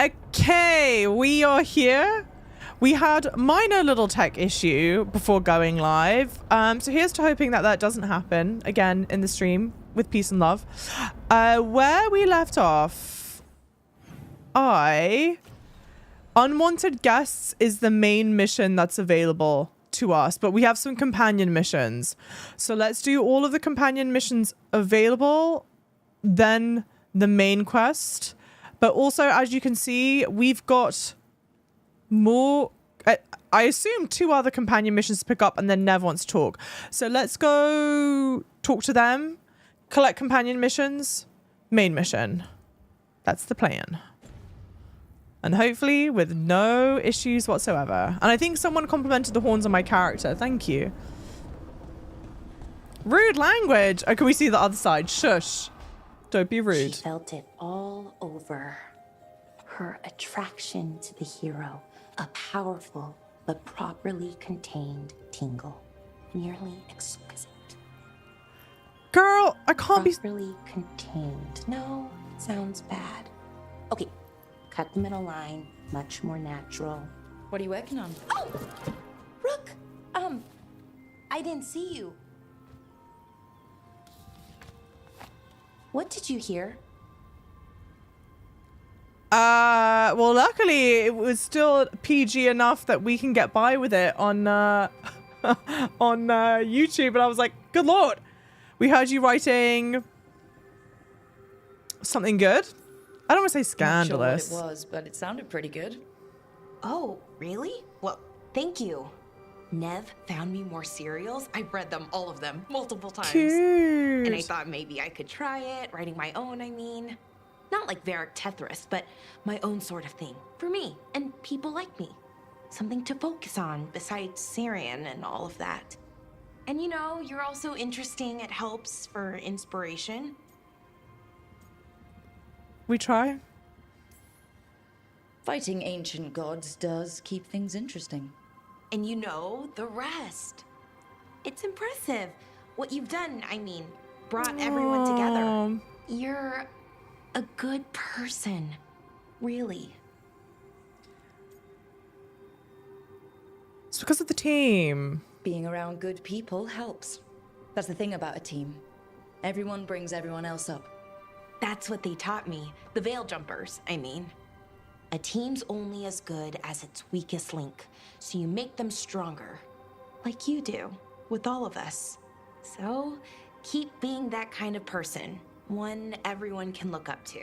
Okay, we are here. We had minor little tech issue before going live. So here's to hoping that that doesn't happen again in the stream with peace and love. Where we left off, Unwanted Guests is the main mission that's available to us, but we have some companion missions. So let's do all of the companion missions available, then the main quest. But also, as you can see, we've got more, I assume 2 other companion missions to pick up, and then Nev wants to talk. So let's go talk to them, collect companion missions, main mission. That's the plan. And hopefully with no issues whatsoever. And I think someone complimented the horns on my character. Thank you. Rude language. Oh, can we see the other side? Shush. Don't be rude. She felt it all over. Her attraction to the hero. A powerful but properly contained tingle. Nearly exquisite. Girl, I can't be... Properly contained. No, sounds bad. Okay, cut the middle line. Much more natural. What are you working on? Oh! Rook! I didn't see you. What did you hear? Well, luckily it was still PG enough that we can get by with it on, on, YouTube. And I was like, good Lord, we heard you writing something good. I don't want to say scandalous. I'm not sure what it was, but it sounded pretty good. Oh, really? Well, thank you. Nev found me more serials. I've read them, all of them, multiple times. Cute. And I thought maybe I could try it, writing my own, I mean. Not like Varric Tethris, but my own sort of thing. For me, and people like me. Something to focus on, besides Syrian and all of that. And you know, you're also interesting, it helps for inspiration. We try. Fighting ancient gods does keep things interesting. And you know the rest. It's impressive. What you've done, I mean, brought everyone together. You're a good person. Really. It's because of the team. Being around good people helps. That's the thing about a team. Everyone brings everyone else up. That's what they taught me. The Veil Jumpers, I mean. A team's only as good as its weakest link, so you make them stronger. Like you do, with all of us. So, keep being that kind of person. One everyone can look up to.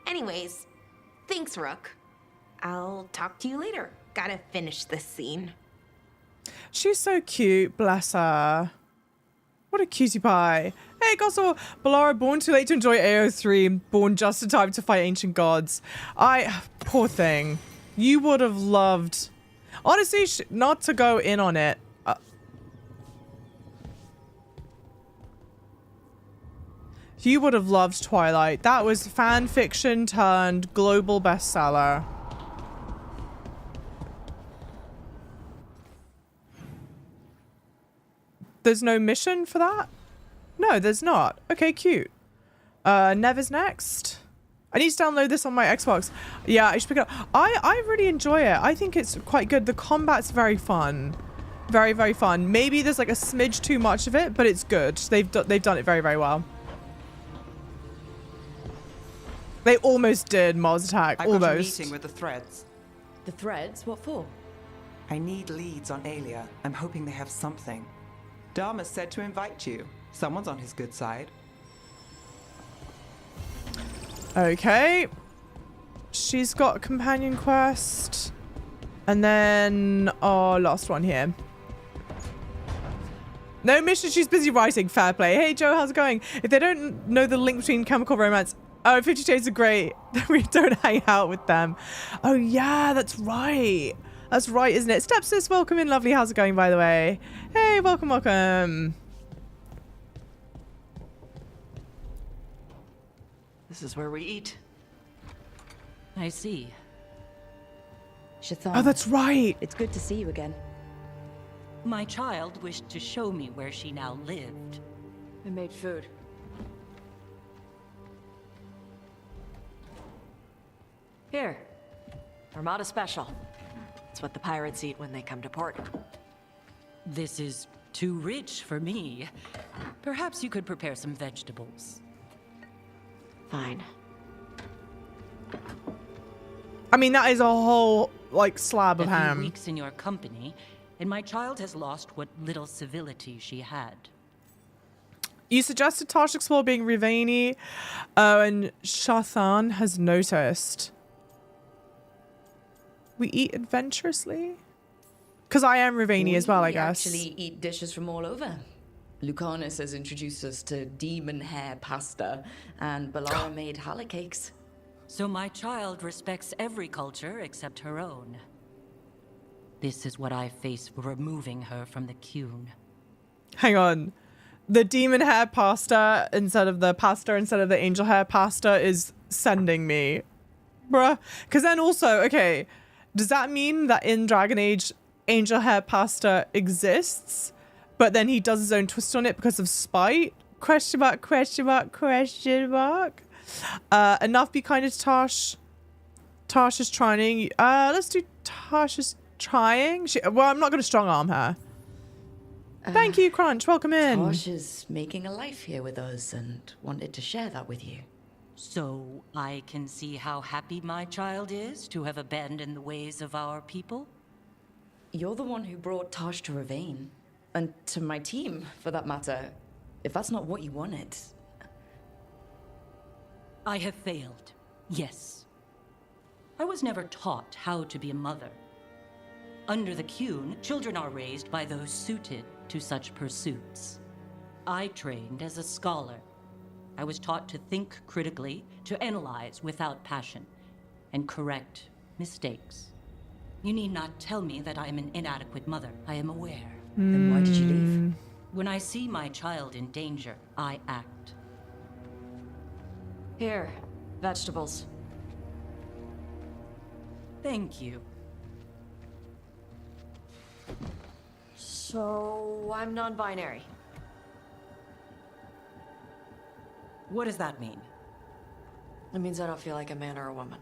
Anyways, thanks, Rook. I'll talk to you later. Gotta finish this scene. She's so cute, bless her. What a cutie pie. Hey, Gossel, Balara, born too late to enjoy AO3, born just in time to fight ancient gods. Poor thing. You would have loved, honestly, not to go in on it. You would have loved Twilight. That was fan fiction turned global bestseller. There's no mission for that? No, there's not. Okay, cute. Nev is next. I need to download this on my Xbox. Yeah, I should pick it up. I really enjoy it. I think it's quite good. The combat's very fun. Very, very fun. Maybe there's like a smidge too much of it, but it's good. They've done it very, very well. They almost did Mars Attack. I almost. got a meeting with the Threads. The Threads? What for? I need leads on Aelia. I'm hoping they have something. Dharma said to invite you. Someone's on his good side. Okay. She's got a companion quest. And then our last one here. No mission, she's busy writing. Fair play. Hey Joe, how's it going? If they don't know the link between Chemical Romance, 50 Shades of Grey, we don't hang out with them. Oh yeah, that's right. That's right, isn't it? Stepsis, welcome in, lovely. How's it going, by the way? Hey, welcome, welcome. This is where we eat. I see. Shaitan. Oh, that's right. It's good to see you again. My child wished to show me where she now lived. I made food. Here, Armada Special. It's what the pirates eat when they come to port. This is too rich for me. Perhaps you could prepare some vegetables. Fine. I mean, that is a whole, like, slab of A few ham. weeks in your company, and my child has lost what little civility she had. You suggested Tosh explore being Rivani, and Shathan has noticed. We eat adventurously? Because I am Rivani as well, I guess. We actually eat dishes from all over. Lucanus has introduced us to demon hair pasta, and Balara made challah cakes. So my child respects every culture except her own. This is what I face for removing her from the Qun. Hang on. The demon hair pasta instead of the angel hair pasta is sending me. Bruh. Because then also, okay, does that mean that in Dragon Age, angel hair pasta exists, but then he does his own twist on it because of spite? Question mark, question mark, question mark. Enough be kind to Tosh. Tosh is trying. Let's do Tosh is trying. Well, I'm not going to strong arm her. Thank you, Crunch. Welcome in. Tosh is making a life here with us and wanted to share that with you. So I can see how happy my child is to have abandoned the ways of our people? You're the one who brought Tosh to Ravane. And to my team, for that matter. If that's not what you wanted. I have failed, yes. I was never taught how to be a mother. Under the Qun, children are raised by those suited to such pursuits. I trained as a scholar. I was taught to think critically, to analyze without passion, and correct mistakes. You need not tell me that I am an inadequate mother. I am aware. Then why did you leave? When I see my child in danger, I act. Here, vegetables. Thank you. So, I'm non-binary. What does that mean? It means I don't feel like a man or a woman.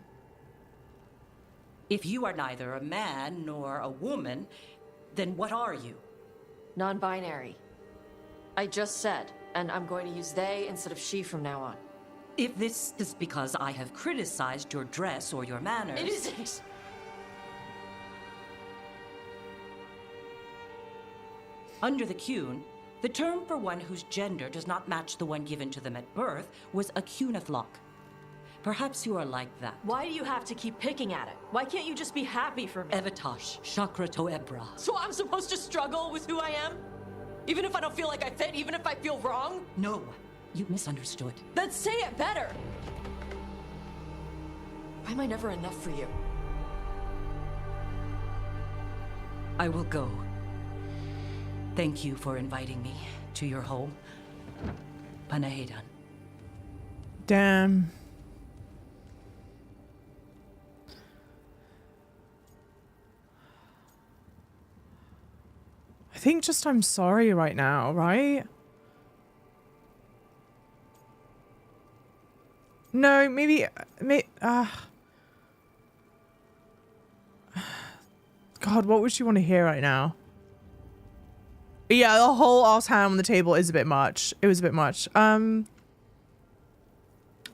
If you are neither a man nor a woman, then what are you? Non-binary. I just said, and I'm going to use they instead of she from now on. If this is because I have criticized your dress or your manners... It isn't! Under the Qun, the term for one whose gender does not match the one given to them at birth was a Qunathlok. Perhaps you are like that. Why do you have to keep picking at it? Why can't you just be happy for me? Evatosh, Chakra Toebra. So I'm supposed to struggle with who I am? Even if I don't feel like I fit, even if I feel wrong? No, you misunderstood. Then say it better! Why am I never enough for you? I will go. Thank you for inviting me to your home. Panahedan. Damn. I think just I'm sorry right now, right? No, maybe God, what would she want to hear right now? Yeah, the whole ass ham on the table is a bit much. It was a bit much. I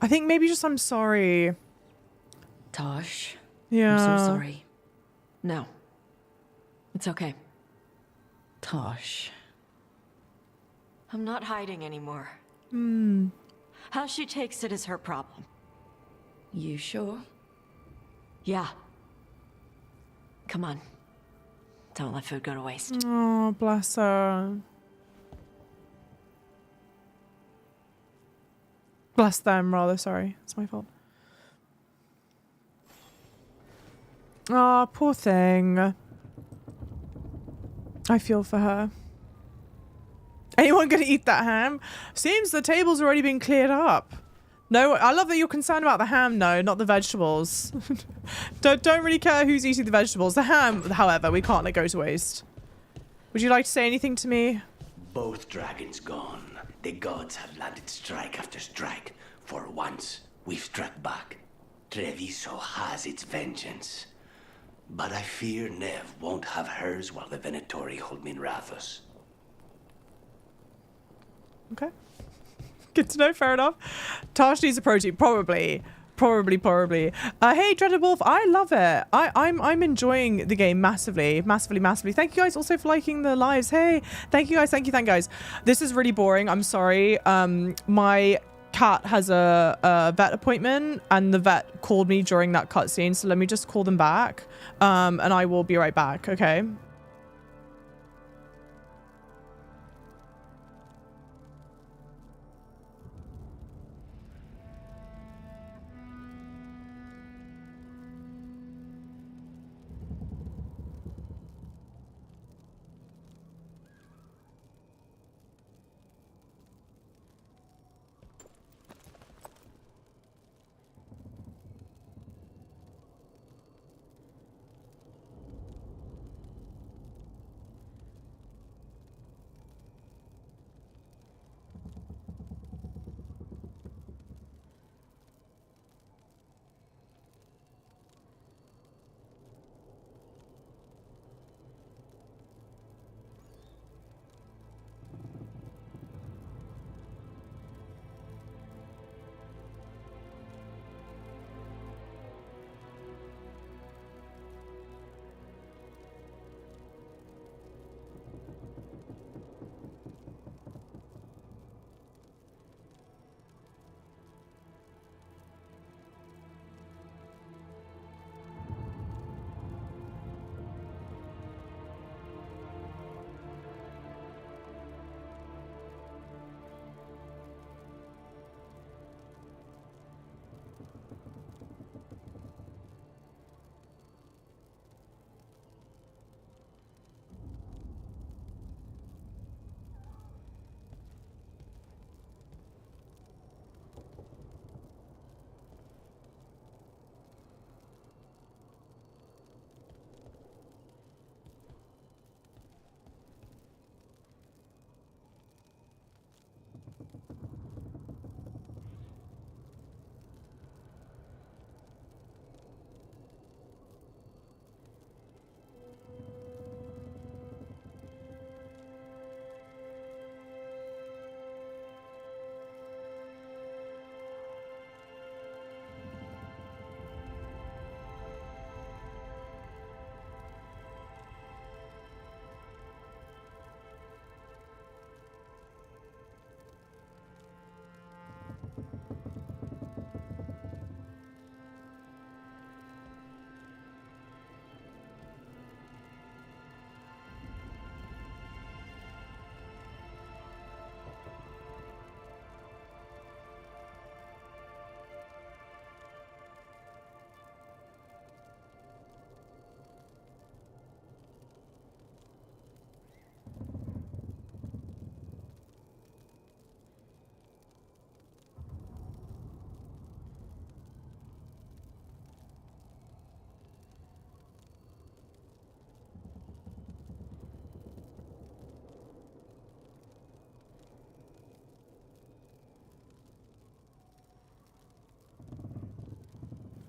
think maybe just I'm sorry. Tosh. Yeah. I'm so sorry. No. It's okay. Tosh. I'm not hiding anymore. How she takes it is her problem. You sure? Yeah. Come on. Don't let food go to waste. Oh, bless her. Bless them, rather. Sorry. It's my fault. Oh, poor thing. I feel for her. Anyone gonna eat that ham? Seems the table's already been cleared up. No, I love that you're concerned about the ham, no, not the vegetables. don't really care who's eating the vegetables. The ham, however, we can't let go to waste. Would you like to say anything to me? Both dragons gone. The gods have landed strike after strike. For once, we've struck back. Treviso has its vengeance. But I fear Nev won't have hers while the Venatori hold Minrathous. Okay. Good to know. Fair enough. Tash needs a protein. Probably. Hey, Dreaded Wolf. I love it. I'm enjoying the game massively. Thank you guys also for liking the lives. Hey, thank you guys. Thank you guys. This is really boring. I'm sorry. My cat has a vet appointment and the vet called me during that cutscene. So let me just call them back. And I will be right back. Okay.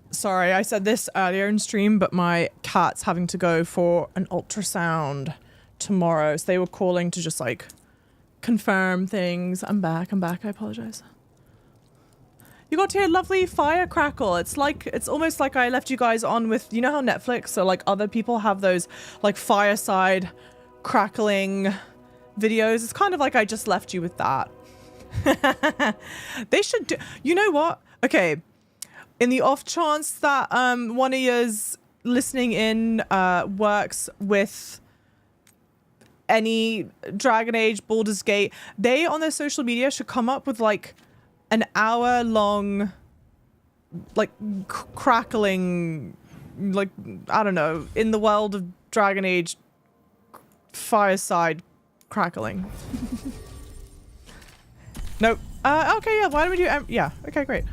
Sorry, I said this earlier in stream, but my cat's having to go for an ultrasound tomorrow. So they were calling to just like confirm things. I'm back. I apologize. You got to hear lovely fire crackle. It's almost like I left you guys on with, you know how Netflix or like other people have those like fireside crackling videos. It's kind of like I just left you with that. They should do, you know what? Okay. In the off chance that one of yours listening in works with any Dragon Age, Baldur's Gate, they on their social media should come up with like an hour long like crackling, like, I don't know, in the world of Dragon Age fireside crackling. Nope. Okay, yeah, why don't we do yeah, okay, great.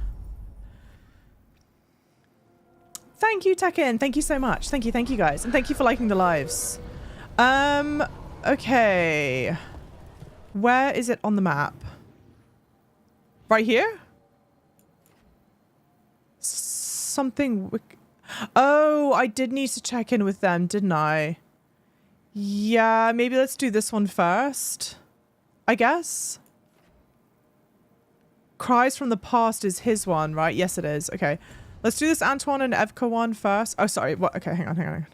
Thank you, Tekken. Thank you so much. Thank you guys. And thank you for liking the lives. Okay. Where is it on the map? Right here? Something... Oh, I did need to check in with them, didn't I? Yeah, maybe let's do this one first, I guess. Cries from the Past is his one, right? Yes, it is. Okay. Let's do this Antoine and Evka one first. Oh, sorry. What? Okay, hang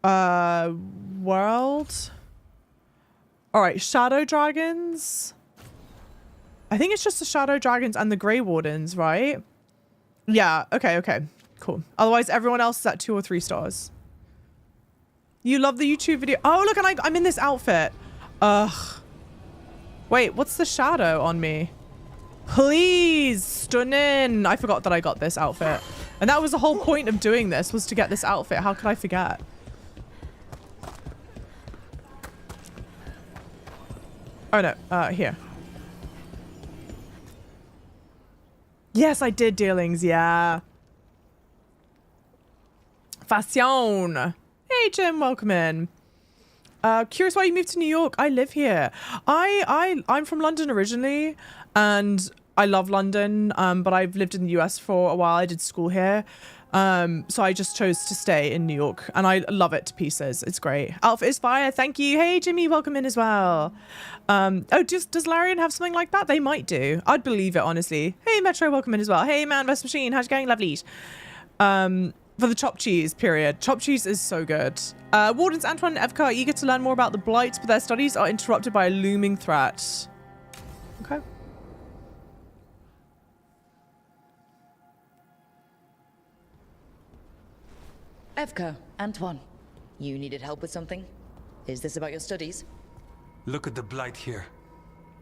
on. World. All right, Shadow Dragons. I think it's just the Shadow Dragons and the Grey Wardens, right? Yeah, okay. Cool. Otherwise, everyone else is at 2 or 3 stars. You love the YouTube video. Oh, look, and I'm in this outfit. Ugh. Wait, what's the shadow on me? Please, stunning. I forgot that I got this outfit. And that was the whole point of doing this, was to get this outfit. How could I forget? Oh, no. Here. Yes, I did dealings. Yeah. Fashion. Hey, Jim. Welcome in. Curious why you moved to New York. I live here. I'm from London originally, and I love London, but I've lived in the US for a while. I did school here. So I just chose to stay in New York, and I love it to pieces. It's great. Outfit is fire. Thank you. Hey, Jimmy, welcome in as well. Oh, does Larian have something like that? They might do. I'd believe it, honestly. Hey, Metro, welcome in as well. Hey, Man Vest Machine, how's it going? Lovely. For the chopped cheese period. Chopped cheese is so good. Wardens Antoine and Evka are eager to learn more about the Blight, but their studies are interrupted by a looming threat. Okay. Evka, Antoine, you needed help with something? Is this about your studies? Look at the Blight here.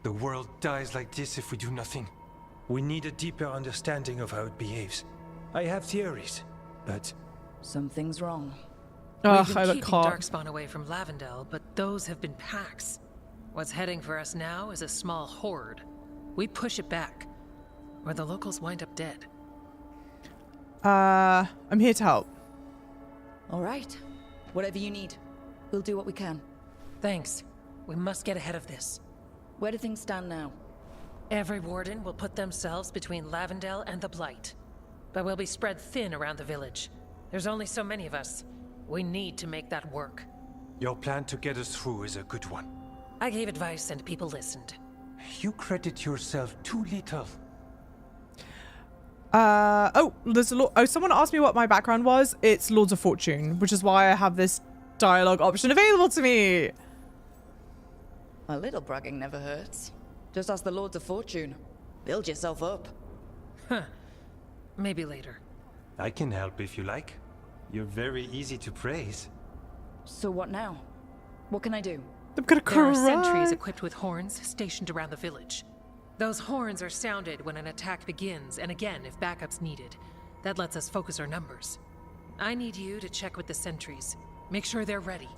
The world dies like this if we do nothing. We need a deeper understanding of how it behaves. I have theories, but... Something's wrong. Oh, We've been keeping Darkspawn away from Lavendel, but those have been packs. What's heading for us now is a small horde. We push it back, or the locals wind up dead. I'm here to help. All right. Whatever you need. We'll do what we can. Thanks. We must get ahead of this. Where do things stand now? Every warden will put themselves between Lavendel and the Blight. But we'll be spread thin around the village. There's only so many of us. We need to make that work. Your plan to get us through is a good one. I gave advice and people listened. You credit yourself too little. There's someone asked me what my background was. It's Lords of Fortune, which is why I have this dialogue option available to me. A little bragging never hurts. Just ask the Lords of Fortune. Build yourself up. Huh. Maybe later. I can help if you like. You're very easy to praise. So what now? What can I do? I'm gonna cry. There are sentries equipped with horns stationed around the village. Those horns are sounded when an attack begins, and again if backup's needed. That lets us focus our numbers. I need you to check with the sentries. Make sure they're ready.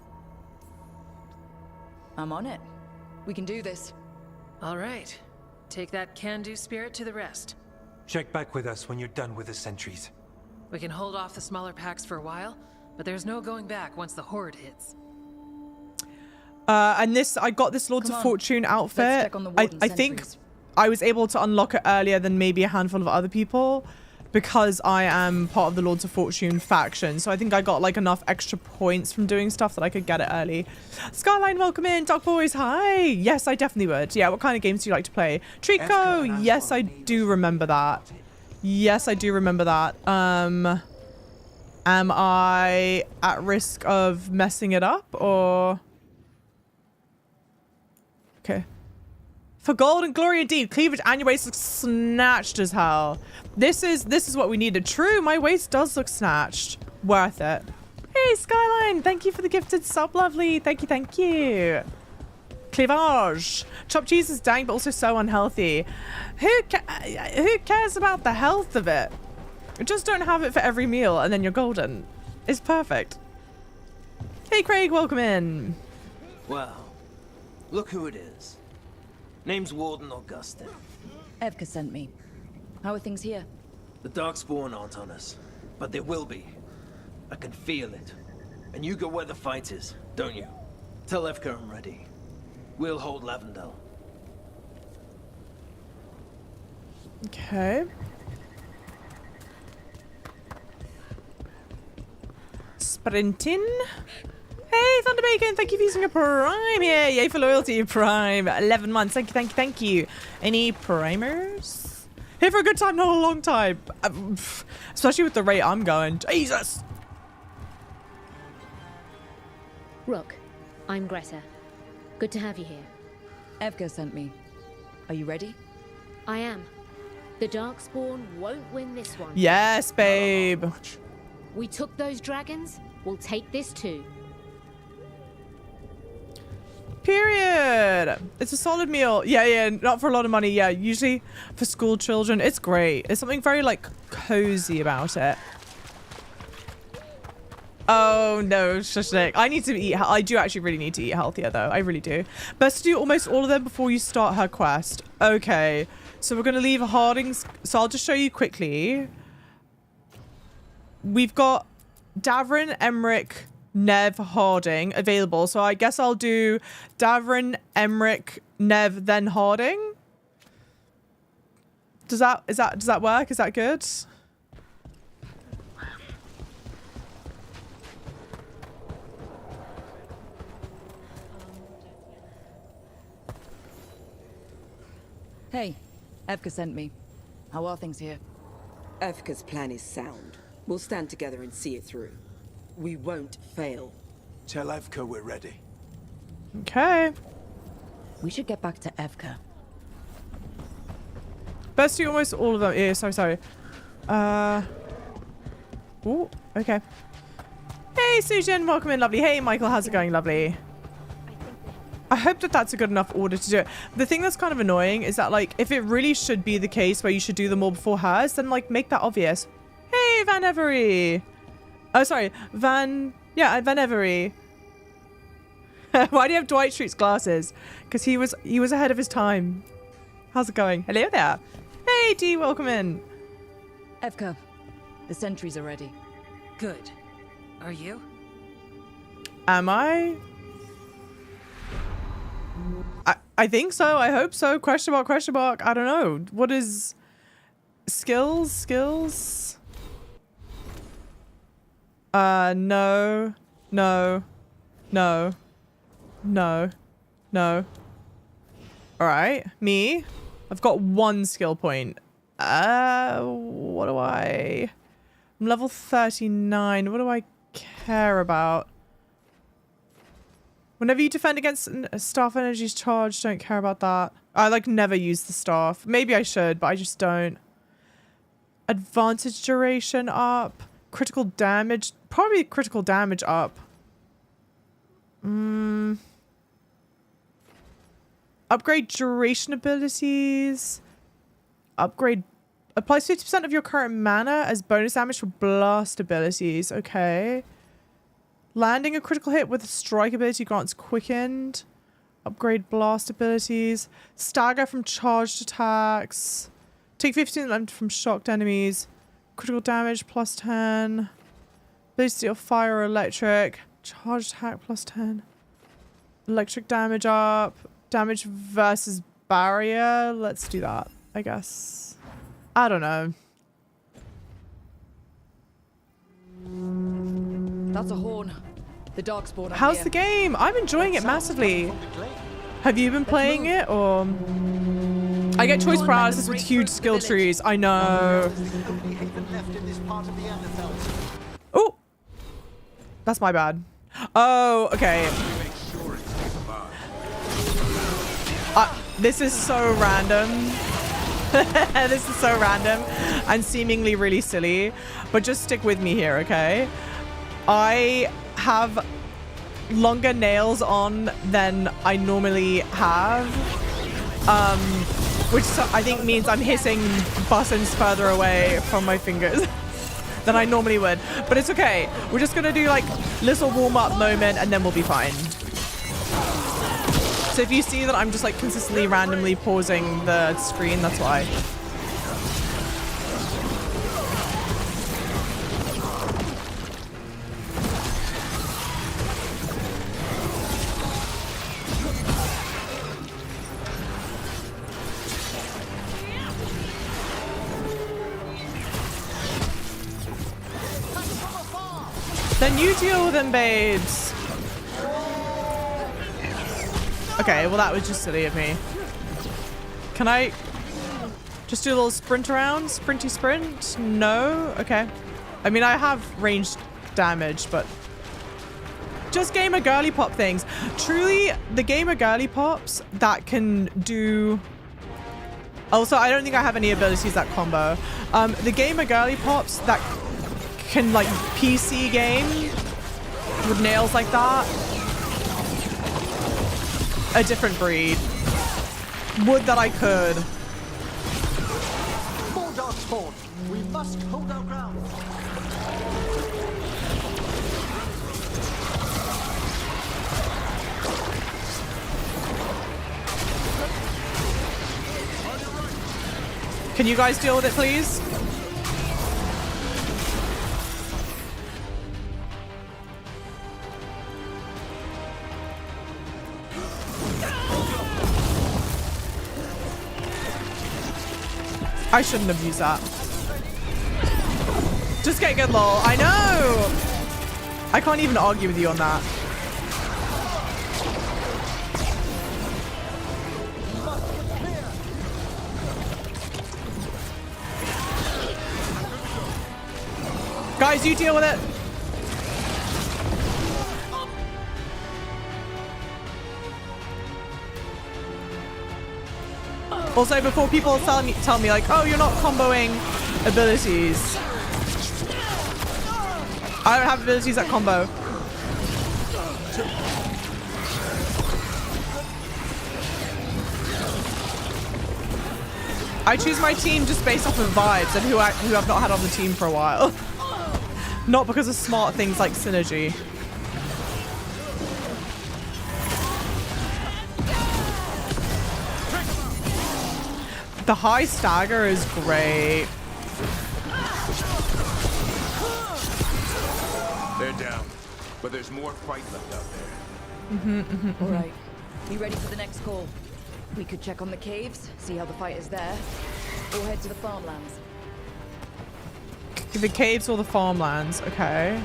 I'm on it. We can do this. All right. Take that can-do spirit to the rest. Check back with us when you're done with the sentries. We can hold off the smaller packs for a while, but there's no going back once the horde hits. And I got this Lords of Fortune outfit. Let's check on the I think I was able to unlock it earlier than maybe a handful of other people because I am part of the Lords of Fortune faction. So I think I got like enough extra points from doing stuff that I could get it early. Skyline, welcome in. Dark Boys, hi. Yes, I definitely would. Yeah, what kind of games do you like to play? Trico, yes, I do remember that. Yes, I do remember that. Am I at risk of messing it up or... Okay. For gold and glory indeed. Cleavage and your waist looks snatched as hell. This is what we needed. True, my waist does look snatched. Worth it. Hey, Skyline. Thank you for the gifted sub, lovely. Thank you, thank you. Cleavage. Chopped cheese is dang, but also so unhealthy. Who cares about the health of it? Just don't have it for every meal and then you're golden. It's perfect. Hey, Craig, welcome in. Well, look who it is. Name's Warden Augustin. Evka sent me. How are things here? The Darkspawn aren't on us, but they will be. I can feel it. And you go where the fight is, don't you? Tell Evka I'm ready. We'll hold Lavendel. Okay. sprinting. Hey, Thunder Bacon, thank you for using a Prime here. Yay for loyalty, Prime. 11 months. Thank you, thank you, thank you. Any primers? Here for a good time, not a long time. Especially with the rate I'm going. Jesus. Rook, I'm Greta. Good to have you here. Evka sent me. Are you ready? I am. The Darkspawn won't win this one. Yes, babe. We took those dragons. We'll take this too. Period. It's a solid meal. Yeah, not for a lot of money. Yeah, usually for school children, it's great. There's something very like cozy about it. Oh no, Shushnik. I need to eat. I do actually really need to eat healthier though. I really do. Best to do almost all of them before you start her quest. Okay, so we're gonna leave Harding's. So I'll just show you quickly. We've got Davrin, Emmerich, Nev, Harding available. So I guess I'll do Davrin, Emmerich, Nev, then Harding. Does that work? Is that good? Hey, Evka sent me. How are things here? Evka's plan is sound. We'll stand together and see it through. We won't fail. Tell Evka we're ready. Okay. We should get back to Evka. Best do almost all of them. Yeah, sorry. Ooh, okay. Hey, Sujin, welcome in, lovely. Hey, Michael, how's it going, lovely? I hope that that's a good enough order to do it. The thing that's kind of annoying is that, like, if it really should be the case where you should do them all before hers, then, like, make that obvious. Hey, Van Every. Oh, sorry. Van Every. Why do you have Dwight Schrute's glasses? Because he was ahead of his time. How's it going? Hello there. Hey, Dee, welcome in. Evka, the sentries are ready. Good. Are you? Am I? I think so. I hope so. Question mark, question mark. I don't know. What is skills? No. All right. Me. I've got 1 skill point. What do I... I'm level 39. What do I care about? Whenever you defend against staff energy's charged, don't care about that. I like never use the staff. Maybe I should, but I just don't. Advantage duration up. Critical damage. Probably critical damage up. Upgrade duration abilities. Upgrade. Applies 50% of your current mana as bonus damage for blast abilities. Okay. Landing a critical hit with a strike ability grants quickened. Upgrade blast abilities. Stagger from charged attacks. Take 15 damage from shocked enemies. Critical damage plus 10. Ability to deal fire or electric. Charged attack plus 10. Electric damage up. Damage versus barrier. Let's do that, I guess. I don't know. That's a horn. The Darkspawn. How's the game? I'm enjoying it massively. Have you been playing it or? I get choice paralysis with huge skill trees. I know. Oh, that's my bad. Oh, okay. This is so random. This is so random and seemingly really silly, but just stick with me here, okay? I have longer nails on than I normally have, which I think means I'm hitting buttons further away from my fingers than I normally would, but it's okay. We're just gonna do like little warm-up moment and then we'll be fine. So if you see that I'm just like consistently randomly pausing the screen, that's why. Then you deal with them, babes. Okay, well that was just silly of me. Can I just do a little sprint around? Sprinty sprint? No? Okay. I mean, I have ranged damage, but just gamer girly pop things. Truly, the gamer girly pops that can do... Also, I don't think I have any abilities that combo. The gamer girly pops that can like PC game with nails like that. A different breed. Would that I could. More dark spawn. We must hold our ground. Can you guys deal with it, please? I shouldn't have used that. Just get good, lol. I know! I can't even argue with you on that. Guys, you deal with it. Also, before people tell me like, oh, you're not comboing abilities. I don't have abilities that combo. I choose my team just based off of vibes and who I've not had on the team for a while. Not because of smart things like synergy. The high stagger is great. They're down, but there's more fight left out there. All right, you ready for the next call? We could check on the caves, see how the fight is there, or head to the farmlands. The caves or the farmlands, okay.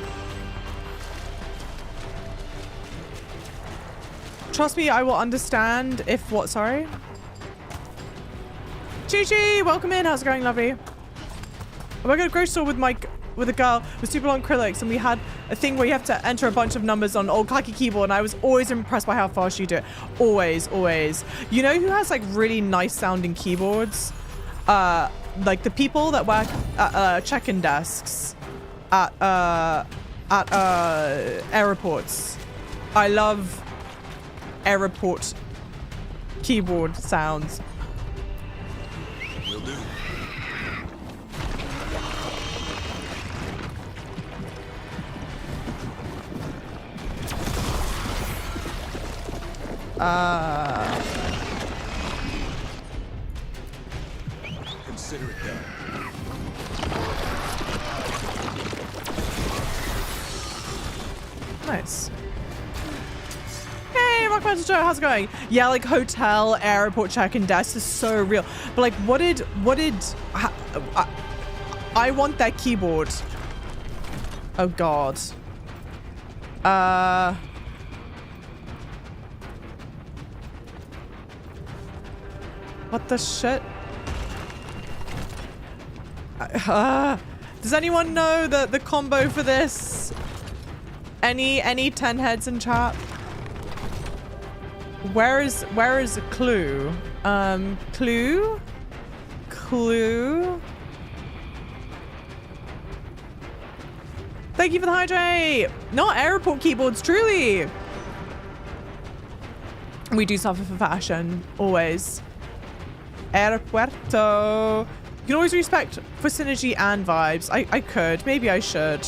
Trust me, I will understand if what, sorry? Chi-Chi, welcome in, how's it going, lovely? I work at a grocery store with a girl with super long acrylics, and we had a thing where you have to enter a bunch of numbers on an old clacky keyboard, and I was always impressed by how fast you do it. Always, always. You know who has like really nice sounding keyboards? Like the people that work at check-in desks at airports. I love airport keyboard sounds. Will do. Consider it done. Nice. Hey, Rock Metal Joe, how's it going? Yeah, like hotel, airport check-in desk is so real. But like, I want that keyboard. Oh God. What the shit? Does anyone know the combo for this? Any 10 heads in chat? Where is a clue? Clue? Thank you for the hydrate. Not airport keyboards, truly. We do suffer for fashion, always. Aeropuerto. You can always respect for synergy and vibes. I could. Maybe I should.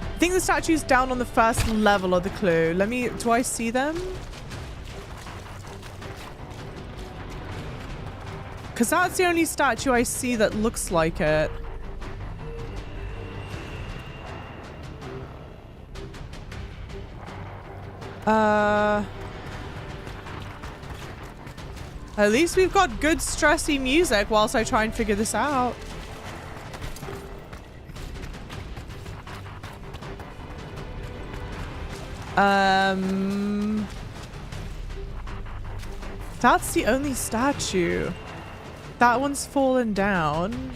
I think the statue's down on the first level of the clue. Do I see them? Because that's the only statue I see that looks like it. At least we've got good stressy music whilst I try and figure this out. That's the only statue. That one's fallen down.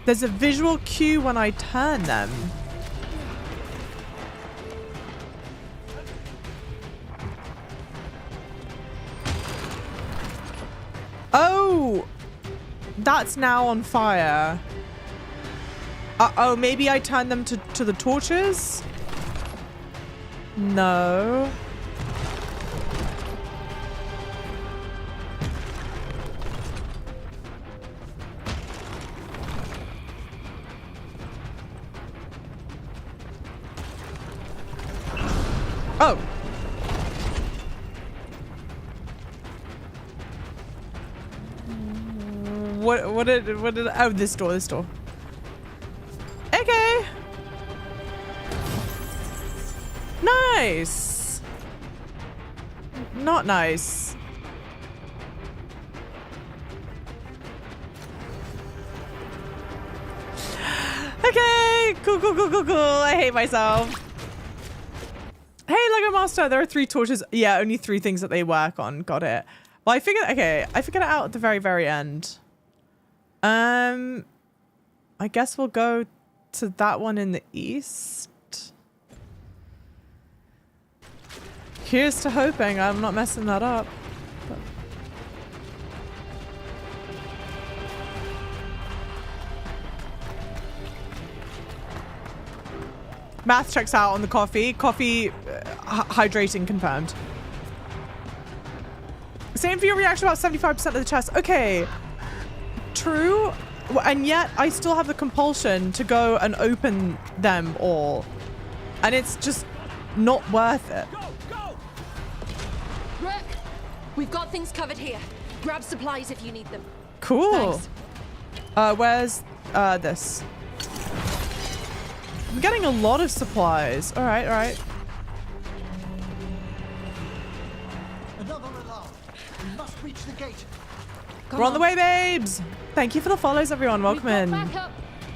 There's a visual cue when I turn them. Oh! That's now on fire. Uh-oh, maybe I turn them to the torches? No. Oh. What did oh, this door. Okay. Nice. Not nice. Okay, cool. I hate myself. Hey, Lego Master, there are 3 torches. Yeah, only 3 things that they work on. Got it. Well, I figured it out at the very, very end. I guess we'll go to that one in the east. Here's to hoping I'm not messing that up. But... Math checks out on the coffee. Coffee hydrating confirmed. Same for your reaction, about 75% of the chest. Okay. True. And yet I still have the compulsion to go and open them all. And it's just not worth it. Rook, we've got things covered here. Grab supplies if you need them. Cool. Thanks. Where's this? I'm getting a lot of supplies. All right. Another alarm. We must reach the gate. We're on the way, babes. Thank you for the follows, everyone. Welcome in. Back up.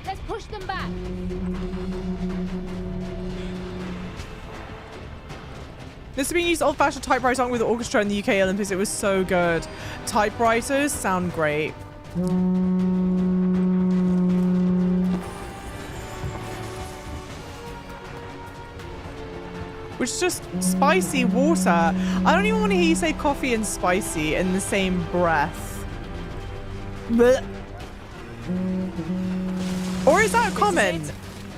Let's push them back. This is being used old-fashioned typewriter song with the orchestra in the UK Olympics. It was so good. Typewriters sound great. Which is just spicy water. I don't even want to hear you say coffee and spicy in the same breath. Blech. Or is that common?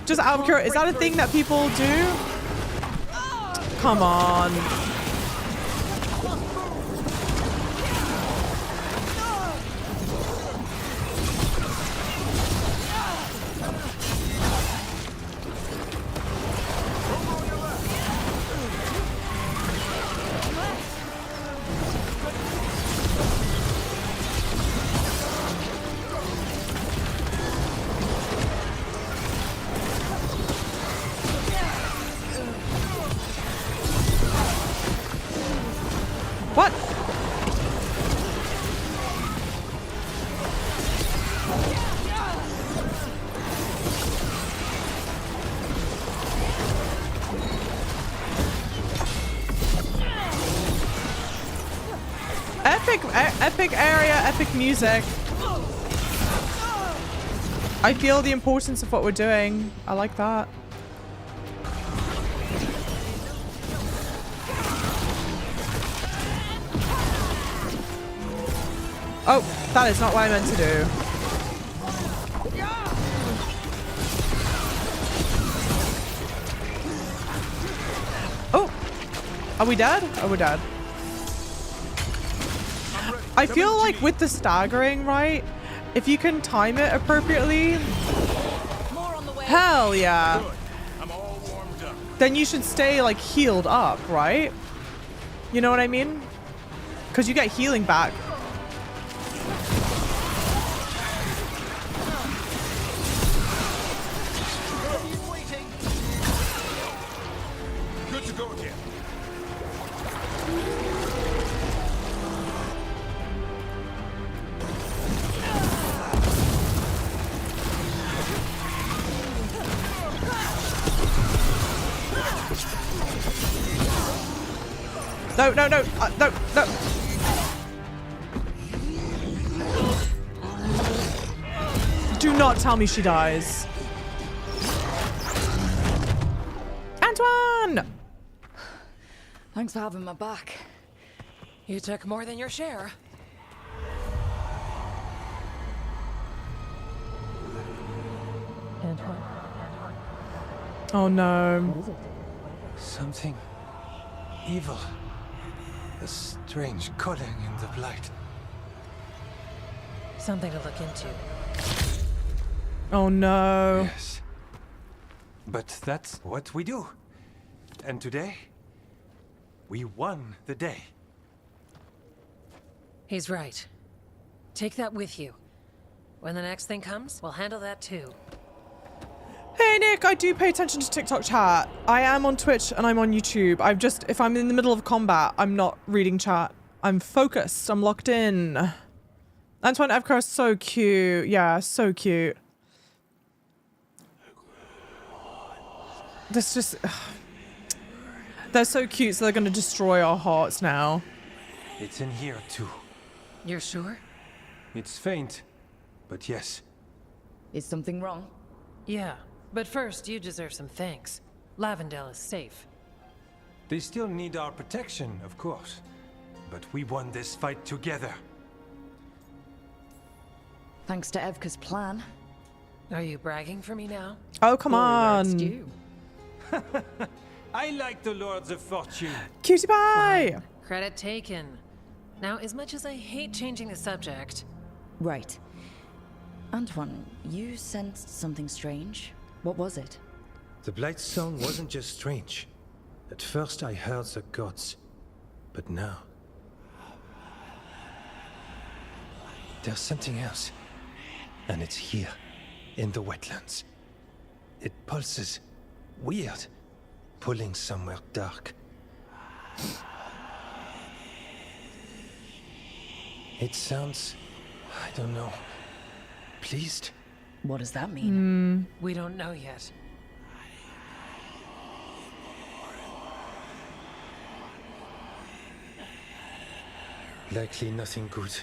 Just out of curiosity, is that a thing that people do? Come on. What? Epic area, epic music. I feel the importance of what we're doing. I like that. Oh, that is not what I meant to do. Oh, are we dead? Oh, we're dead. I feel like with the staggering, right? If you can time it appropriately, hell yeah. Then you should stay like healed up, right? You know what I mean? Because you get healing back. Good to go again. No, no, no, no, no. Do not tell me she dies. Antoine! Thanks for having my back. You took more than your share. Antoine. Oh no. What is it? Something evil. A strange calling in the blight. Something to look into. Oh no. Yes. But that's what we do. And today, we won the day. He's right. Take that with you. When the next thing comes, we'll handle that too. Hey Nick, I do pay attention to TikTok chat. I am on Twitch and I'm on YouTube. If I'm in the middle of combat, I'm not reading chat. I'm focused, I'm locked in. Antoine Evcar is so cute. Yeah, so cute. This just... They're so cute, so they're gonna destroy our hearts now. It's in here too. You're sure? It's faint, but yes. Is something wrong? Yeah, but first you deserve some thanks. Lavendale is safe. They still need our protection, of course. But we won this fight together. Thanks to Evka's plan. Are you bragging for me now? Oh, come on. You. I like the Lords of Fortune. Cutie pie! Fine. Credit taken. Now, as much as I hate changing the subject... Right. Antoine, you sensed something strange. What was it? The Blight song wasn't just strange. At first I heard the gods. But now... there's something else. And it's here, in the wetlands. It pulses. Weird. Pulling somewhere dark. It sounds... I don't know. Pleased? What does that mean? We don't know yet. Likely nothing good.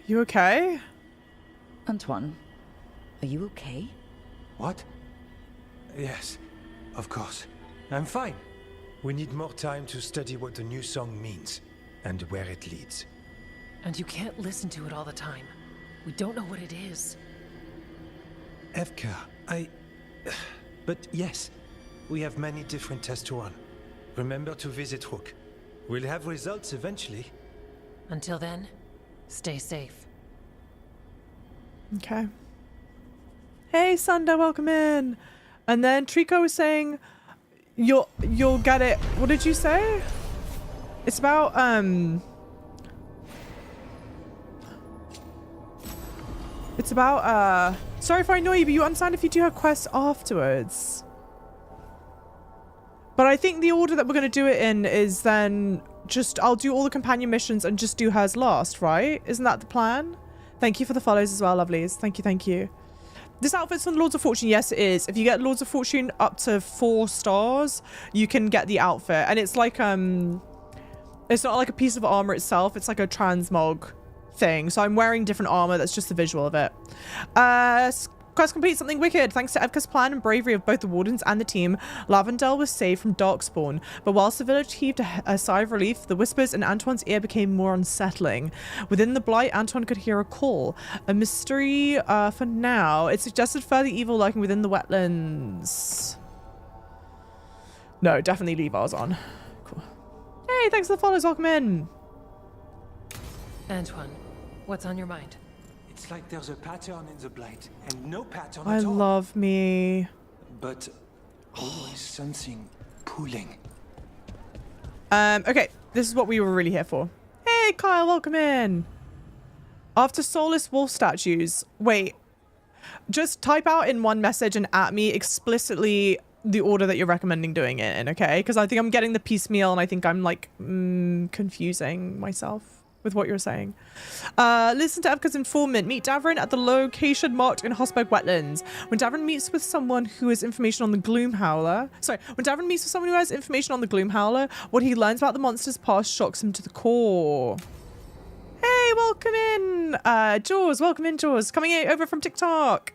You okay? Antoine, are you okay? What? Yes, of course. I'm fine. We need more time to study what the new song means, and where it leads. And you can't listen to it all the time. We don't know what it is. Evka, But yes, we have many different tests to run. Remember to visit Rook. We'll have results eventually. Until then, stay safe. Okay. Hey, Sunder, welcome in. And then Trico was saying, you'll get it. What did you say? It's about It's about sorry if I annoy you, but you understand if you do have quests afterwards. But I think the order that we're gonna do it in is then just I'll do all the companion missions and just do hers last, right? Isn't that the plan? Thank you for the follows as well, lovelies. Thank you, thank you. This outfit's from Lords of Fortune. Yes, it is. If you get Lords of Fortune up to 4 stars, you can get the outfit. And it's like, it's not like a piece of armor itself. It's like a transmog thing. So I'm wearing different armor. That's just the visual of it. Quest complete, something wicked. Thanks to Evka's plan and bravery of both the Wardens and the team, Lavendale was saved from Darkspawn. But whilst the village heaved a sigh of relief, the whispers in Antoine's ear became more unsettling. Within the Blight, Antoine could hear a call. A mystery for now. It suggested further evil lurking within the wetlands. No, definitely leave ours on. Cool. Hey, thanks for the follows. Welcome in. Antoine, what's on your mind? It's like there's a pattern in the Blight, and no pattern I at all. love me. But always something pulling. Okay, this is what we were really here for. Hey, Kyle, welcome in. After soulless wolf statues. Wait, just type out in one message and at me explicitly the order that you're recommending doing it in, okay? Because I think I'm getting the piecemeal and I think I'm like confusing myself. with what you're saying. Listen to Evka's informant. Meet Davrin at the location marked in Hosberg wetlands. When Davrin meets with someone who has information on the Gloom Howler... Sorry. When Davrin meets with someone who has information on the Gloom Howler, what he learns about the monster's past shocks him to the core. Hey, welcome in. Jaws, welcome in, Jaws. Coming over from TikTok.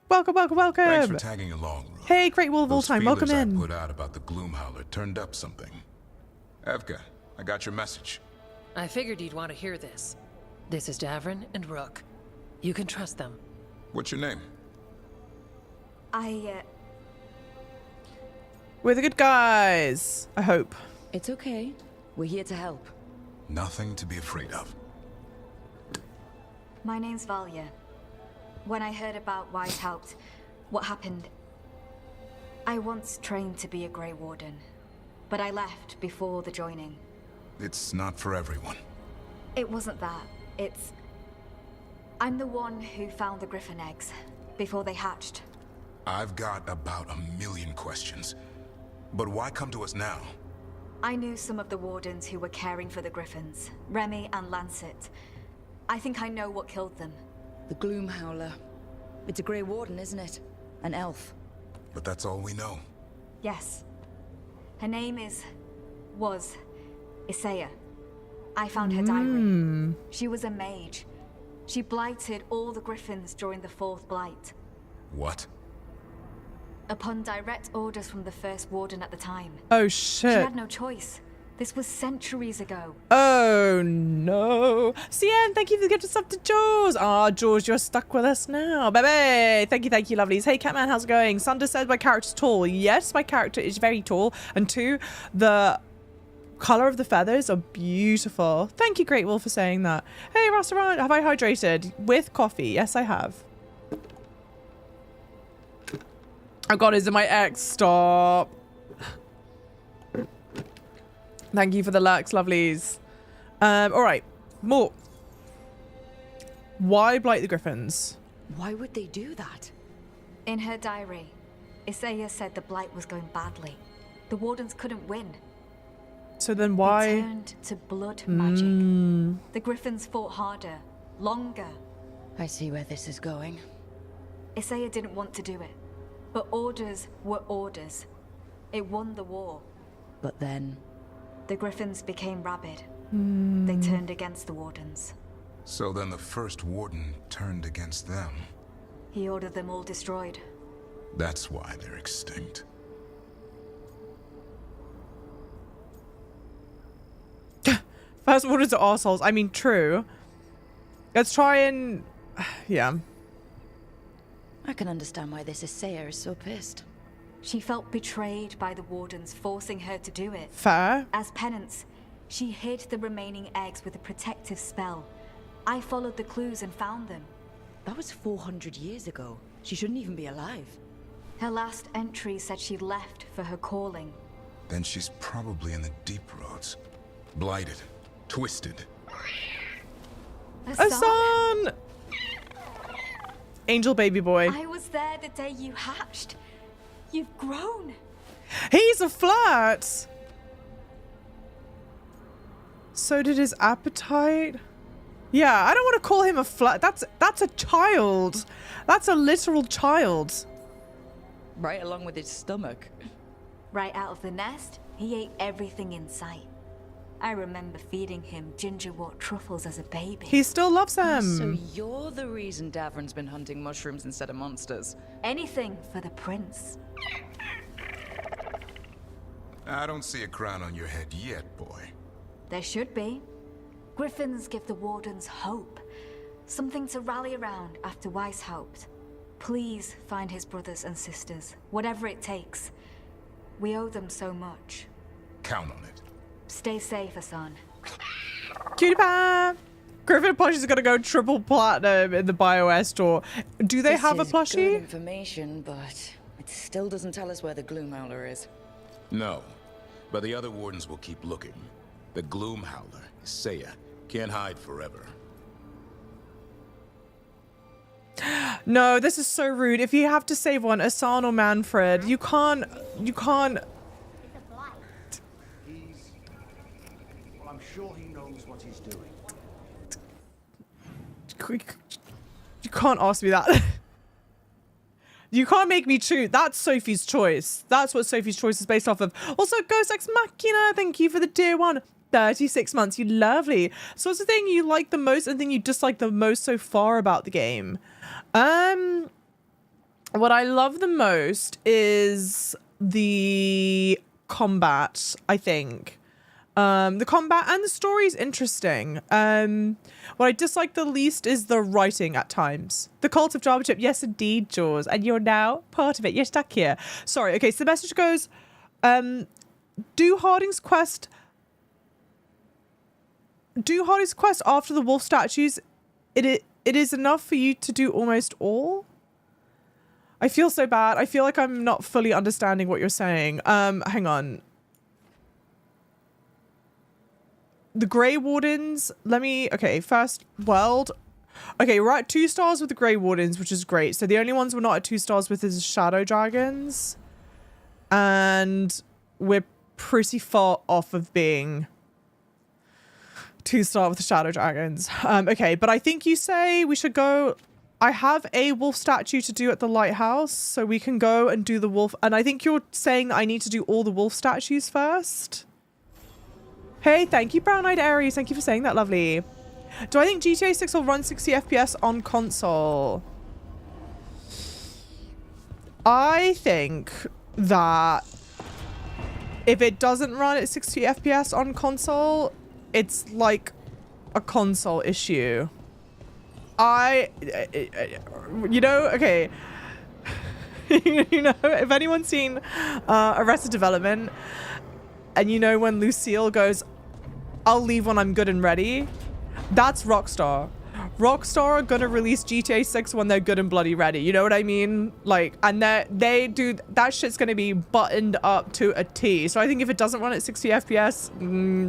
Welcome. Thanks for tagging along, Rook. Hey, Great Wall of All Time, welcome in. I put out about the Gloom Howler turned up something. Evka, I got your message. I figured you'd want to hear this. This is Davrin and Rook. You can trust them. What's your name? We're the good guys, I hope. It's okay. We're here to help. Nothing to be afraid of. My name's Valya. When I heard about Weishaupt, what happened... I once trained to be a Grey Warden, but I left before the joining. It's not for everyone. It wasn't that. It's... I'm the one who found the Griffin eggs, before they hatched. I've got about 1 million questions. But why come to us now? I knew some of the Wardens who were caring for the Griffins, Remy and Lancet. I think I know what killed them. The Gloom Howler. It's a Grey Warden, isn't it? An elf. But that's all we know. Yes. Her name was Isaiah. I found her diary. She was a mage. She blighted all the Griffins during the 4th Blight. What? Upon direct orders from the first Warden at the time. Oh, She shit. had no choice. This was centuries ago. Oh, no. CN, thank you for the gift of stuff to Jaws. Ah, Jaws, you're stuck with us now. Baby. Thank you, lovelies. Hey, Catman, how's it going? Sunder said my character's tall. Yes, my character is very tall. And 2, the color of the feathers are beautiful. Thank you, Great Wolf, for saying that. Hey, Restaurant, have I hydrated? With coffee. Yes, I have. Oh, God, is it my ex? Stop. Thank you for the lurks, lovelies. All right, more. Why blight the Griffins? Why would they do that? In her diary, Isaiah said the Blight was going badly. The Wardens couldn't win. So then why? They turned to blood magic. The Griffins fought harder, longer. I see where this is going. Isaiah didn't want to do it, but orders were orders. It won the war. But then... The Griffins became rabid. They turned against the Wardens. So then the first Warden turned against them. He ordered them all destroyed. That's why they're extinct. First Wardens are arseholes. I mean, true. Let's try and... Yeah. I can understand why this Isaiah is so pissed. She felt betrayed by the Wardens, forcing her to do it. Fair. As penance, she hid the remaining eggs with a protective spell. I followed the clues and found them. That was 400 years ago. She shouldn't even be alive. Her last entry said she left for her calling. Then she's probably in the deep roads. Blighted. Twisted. Asan! Angel baby boy. I was there the day you hatched. You've grown. He's a flirt. So did his appetite. Yeah, I don't want to call him a flirt. That's a child. That's a literal child. Right along with his stomach. Right out of the nest, he ate everything in sight. I remember feeding him gingerwort truffles as a baby. He still loves them. So you're the reason Davrin's been hunting mushrooms instead of monsters. Anything for the prince. I don't see a crown on your head yet, boy. There should be. Griffins give the Wardens hope. Something to rally around after Weishaupt. Please find his brothers and sisters, whatever it takes. We owe them so much. Count on it. Stay safe, Asan. Cutie pie. Griffin plushie is gonna go triple platinum in the Bioware store. Do they have a plushie? Good information, but it still doesn't tell us where the Gloom Howler is. No, but the other Wardens will keep looking. The Gloom Howler, Isaiah, can't hide forever. No, this is so rude. If you have to save one, Asan or Manfred, you can't. I'm sure he knows what what he's doing. You can't ask me that. You can't make me choose. That's Sophie's choice. That's what Sophie's choice is based off of. Also, Ghost Ex Machina, thank you for the tier 1. 36 months, you lovely. So what's the thing you like the most and the thing you dislike the most so far about the game? What I love the most is the combat, I think. The combat and the story is interesting. What I dislike the least is the writing at times. The Cult of Java Chip, yes indeed, Jaws, and you're now part of it. You're stuck here. Sorry, okay, so the message goes, do Harding's quest after the wolf statues. It is enough for you to do almost all. I feel so bad. I feel like I'm not fully understanding what you're saying. Hang on. The Grey Wardens, okay, first world. Okay, we're at 2 stars with the Grey Wardens, which is great. So the only ones we're not at 2 stars with is Shadow Dragons. And we're pretty far off of being 2-star with the Shadow Dragons. Okay, but I think you say we should go. I have a wolf statue to do at the lighthouse, so we can go and do the wolf. And I think you're saying that I need to do all the wolf statues first. Hey, thank you, Brown Eyed Aries. Thank you for saying that, lovely. Do I think GTA 6 will run 60 FPS on console? I think that if it doesn't run at 60 FPS on console, it's like a console issue. You know, okay. You know, if anyone's seen Arrested Development, and you know when Lucille goes, I'll leave when I'm good and ready, that's Rockstar. Rockstar are gonna release GTA 6 when they're good and bloody ready. You know what I mean? Like, and they do, that shit's gonna be buttoned up to a T. So I think if it doesn't run at 60 FPS,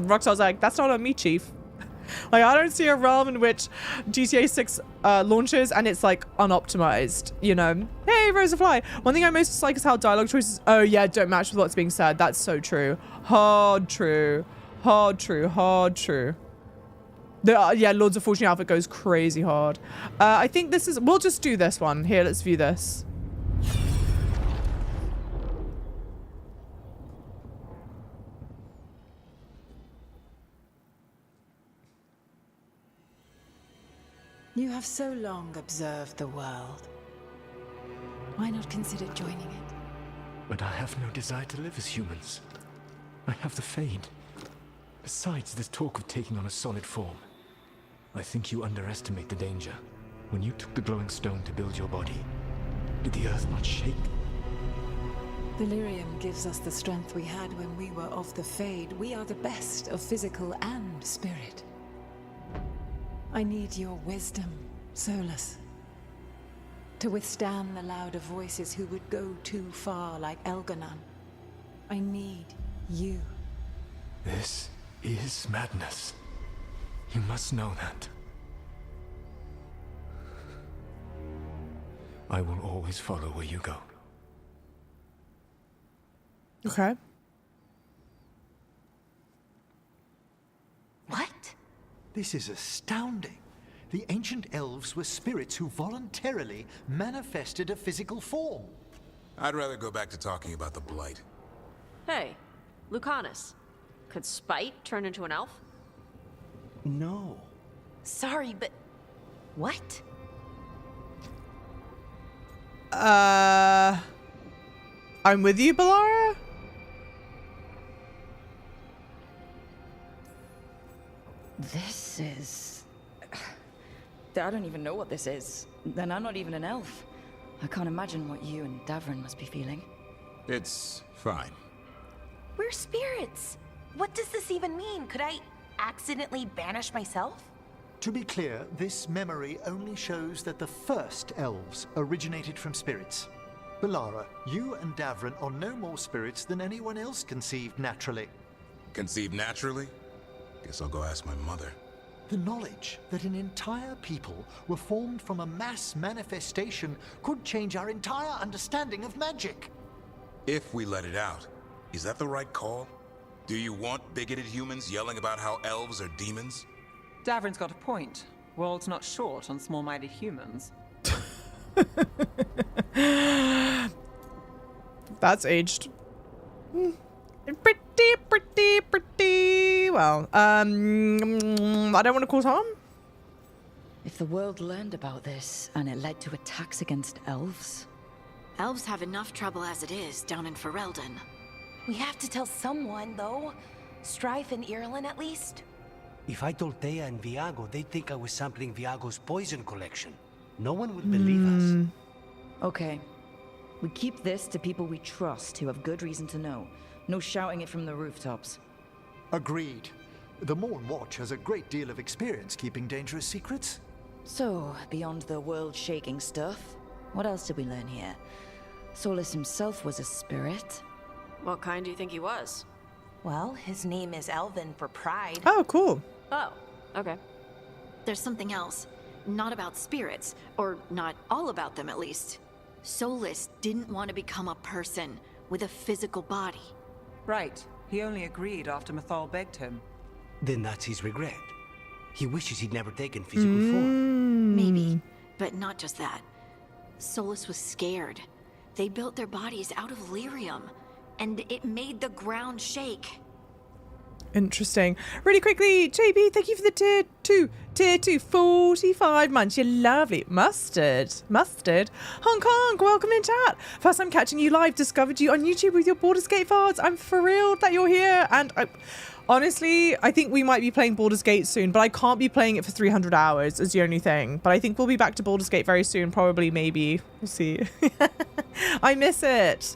Rockstar's like, that's not on me, chief. Like, I don't see a realm in which GTA 6 launches and it's like unoptimized, you know? Hey, Rosa Fly. One thing I most dislike is how dialogue choices, oh yeah, don't match with what's being said. That's so true. Hard true. Hard true. Hard true. Yeah, Lords of Fortune Alpha goes crazy hard. I think this is, we'll just do this one. Here, let's view this. You have so long observed the world. Why not consider joining it? But I have no desire to live as humans. I have the Fade. Besides, this talk of taking on a solid form. I think you underestimate the danger. When you took the glowing stone to build your body, did the earth not shake? Delirium gives us the strength we had when we were of the Fade. We are the best of physical and spirit. I need your wisdom, Solus, to withstand the louder voices who would go too far like Elganon. I need you. This is madness. You must know that. I will always follow where you go. Okay. What? This is astounding. The ancient elves were spirits who voluntarily manifested a physical form. I'd rather go back to talking about the Blight. Hey, Lucanus. Could Spite turn into an elf? No. Sorry, but what? I'm with you, Balara? This is... I don't even know what this is. And I'm not even an elf. I can't imagine what you and Davrin must be feeling. It's fine. We're spirits. What does this even mean? Could I accidentally banish myself? To be clear, this memory only shows that the first elves originated from spirits. Balara, you and Davrin are no more spirits than anyone else conceived naturally. Conceived naturally? Guess I'll go ask my mother. The knowledge that an entire people were formed from a mass manifestation could change our entire understanding of magic. If we let it out, is that the right call? Do you want bigoted humans yelling about how elves are demons? Davrin's got a point. World's not short on small-minded humans. That's aged pretty well. I don't want to cause harm. If the world learned about this and it led to attacks against elves... Elves have enough trouble as it is down in Ferelden. We have to tell someone, though. Strife and Irulan, at least. If I told Thea and Viago, they'd think I was sampling Viago's poison collection. No one would believe us. Okay. We keep this to people we trust who have good reason to know. No shouting it from the rooftops. Agreed. The Morn Watch has a great deal of experience keeping dangerous secrets. So, beyond the world-shaking stuff, what else did we learn here? Solus himself was a spirit. What kind do you think he was? Well, his name is Elven for pride. Oh, cool. Oh, okay. There's something else. Not about spirits, or not all about them at least. Solus didn't want to become a person with a physical body. Right. He only agreed after Mythal begged him. Then that's his regret. He wishes he'd never taken physical form. Maybe, but not just that. Solus was scared. They built their bodies out of lyrium, and it made the ground shake. Interesting. Really quickly, JB, thank you for the tier 2. Tier 2, 45 months. You're lovely. Mustard. Hong Kong, welcome in chat. First time catching you live. Discovered you on YouTube with your Baldur's Gate VODs. I'm thrilled that you're here. And honestly, I think we might be playing Baldur's Gate soon, but I can't be playing it for 300 hours is the only thing. But I think we'll be back to Baldur's Gate very soon. Probably, maybe. We'll see. I miss it.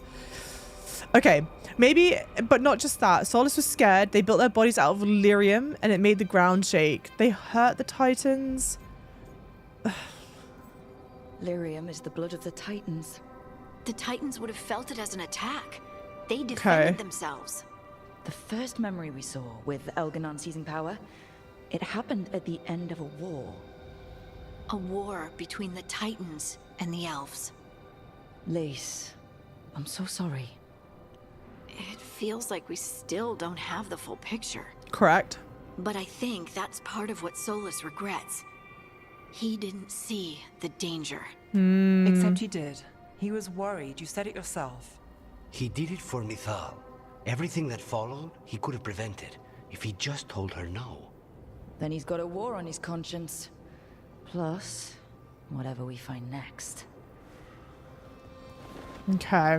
Okay. Maybe, but not just that. Solus was scared. They built their bodies out of lyrium and it made the ground shake. They hurt the Titans. Lyrium is the blood of the Titans. The Titans would have felt it as an attack. They defended themselves. The first memory we saw with Elganon seizing power, it happened at the end of a war. A war between the Titans and the elves. Lace, I'm so sorry. It feels like we still don't have the full picture. Correct. But I think that's part of what Solus regrets. He didn't see the danger. Except he did. He was worried. You said it yourself. He did it for Mythal. Everything that followed, he could have prevented if he just told her no. Then he's got a war on his conscience. Plus, whatever we find next. Okay.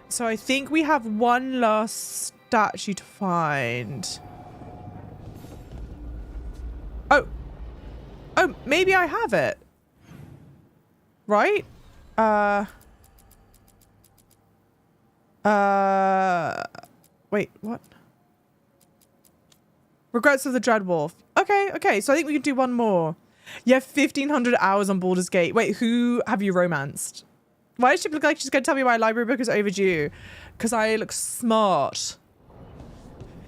So I think we have one last statue to find. Oh, maybe I have it. Right? Wait, what? Regrets of the Dreadwolf. Okay, so I think we can do one more. You have 1,500 hours on Baldur's Gate. Wait, who have you romanced? Why does she look like she's going to tell me my library book is overdue? Because I look smart.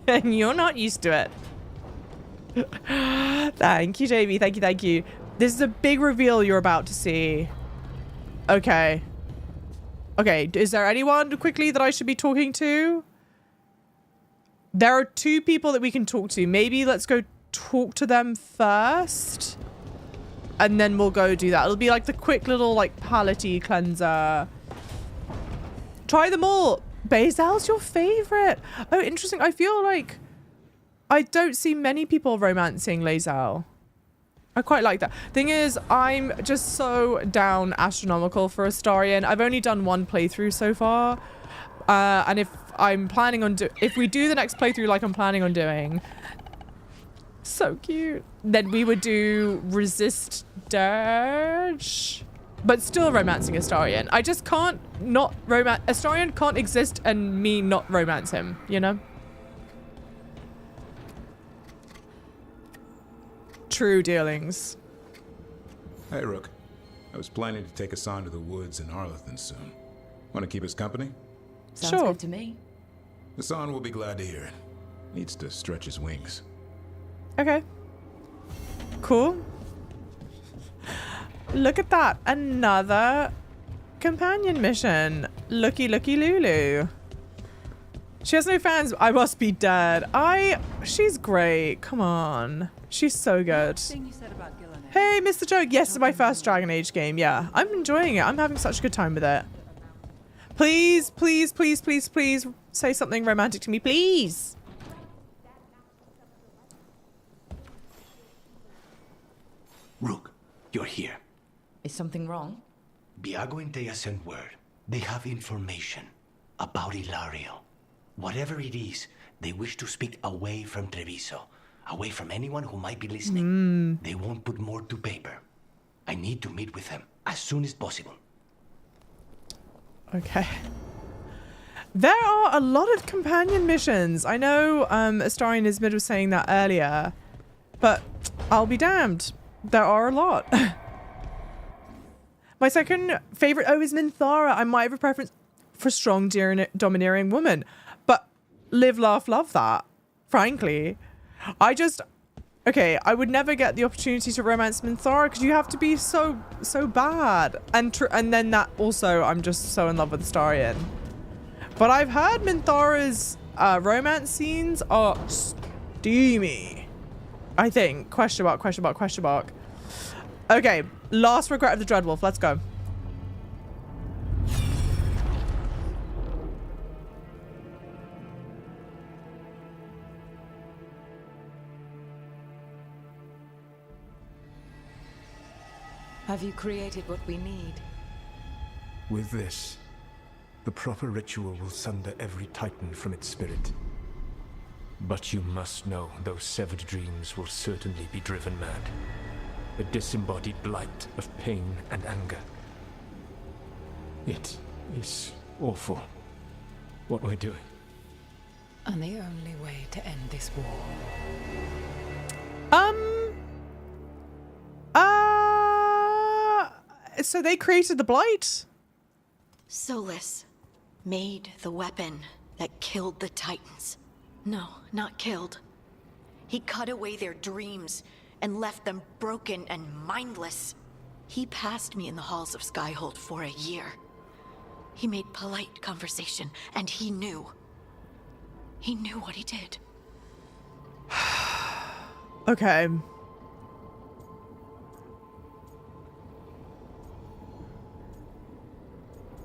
And you're not used to it. Thank you, JB. Thank you. This is a big reveal you're about to see. Okay. Is there anyone quickly that I should be talking to? There are 2 people that we can talk to. Maybe let's go talk to them first. And then we'll go do that. It'll be like the quick little like palette-y cleanser. Try them all. Bazel's your favorite. Oh, interesting. I feel like I don't see many people romancing Lae'zel. I quite like that. Thing is, I'm just so down astronomical for Astarion. I've only done 1 playthrough so far. And if I'm planning on if we do the next playthrough like I'm planning on doing, so cute, then we would do Resist Dirge, but still romancing Astarion. I just can't not romance. Astarion can't exist and me not romance him, you know? True dealings. Hey, Rook. I was planning to take Hassan to the woods in Arlethan soon. Want to keep us company? Sounds good to me. Hassan will be glad to hear it. Needs to stretch his wings. Okay. Cool. Look at that. Another companion mission. Looky Lulu. She has no fans. I must be dead. She's great. Come on. She's so good. Hey, Mr. Joke. Yes, it's my first Dragon Age game. Yeah, I'm enjoying it. I'm having such a good time with it. Please, please, please, please, please say something romantic to me, please. Rook, you're here. Is something wrong? Biago and Thea sent word. They have information about Ilario. Whatever it is, they wish to speak away from Treviso, away from anyone who might be listening. They won't put more to paper. I need to meet with them as soon as possible. Okay. There are a lot of companion missions. I know Astarian Ismid was saying that earlier, but I'll be damned. There are a lot. My second favorite is Minthara. I might have a preference for strong, domineering woman, but live, laugh, love that. Frankly, I would never get the opportunity to romance Minthara because you have to be so bad, and then that also I'm just so in love with Astarian. But I've heard Minthara's romance scenes are steamy. I think. Question mark, question mark, question mark. Okay, last regret of the Dreadwolf. Let's go. Have you created what we need? With this, the proper ritual will sunder every titan from its spirit. But you must know those severed dreams will certainly be driven mad. A disembodied blight of pain and anger. It is awful what we're doing. And the only way to end this war. So they created the blight? Solus made the weapon that killed the Titans. No, not killed. He cut away their dreams and left them broken and mindless. He passed me in the halls of Skyhold for a year. He made polite conversation, and he knew. He knew what he did. Okay.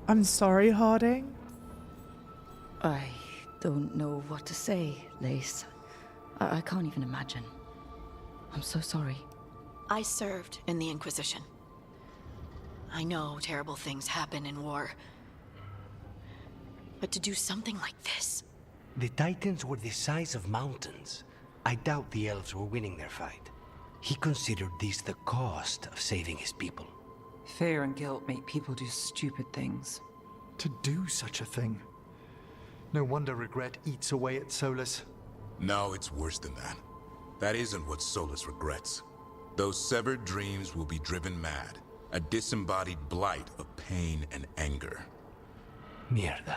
I'm sorry, Harding. I don't know what to say, Lace. I can't even imagine. I'm so sorry. I served in the Inquisition. I know terrible things happen in war. But to do something like this... The Titans were the size of mountains. I doubt the elves were winning their fight. He considered this the cost of saving his people. Fear and guilt make people do stupid things. To do such a thing. No wonder regret eats away at Solus. No, it's worse than that. That isn't what Solus regrets. Those severed dreams will be driven mad. A disembodied blight of pain and anger. Mierda.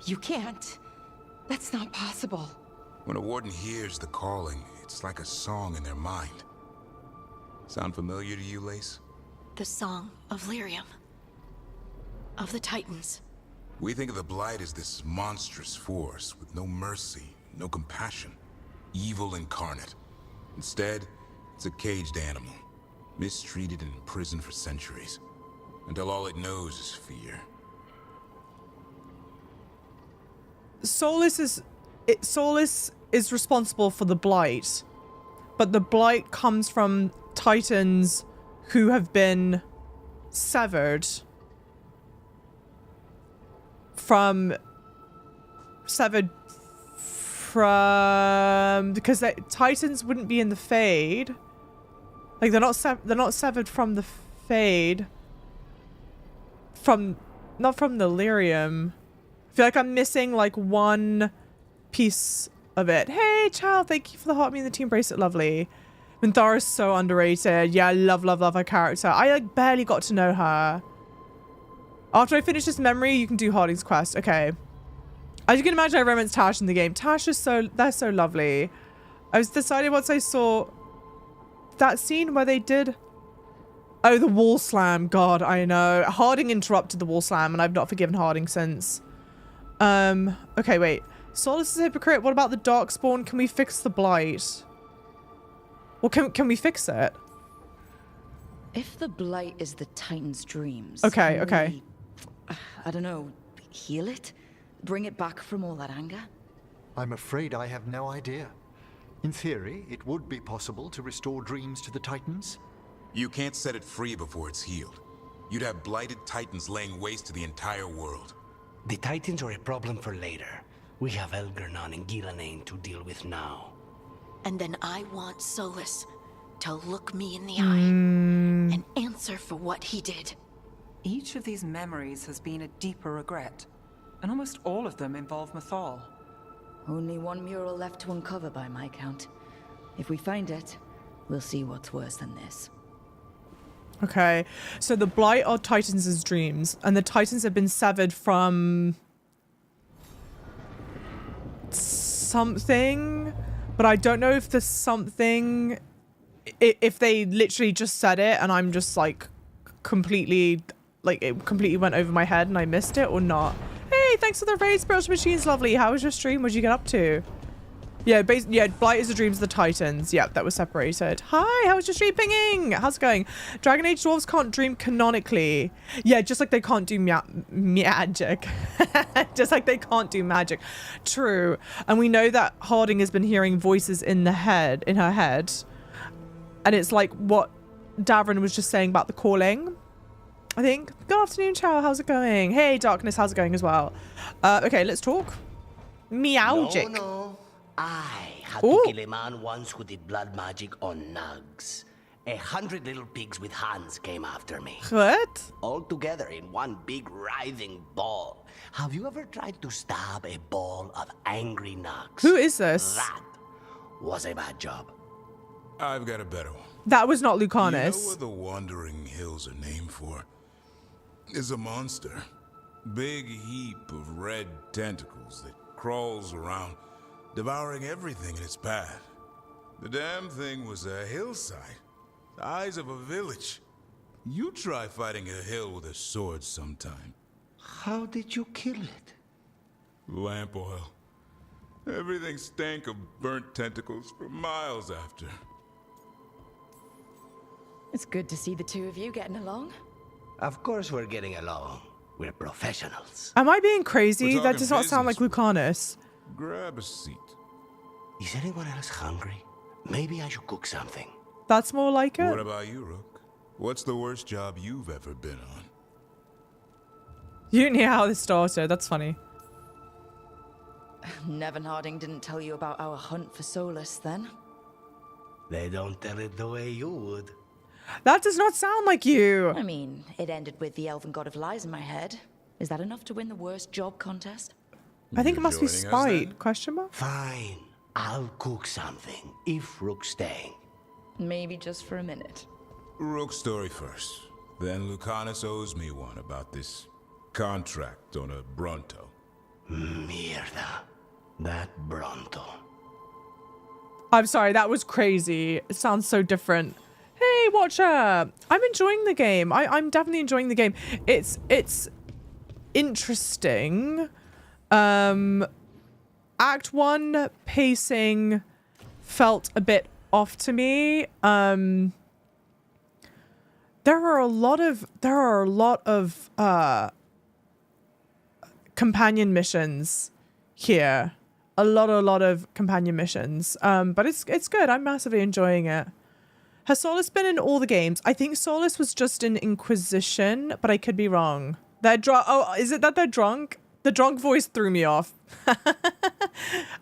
You can't. That's not possible. When a warden hears the calling, it's like a song in their mind. Sound familiar to you, Lace? The song of Lyrium. Of the Titans. We think of the Blight as this monstrous force with no mercy, no compassion. Evil incarnate. Instead, it's a caged animal. Mistreated and imprisoned for centuries. Until all it knows is fear. Solus is responsible for the Blight. But the Blight comes from Titans who have been severed from because Titans wouldn't be in the Fade. Like they're not severed from the Fade. Not from the Lyrium. I feel like I'm missing like one piece of it. Hey, child, thank you for the Heart Me and the Team Bracelet, lovely. Minthara is so underrated. Yeah, I love her character. I like barely got to know her. After I finish this memory, you can do Harding's quest. Okay. As you can imagine, I romance Tash in the game. Tash is they're so lovely. I was decided once I saw that scene where they did... Oh, the wall slam. God, I know. Harding interrupted the wall slam and I've not forgiven Harding since. Okay, wait. Solus is a hypocrite. What about the Darkspawn? Can we fix the Blight? Well, can we fix it? If the blight is the Titan's dreams... Okay, can okay. we, I don't know, heal it? Bring it back from all that anger? I'm afraid I have no idea. In theory, it would be possible to restore dreams to the Titans. You can't set it free before it's healed. You'd have blighted Titans laying waste to the entire world. The Titans are a problem for later. We have Elgernon and Gillanane to deal with now. And then I want Solus to look me in the eye and answer for what he did. Each of these memories has been a deeper regret, and almost all of them involve Mythal. Only one mural left to uncover by my count. If we find it, we'll see what's worse than this. Okay, so the blight are Titans' dreams, and the Titans have been severed from something, but I don't know if the something, if they literally just said it and I'm just like completely, like it completely went over my head and I missed it or not. Hey, thanks for the raid, Spiritual Machines, lovely. How was your stream? What'd you get up to? Yeah, Blight is the dreams of the Titans. Yep, that was separated. Hi, how was your stream pinging? How's it going? Dragon Age dwarves can't dream canonically. Yeah, just like they can't do magic. Just like they can't do magic. True. And we know that Harding has been hearing voices in her head. And it's like what Davrin was just saying about the calling, I think. Good afternoon, Chow. How's it going? Hey, Darkness. How's it going as well? Okay, let's talk. Meowgic. No. I had to kill a man once who did blood magic on nugs. 100 little pigs with hands came after me. What? All together in one big writhing ball. Have you ever tried to stab a ball of angry nugs? Who is this? That was a bad job. I've got a better one. That was not Lucanus. You know what the Wandering Hills are named for? Is a monster. Big heap of red tentacles that crawls around, devouring everything in its path. The damn thing was a hillside, the eyes of a village. You try fighting a hill with a sword sometime. How did you kill it? Lamp oil. Everything stank of burnt tentacles for miles after. It's good to see the two of you getting along. Of course we're getting along. We're professionals. Am I being crazy? That does not sound like Lucanus. Grab a seat. Is anyone else hungry? Maybe I should cook something. That's more like it. What about you, Rook? What's the worst job you've ever been on? You didn't hear how this started. That's funny. Nevin Harding didn't tell you about our hunt for Solus, then? They don't tell it the way you would. That does not sound like you. I mean, it ended with the Elven God of Lies in my head. Is that enough to win the worst job contest? I think it must be spite. Question mark? Fine. I'll cook something, if Rook's staying. Maybe just for a minute. Rook's story first. Then Lucanus owes me one about this contract on a Bronto. Mierda. That Bronto. I'm sorry, that was crazy. It sounds so different. Hey, Watcher! I'm enjoying the game. I'm definitely enjoying the game. It's interesting. Act 1 pacing felt a bit off to me. There are a lot of companion missions here. A lot of companion missions. But it's good. I'm massively enjoying it. Has Solus been in all the games? I think Solus was just in Inquisition, but I could be wrong. They're drunk. Oh, is it that they're drunk? The drunk voice threw me off.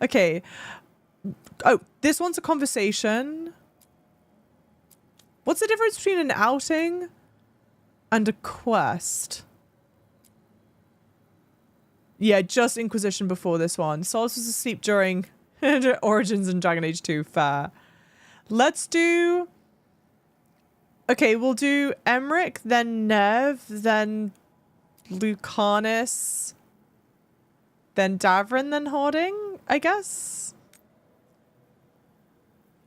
Okay. Oh, this one's a conversation. What's the difference between an outing and a quest? Yeah, just Inquisition before this one. Solus was asleep during Origins and Dragon Age 2. Fair. Let's do... Okay, we'll do Emmerich, then Nev, then Lucanus, then Davrin, then Harding, I guess.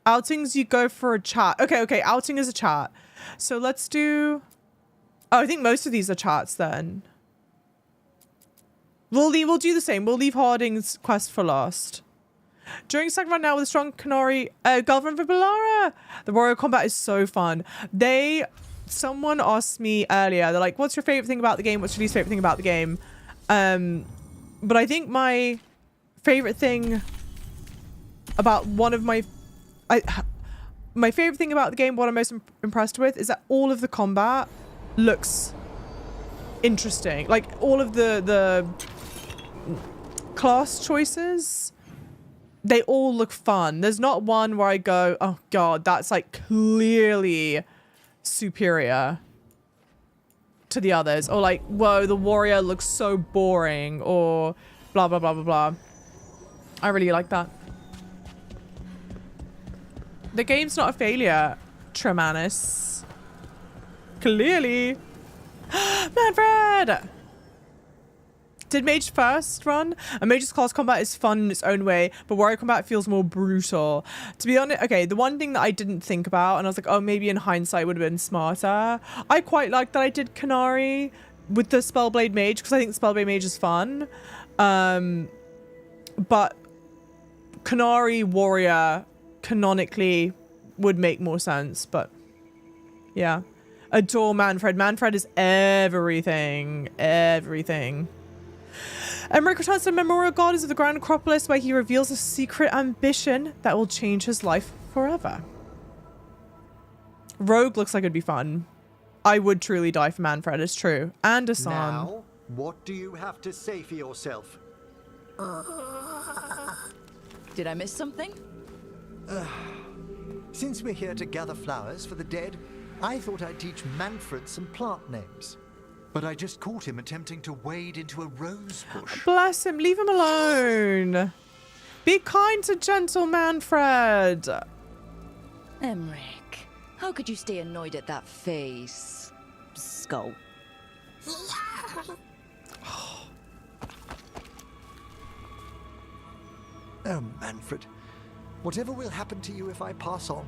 Outings, you go for a chat. Okay, outing is a chat. So let's do... Oh, I think most of these are chats then. We'll do the same. We'll leave Harding's quest for last. During second round now with a strong Kanari, girlfriend for Balara. The warrior combat is so fun. Someone asked me earlier, they're like, what's your favorite thing about the game? What's your least favorite thing about the game? But I think my favorite thing about my favorite thing about the game, what I'm most impressed with, is that all of the combat looks interesting. Like all of the class choices, they all look fun. There's not one where I go, oh god, that's like clearly superior to the others, or like, whoa, the warrior looks so boring, or blah blah blah blah blah. I really like that. The game's not a failure, Tremanis. Clearly. Manfred! Did Mage first run? A Mage's class combat is fun in its own way, but warrior combat feels more brutal. To be honest, okay, the one thing that I didn't think about, and I was like, oh, maybe in hindsight would have been smarter. I quite like that I did Kanari with the Spellblade Mage, because I think Spellblade Mage is fun. But Kanari warrior canonically would make more sense, but yeah. Adore Manfred. Manfred is everything. Everything. Emmerich returns to the Memorial Gardens of the Grand Acropolis, where he reveals a secret ambition that will change his life forever. Rogue looks like it'd be fun. I would truly die for Manfred, it's true. And Asan. Now, what do you have to say for yourself? Did I miss something? Since we're here to gather flowers for the dead, I thought I'd teach Manfred some plant names. But I just caught him attempting to wade into a rose bush. Bless him, leave him alone. Be kind to gentle Manfred. Emmerich, how could you stay annoyed at that face? Skull. Oh, Manfred. Whatever will happen to you if I pass on?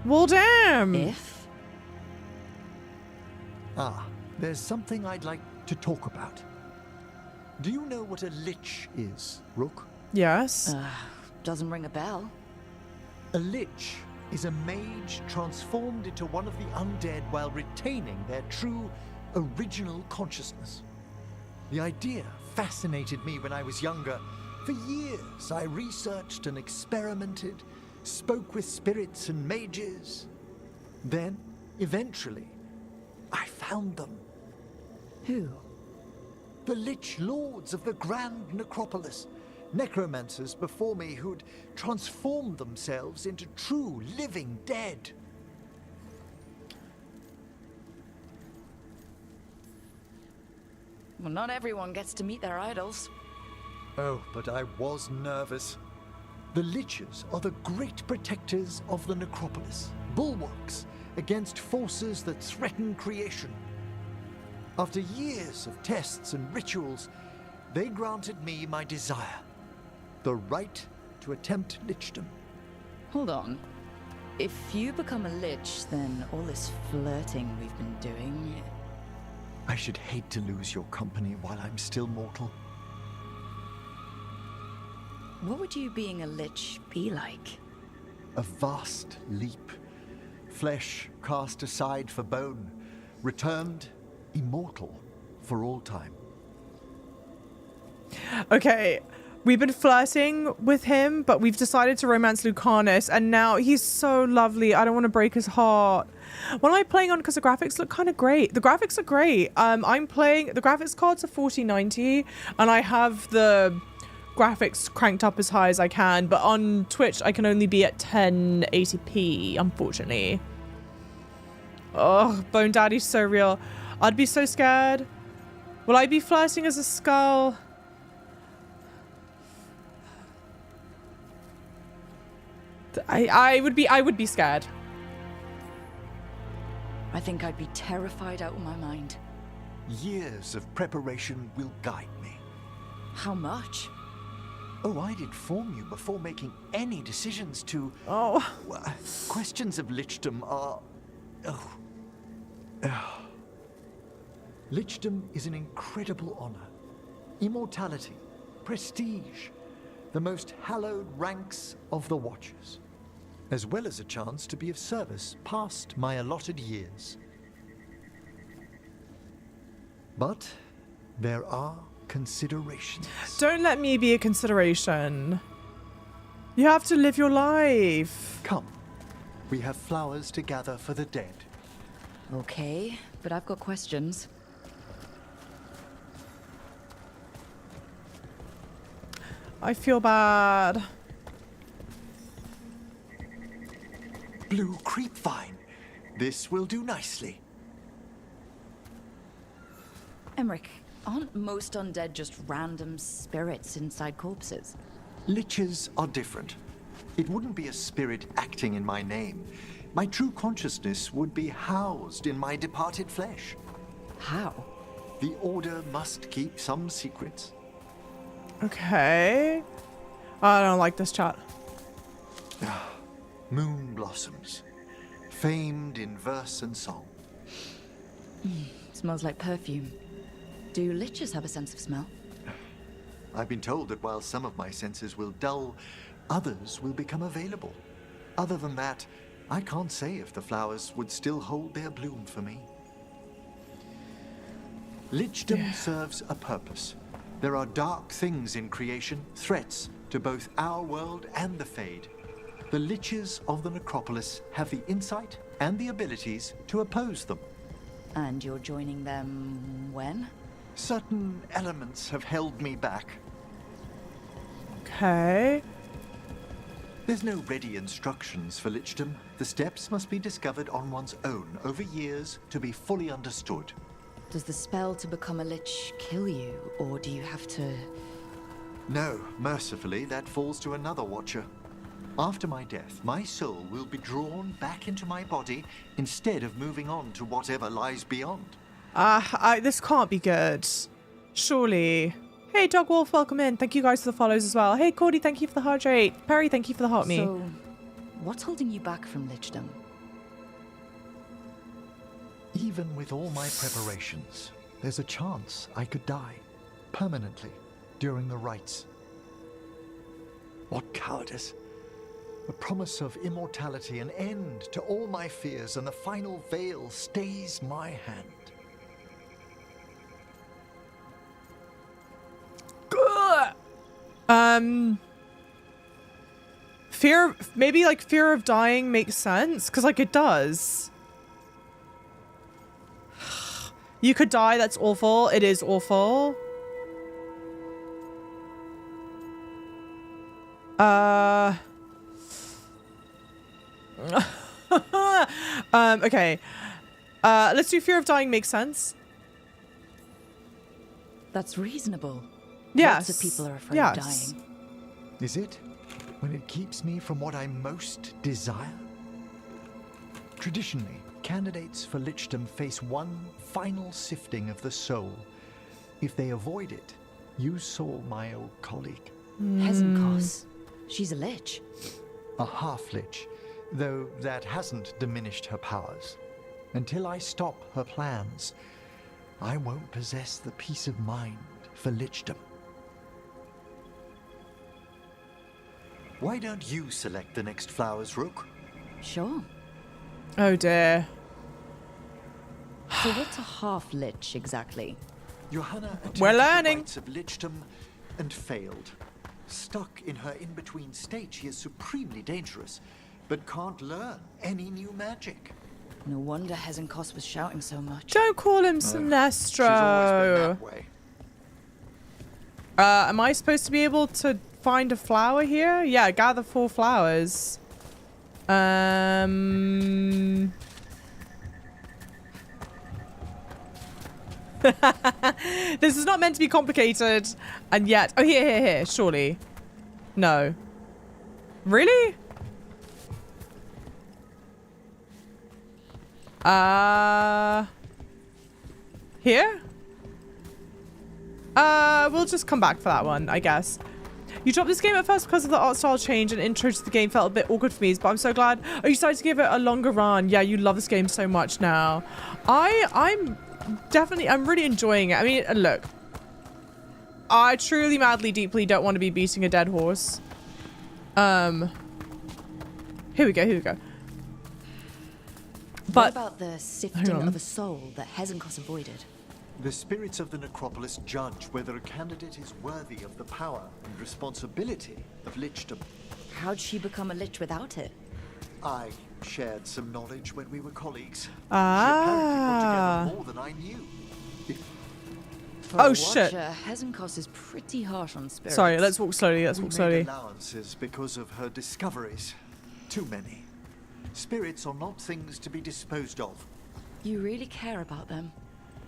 Well, damn. If? There's something I'd like to talk about. Do you know what a lich is, Rook? Yes. Doesn't ring a bell. A lich is a mage transformed into one of the undead while retaining their true, original consciousness. The idea fascinated me when I was younger. For years, I researched and experimented, spoke with spirits and mages. Then, eventually, I found them. Who? The Lich Lords of the Grand Necropolis. Necromancers before me who'd transformed themselves into true living dead. Well, not everyone gets to meet their idols. Oh, but I was nervous. The Liches are the great protectors of the Necropolis, bulwarks against forces that threaten creation. After years of tests and rituals, they granted me my desire, the right to attempt lichdom. Hold on. If you become a lich, then all this flirting we've been doing... I should hate to lose your company while I'm still mortal. What would you being a lich be like? A vast leap. Flesh cast aside for bone, returned immortal for all time. Okay, we've been flirting with him, but we've decided to romance Lucanus, and now he's so lovely. I don't want to break his heart. What am I playing on? Because the graphics look kind of great. The graphics are great. I'm playing, the graphics cards are 4090, and I have the graphics cranked up as high as I can, but on Twitch I can only be at 1080p, unfortunately. Oh, Bone Daddy's so real. I'd be so scared. Will I be flirting as a skull? I would be scared. I think I'd be terrified out of my mind. Years of preparation will guide me. How much? Oh, I'd inform you before making any decisions to... Oh. Questions of lichdom are... Lichdom is an incredible honor. Immortality, prestige, the most hallowed ranks of the Watchers, as well as a chance to be of service past my allotted years. But there are considerations. Don't let me be a consideration. You have to live your life. Come, we have flowers to gather for the dead. Okay, but I've got questions. I feel bad. Blue creepvine. This will do nicely. Emmerich, aren't most undead just random spirits inside corpses? Liches are different. It wouldn't be a spirit acting in my name. My true consciousness would be housed in my departed flesh. How? The Order must keep some secrets. Okay. I don't like this chat. Moon blossoms, famed in verse and song. Smells like perfume. Do liches have a sense of smell? I've been told that while some of my senses will dull, others will become available. Other than that, I can't say if the flowers would still hold their bloom for me. Lichdom serves a purpose. There are dark things in creation, threats to both our world and the Fade. The Liches of the Necropolis have the insight and the abilities to oppose them. And you're joining them when? Certain elements have held me back. Okay. There's no ready instructions for Lichdom. The steps must be discovered on one's own over years to be fully understood. Does the spell to become a lich kill you, or do you have to... No, mercifully, that falls to another Watcher. After my death, my soul will be drawn back into my body instead of moving on to whatever lies beyond. This can't be good. Surely. Hey, Dogwolf, welcome in. Thank you guys for the follows as well. Hey, Cordy, thank you for the hydrate. Perry, thank you for the hot me. So, what's holding you back from Lichdom? Even with all my preparations, there's a chance I could die permanently during the rites. What cowardice! The promise of immortality, an end to all my fears, and the final veil stays my hand. Maybe like fear of dying makes sense, because like it does. You could die, that's awful. It is awful. Okay. Let's do fear of dying makes sense. That's reasonable. Yes. Lots of people are afraid of dying. Is it? When it keeps me from what I most desire? Traditionally, candidates for Lichdom face one final sifting of the soul. If they avoid it, you saw my old colleague. Hezenkos. She's a lich. A half-lich, though that hasn't diminished her powers. Until I stop her plans, I won't possess the peace of mind for Lichdom. Why don't you select the next flowers, Rook? Sure. Oh dear. So what's a half-lich exactly? Johanna We're attempted learning. the rites of Lichdom and failed. Stuck in her in-between state, she is supremely dangerous, but can't learn any new magic. No wonder Hezenkos was shouting so much. Don't call him Sinestro. She's always been that way. Am I supposed to be able to find a flower here? Yeah, gather 4 flowers. This is not meant to be complicated, and yet... Oh, here, surely. No. Really? Here? We'll just come back for that one, I guess. You dropped this game at first because of the art style change, and intro to the game felt a bit awkward for me, but I'm so glad. Oh, you decided to give it a longer run. Yeah, you love this game so much now. I'm really enjoying it. I mean, look. I truly, madly, deeply don't want to be beating a dead horse. Here we go. But what about the sifting of a soul that Hezenkos avoided? The spirits of the necropolis judge whether a candidate is worthy of the power and responsibility of lichdom. How'd she become a lich without it? I shared some knowledge when we were colleagues. Ah. She apparently put together more than I knew. Oh shit! Hezenkos is pretty harsh on spirits. Sorry, let's walk slowly. We made allowances because of her discoveries. Too many. Spirits are not things to be disposed of. You really care about them?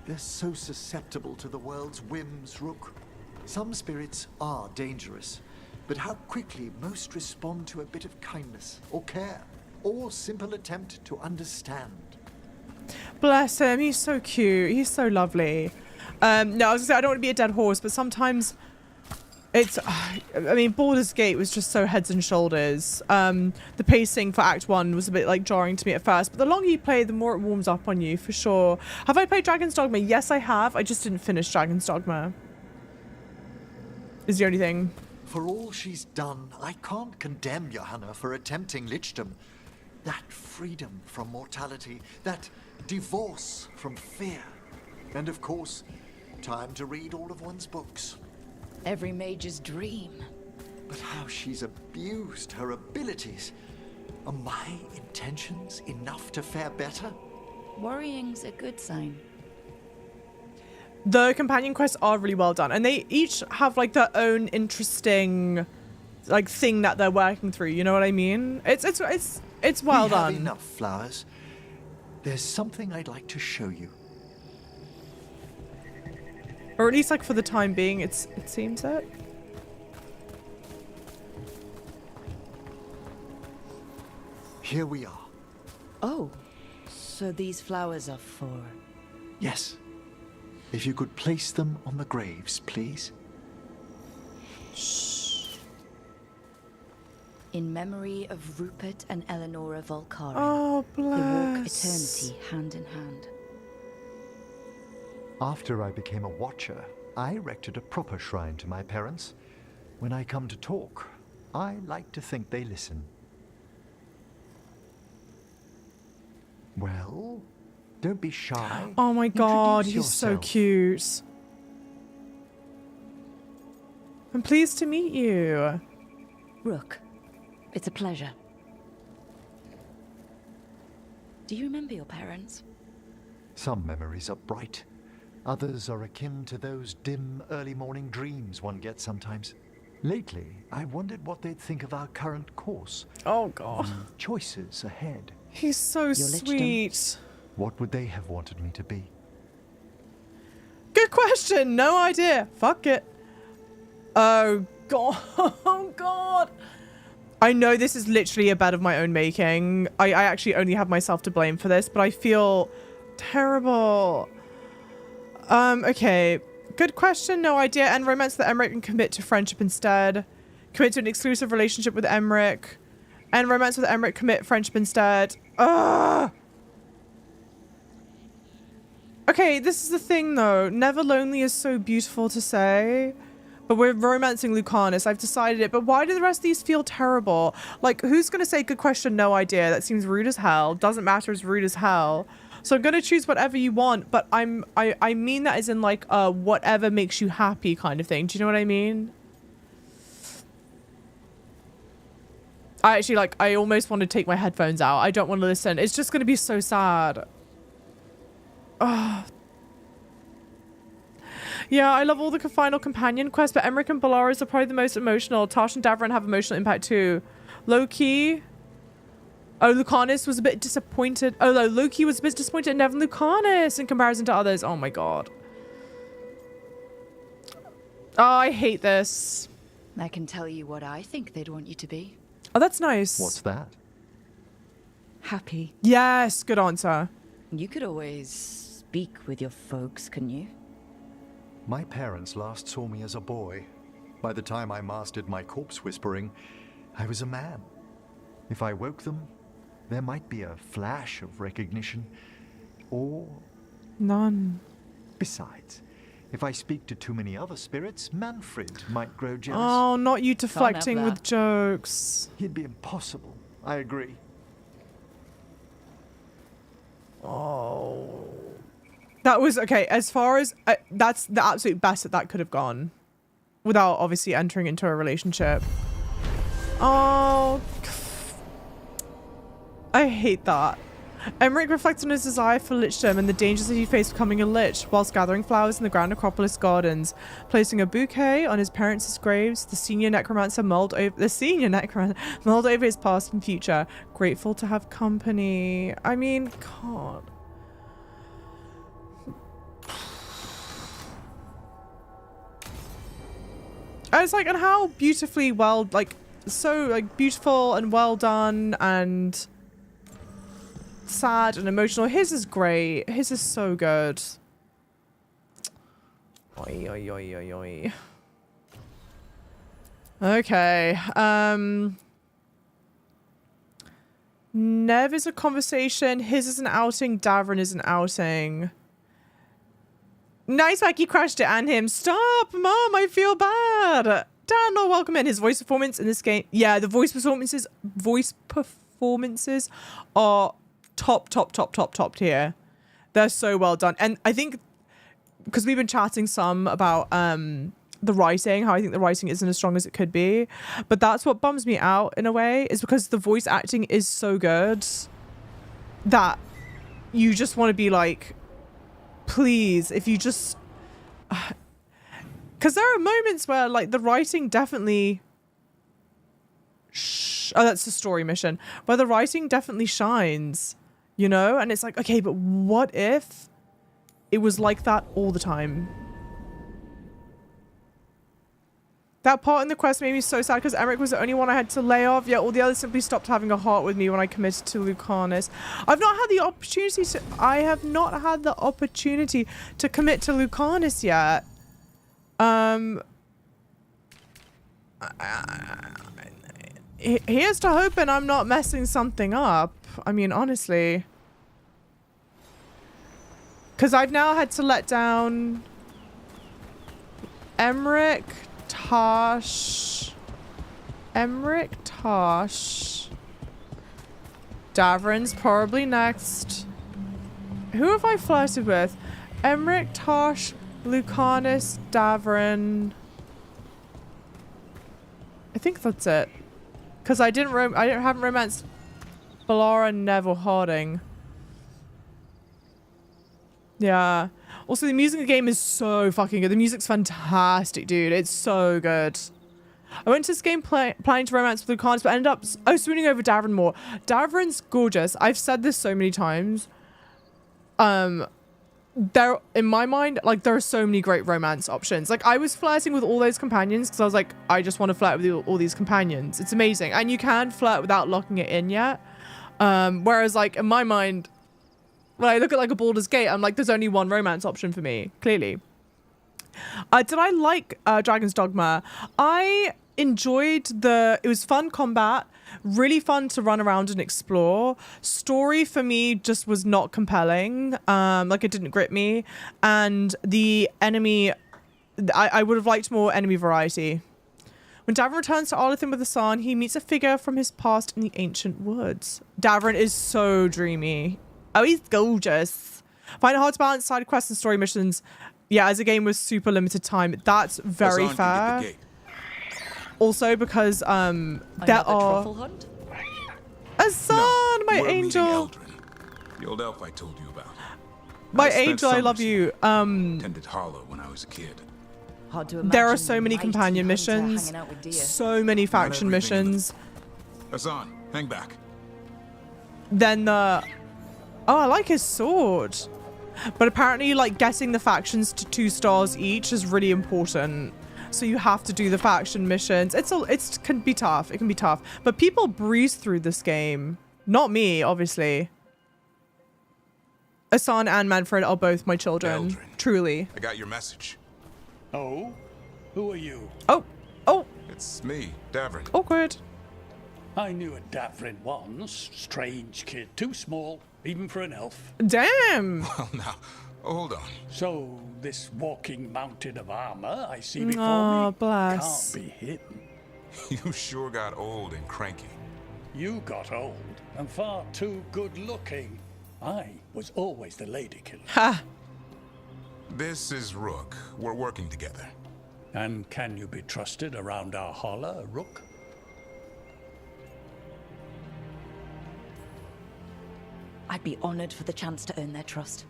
They're so susceptible to the world's whims, Rook. Some spirits are dangerous, but how quickly most respond to a bit of kindness or care or simple attempt to understand. Bless him, he's so cute. He's so lovely. No, I was gonna say I don't want to be a dead horse, but sometimes it's. I mean, Baldur's Gate was just so heads and shoulders. The pacing for Act 1 was a bit like jarring to me at first, but the longer you play, the more it warms up on you for sure. Have I played Dragon's Dogma? Yes, I have. I just didn't finish Dragon's Dogma. Is the only thing. For all she's done, I can't condemn Johanna for attempting lichdom. That freedom from mortality, that divorce from fear, and of course, time to read all of one's books. Every mage's dream. But how she's abused her abilities. Are my intentions enough to fare better? Worrying's a good sign. The companion quests are really well done, and they each have like their own interesting like thing that they're working through. You know what I mean? It's well done. We have enough flowers. There's something I'd like to show you. Or at least like for the time being, it seems it. Here we are. Oh, so these flowers are for... Yes. If you could place them on the graves, please. Shh. In memory of Rupert and Eleonora Volkari. Oh, bless. They walk eternity hand in hand. After I became a watcher, I erected a proper shrine to my parents. When I come to talk, I like to think they listen. Well, don't be shy. Oh my god, Introduce he's so yourself. cute. I'm pleased to meet you. Rook, it's a pleasure. Do you remember your parents? Some memories are bright. Others are akin to those dim, early morning dreams one gets sometimes. Lately, I wondered what they'd think of our current course. Oh god. Choices ahead. He's so sweet. What would they have wanted me to be? Good question. No idea. Fuck it. Oh god. Oh god. I know this is literally a bed of my own making. I actually only have myself to blame for this, but I feel terrible. Okay. Good question. No idea. End romance with Emmerich and commit to friendship instead. Commit to an exclusive relationship with Emmerich. End romance with Emmerich, commit friendship instead. Ugh. Okay, this is the thing though. Never lonely is so beautiful to say. But we're romancing Lucanus. I've decided it. But why do the rest of these feel terrible? Like, who's going to say good question, no idea? That seems rude as hell. Doesn't matter, it's rude as hell. So I'm going to choose whatever you want. But I mean that as in like whatever makes you happy kind of thing. Do you know what I mean? I actually like, I almost want to take my headphones out. I don't want to listen. It's just going to be so sad. Oh. Yeah, I love all the final companion quests, but Emmerich and Bellaris are probably the most emotional. Tash and Davran have emotional impact too. Loki. Oh, Lucanus was a bit disappointed. Oh, no, Loki was a bit disappointed in Nevin Lucanus in comparison to others. Oh my god. Oh, I hate this. I can tell you what I think they'd want you to be. Oh, that's nice. What's that? Happy. Yes, good answer. You could always speak with your folks, couldn't you? My parents last saw me as a boy. By the time I mastered my corpse whispering, I was a man. If I woke them, there might be a flash of recognition, or... none. Besides, If I speak to too many other spirits, Manfred might grow jealous. Oh, not you deflecting with jokes. He'd be impossible. I agree. Oh. That was, okay, as far as, that's the absolute best that could have gone. Without, obviously, entering into a relationship. Oh. I hate that. Emmerich reflects on his desire for lichdom and the dangers that he faced becoming a lich whilst gathering flowers in the Grand Acropolis gardens. Placing a bouquet on his parents' graves, the senior necromancer mulled over his past and future, grateful to have company. I mean, God. And it's like, and how beautifully well, like, so, like, beautiful and well done and sad and emotional. His is great. His is so good. Oi, oi, oi, oi, oi. Okay. Nev is a conversation. His is an outing. Davrin is an outing. Nice, Becky crashed it and him. Stop, Mom, I feel bad. Dan, not welcome in. His voice performance in this game. Yeah, the voice performances are top tier. They're so well done. And I think because we've been chatting some about the writing, how I think the writing isn't as strong as it could be, but that's what bums me out in a way, is because the voice acting is so good that you just want to be like, please, if you just, because there are moments where like the writing definitely oh, that's the story mission where the writing definitely shines, you know, and it's like, okay, but what if it was like that all the time? That part in the quest made me so sad because Emmerich was the only one I had to lay off, yet all the others simply stopped having a heart with me when I committed to Lucanus. I have not had the opportunity to commit to Lucanus yet. Here's to hoping I'm not messing something up. I mean, honestly. Because I've now had to let down Emmerich, Tosh. Davrin's probably next. Who have I flirted with? Emmerich, Tosh, Lucanus, Davrin. I think that's it. Because I haven't romanced Bellara, Neville, Harding. Yeah. Also, the music in the game is so fucking good. The music's fantastic, dude. It's so good. I went to this game planning to romance with Lucanus, but ended up swooning over Davrin more. Davrin's gorgeous. I've said this so many times. There, in my mind, like, there are so many great romance options. Like, I was flirting with all those companions because I was like, I just want to flirt with all these companions. It's amazing. And you can flirt without locking it in yet. Whereas, like, in my mind, when I look at, like, a Baldur's Gate, I'm like, there's only one romance option for me, clearly. Did I like Dragon's Dogma? I enjoyed it was fun combat, really fun to run around and explore. Story for me just was not compelling. Like, it didn't grip me. And the enemy, I would have liked more enemy variety. When Davrin returns to Arlathan with Hassan, he meets a figure from his past in the ancient woods. Davrin is so dreamy. Oh, he's gorgeous. Find it hard to balance side quests and story missions. Yeah, as a game with super limited time, that's very fair. Also, because there are Hassan, my angel. The old elf I told you about. My angel, I love you. Tended Hollow when I was a kid. There are so many companion missions, so many faction missions. Hassan, hang back. Then oh, I like his sword. But apparently, like, getting the factions to 2 stars each is really important. So you have to do the faction missions. It can be tough. It can be tough. But people breeze through this game. Not me, obviously. Hassan and Manfred are both my children. Eldrin. Truly. I got your message. Oh? Who are you? Oh. It's me, Davrin. Awkward. I knew a Davrin once. Strange kid. Too small, even for an elf. Damn. Well, now, Oh, hold on. So, this walking mountain of armor I see before Oh, me bless. can't be hidden. You sure got old and cranky. You got old and far too good looking. I was always the lady killer. Ha! This is Rook. We're working together. And can you be trusted around our holler, Rook? I'd be honored for the chance to earn their trust.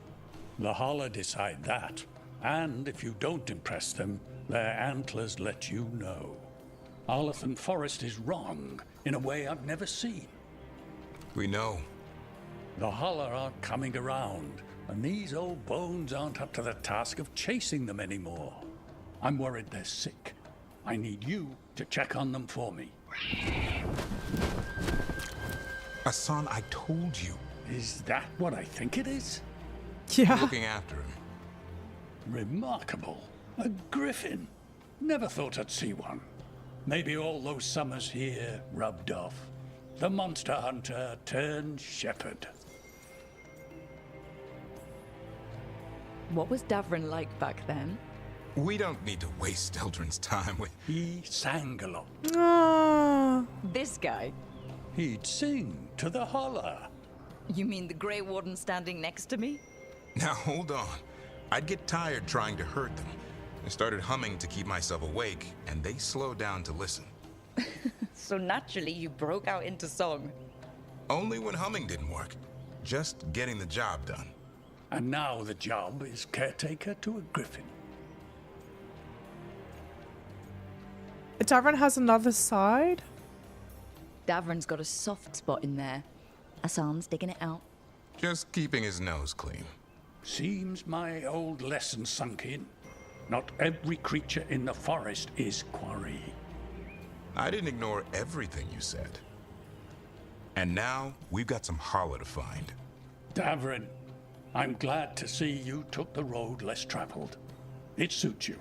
The holler decide that. And if you don't impress them, their antlers let you know. Arlathan Forest is wrong in a way I've never seen. We know. The holler aren't coming around, and these old bones aren't up to the task of chasing them anymore. I'm worried they're sick. I need you to check on them for me. Hassan, I told you. Is that what I think it is? Yeah. I'm looking after him. Remarkable. A griffin. Never thought I'd see one. Maybe all those summers here rubbed off. The monster hunter turned shepherd. What was Davrin like back then? We don't need to waste Eldrin's time with... He sang a lot. Oh. This guy? He'd sing to the holler. You mean the Grey Warden standing next to me? Now, hold on. I'd get tired trying to herd them. I started humming to keep myself awake, and they slowed down to listen. So naturally, you broke out into song. Only when humming didn't work. Just getting the job done. And now the job is caretaker to a griffin. Davrin has another side? Davrin's got a soft spot in there. Hassan's digging it out. Just keeping his nose clean. Seems my old lesson sunk in. Not every creature in the forest is quarry. I didn't ignore everything you said. And now, we've got some holler to find. Davrin, I'm glad to see you took the road less traveled. It suits you.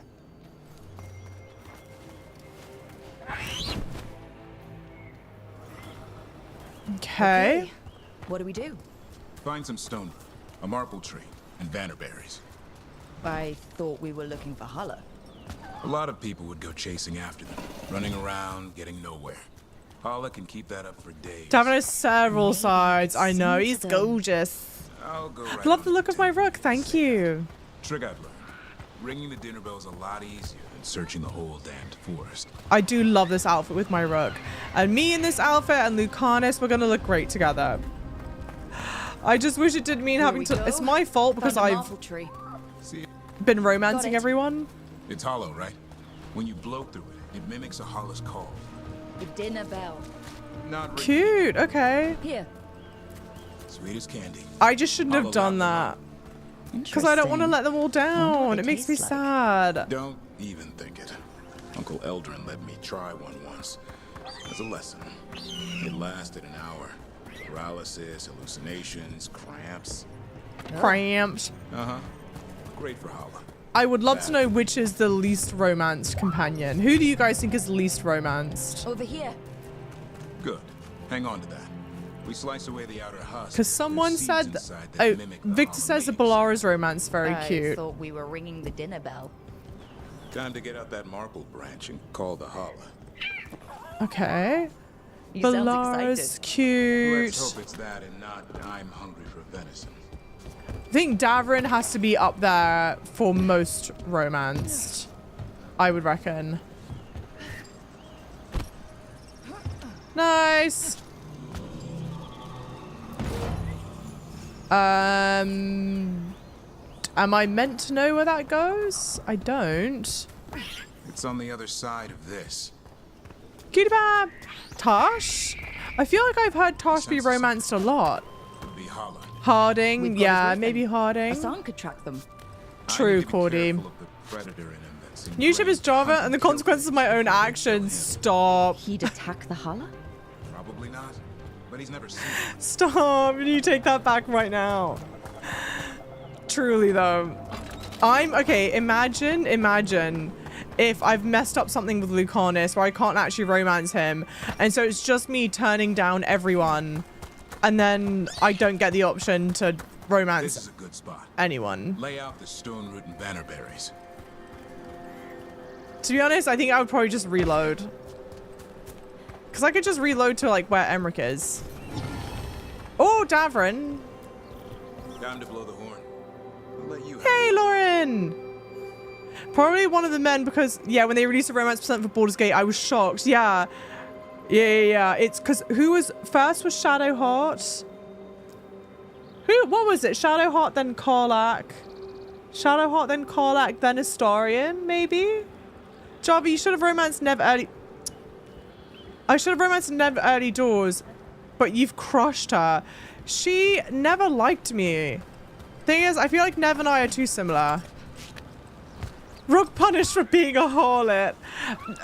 Okay. What do we do? Find some stone, a marble tree, and bannerberries. I thought we were looking for holler. A lot of people would go chasing after them, running around, getting nowhere. Holler can keep that up for days. Davrin has several sides. I know. He's gorgeous. I'll go right Love the look of my rook. Thank you. Trick I've learned. Ringing the dinner bell's a lot easier than searching the whole damned forest. I do love this outfit with my rook. And me in this outfit and Lucanus, we're going to look great together. I just wish it didn't mean having to... It's my fault because I've been romancing everyone. It's hollow, right? When you blow through it, it mimics a holler's call. The dinner bell. Not Cute. Okay. Here. Sweet as candy. I just shouldn't have done that. Because I don't want to let them all down. It makes me sad. Don't even think it. Uncle Eldrin let me try one once. As a lesson. It lasted an hour. Paralysis, hallucinations, cramps. Cramps. Uh-huh. Great for holler. I would love to know which is the least romanced companion. Who do you guys think is least romanced? Over here. Good. Hang on to that. We slice away the outer husk. Because someone said... Oh, Victor says the Balara's romance very cute. I thought we were ringing the dinner bell. Time to get out that marble branch and call the holler. Okay. You sound Balara's excited. cute. Let's hope it's that and not I'm hungry for venison. I think Davrin has to be up there for most romanced. I would reckon. Nice. Am I meant to know where that goes? I don't. It's on the other side of this. Cutie Bab. Tosh? I feel like I've heard Tosh be romanced a lot. Be holler. Harding, yeah, maybe Harding. Hassan could track them. True, Cordy. New ship is Java and the consequences of my own actions. Stop. He'd attack the holler? Probably not, but he's never seen it. Stop. You take that back right now. Truly, though. Okay, imagine if I've messed up something with Lucanus where I can't actually romance him. And so it's just me turning down everyone. And then I don't get the option to romance This is a good spot. anyone. Lay out the stone root and banner berries. To be honest, I think I would probably just reload. Because I could just reload to like where Emmerich is. Oh, Davrin. Time to blow the horn. I'll let you have Hey, Lauren. Probably one of the men because, yeah, when they released a romance percent for Baldur's Gate, I was shocked. Yeah. Yeah. It's because who was first was Shadowheart. What was it? Shadowheart, then Karlach. Shadowheart, then Karlach, then Astarion, maybe? Java, you should have romanced Nev early. I should have romanced Nev early doors, but you've crushed her. She never liked me. Thing is, I feel like Nev and I are too similar. Rook punished for being a harlot.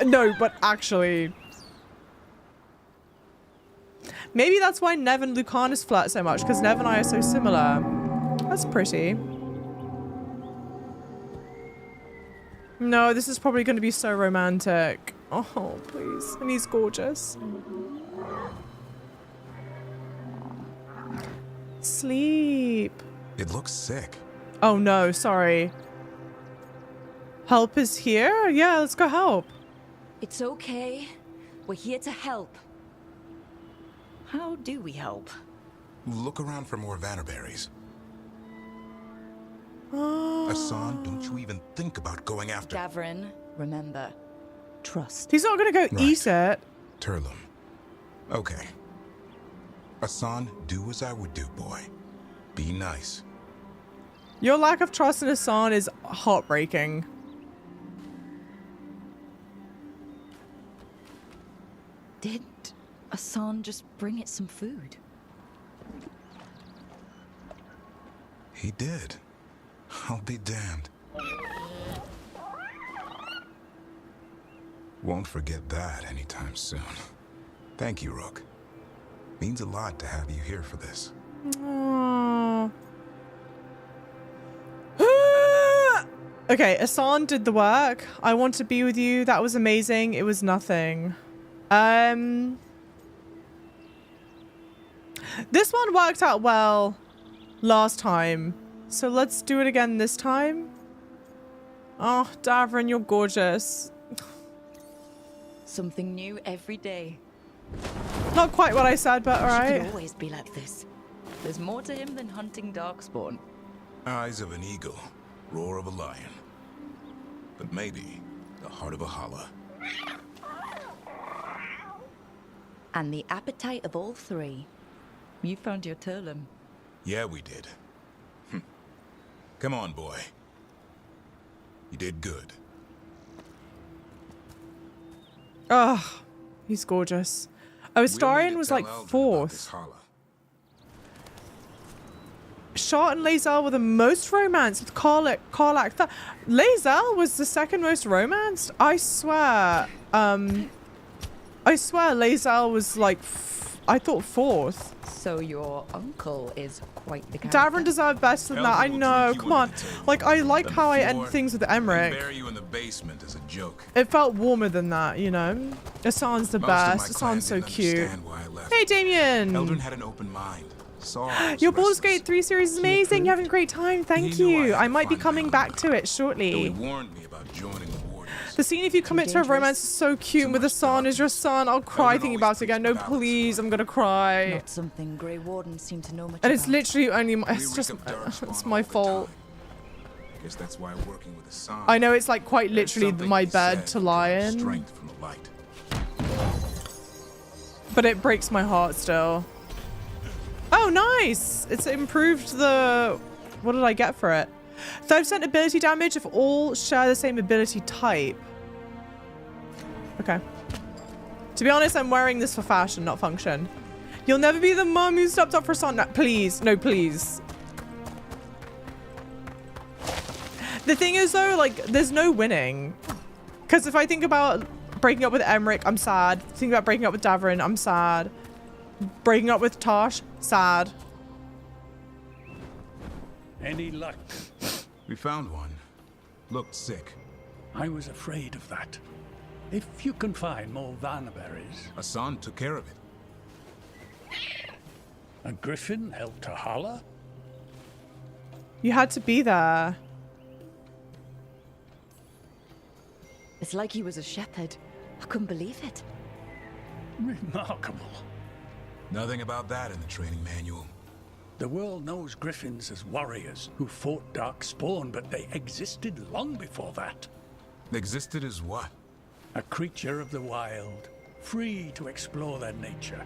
No, but actually. Maybe that's why Nev and Lucanus flirt so much, because Nev and I are so similar. That's pretty. No, this is probably going to be so romantic. Oh, please. And he's gorgeous. Sleep. It looks sick. Oh no, sorry. Help is here? Yeah, let's go help. It's okay. We're here to help. How do we help? Look around for more Vannerberries. Oh. Asan, don't you even think about going after... Davrin, remember, trust. He's not gonna go eat it. Turlum. Okay. Asan, do as I would do, boy. Be nice. Your lack of trust in Asan is heartbreaking. Did Asan just bring it some food? He did. I'll be damned. Won't forget that anytime soon. Thank you, Rook. Means a lot to have you here for this. Aww. Okay, Asan did the work. I want to be with you. That was amazing. It was nothing. This one worked out well last time. So let's do it again this time. Oh, Davrin, you're gorgeous. Something new every day. Not quite what I said, but alright. She could always be like this. There's more to him than hunting darkspawn. Eyes of an eagle, roar of a lion. But maybe the heart of a holla. And the appetite of all three. You found your Turlum. Yeah, we did. Come on, boy. You did good. Ugh, he's gorgeous. Oh, Astarion was like fourth. Shart and Lae'zel were the most romanced with Karlach. Lae'zel was the second most romanced? I swear. Lae'zel was like, I thought fourth. So your uncle is quite the character. Davrin deserved better than that. I know. Come on. Like, I like how I end things with Emmerich. Bury you in the basement as a joke. It felt warmer than that, you know? Asan's the best. Asan's so cute. Hey, Damien! Eldrin had an open mind. Your Baldur's Gate 3 series is amazing. You're having a great time. Thank you. I might be coming back to it shortly. Warned me about joining the Wardens. The scene if you commit to a romance is so cute. With Asan as your son, I'll cry thinking about it again. No, please, I'm gonna cry. Not something Grey Wardens seem to know much and it's about. literally only my, it's my fault. Guess that's why working with Asan. I know it's like quite literally my bed to lie in. Strength from the light. But it breaks my heart still. Oh, nice! It's improved the... What did I get for it? 30% ability damage if all share the same ability type. Okay. To be honest, I'm wearing this for fashion, not function. You'll never be the mum who stepped up for son. Please. No, please. The thing is, though, like, there's no winning. Because if I think about breaking up with Emmerich, I'm sad. Think about breaking up with Davrin, I'm sad. Breaking up with Tosh, sad. Any luck? We found one. Looked sick. I was afraid of that. If you can find more Vannerberries. Asan took care of it. A griffin helped to holler? You had to be there. It's like he was a shepherd. I couldn't believe it. Remarkable. Nothing about that in the training manual. The world knows griffins as warriors who fought Darkspawn, but they existed long before that. Existed as what? A creature of the wild, free to explore their nature.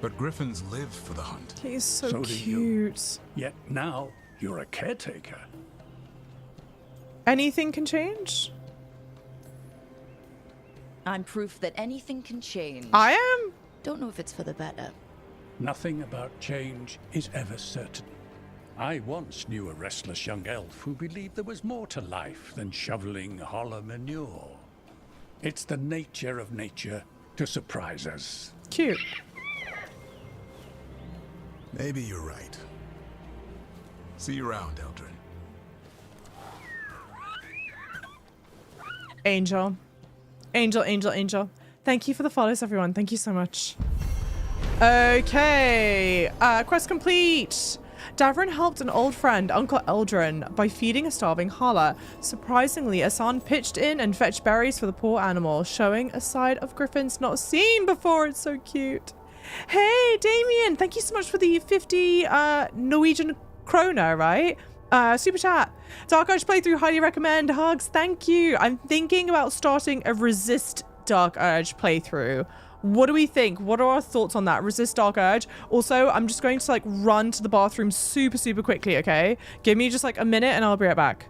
But griffins live for the hunt. He's so do cute. You. Yet now, you're a caretaker. Anything can change? I'm proof that anything can change. I am? Don't know if it's for the better. Nothing about change is ever certain. I once knew a restless young elf who believed there was more to life than shoveling hollow manure. It's the nature of nature to surprise us. Cute. Maybe you're right. See you around, Eldrin. Angel. Angel. Thank you for the follows, everyone. Thank you so much. Okay. Quest complete. Davrin helped an old friend, Uncle Eldrin, by feeding a starving Hala. Surprisingly, Asan pitched in and fetched berries for the poor animal, showing a side of Griffins not seen before. It's so cute. Hey, Damien, thank you so much for the 50 Norwegian krona, right? Super chat. Dark Urge playthrough, highly recommend. Hugs, thank you. I'm thinking about starting a Resist Dark Urge playthrough. What do we think? What are our thoughts on that? Resist Dark Urge. Also, I'm just going to like run to the bathroom super quickly, okay? Give me just like a minute and I'll be right back.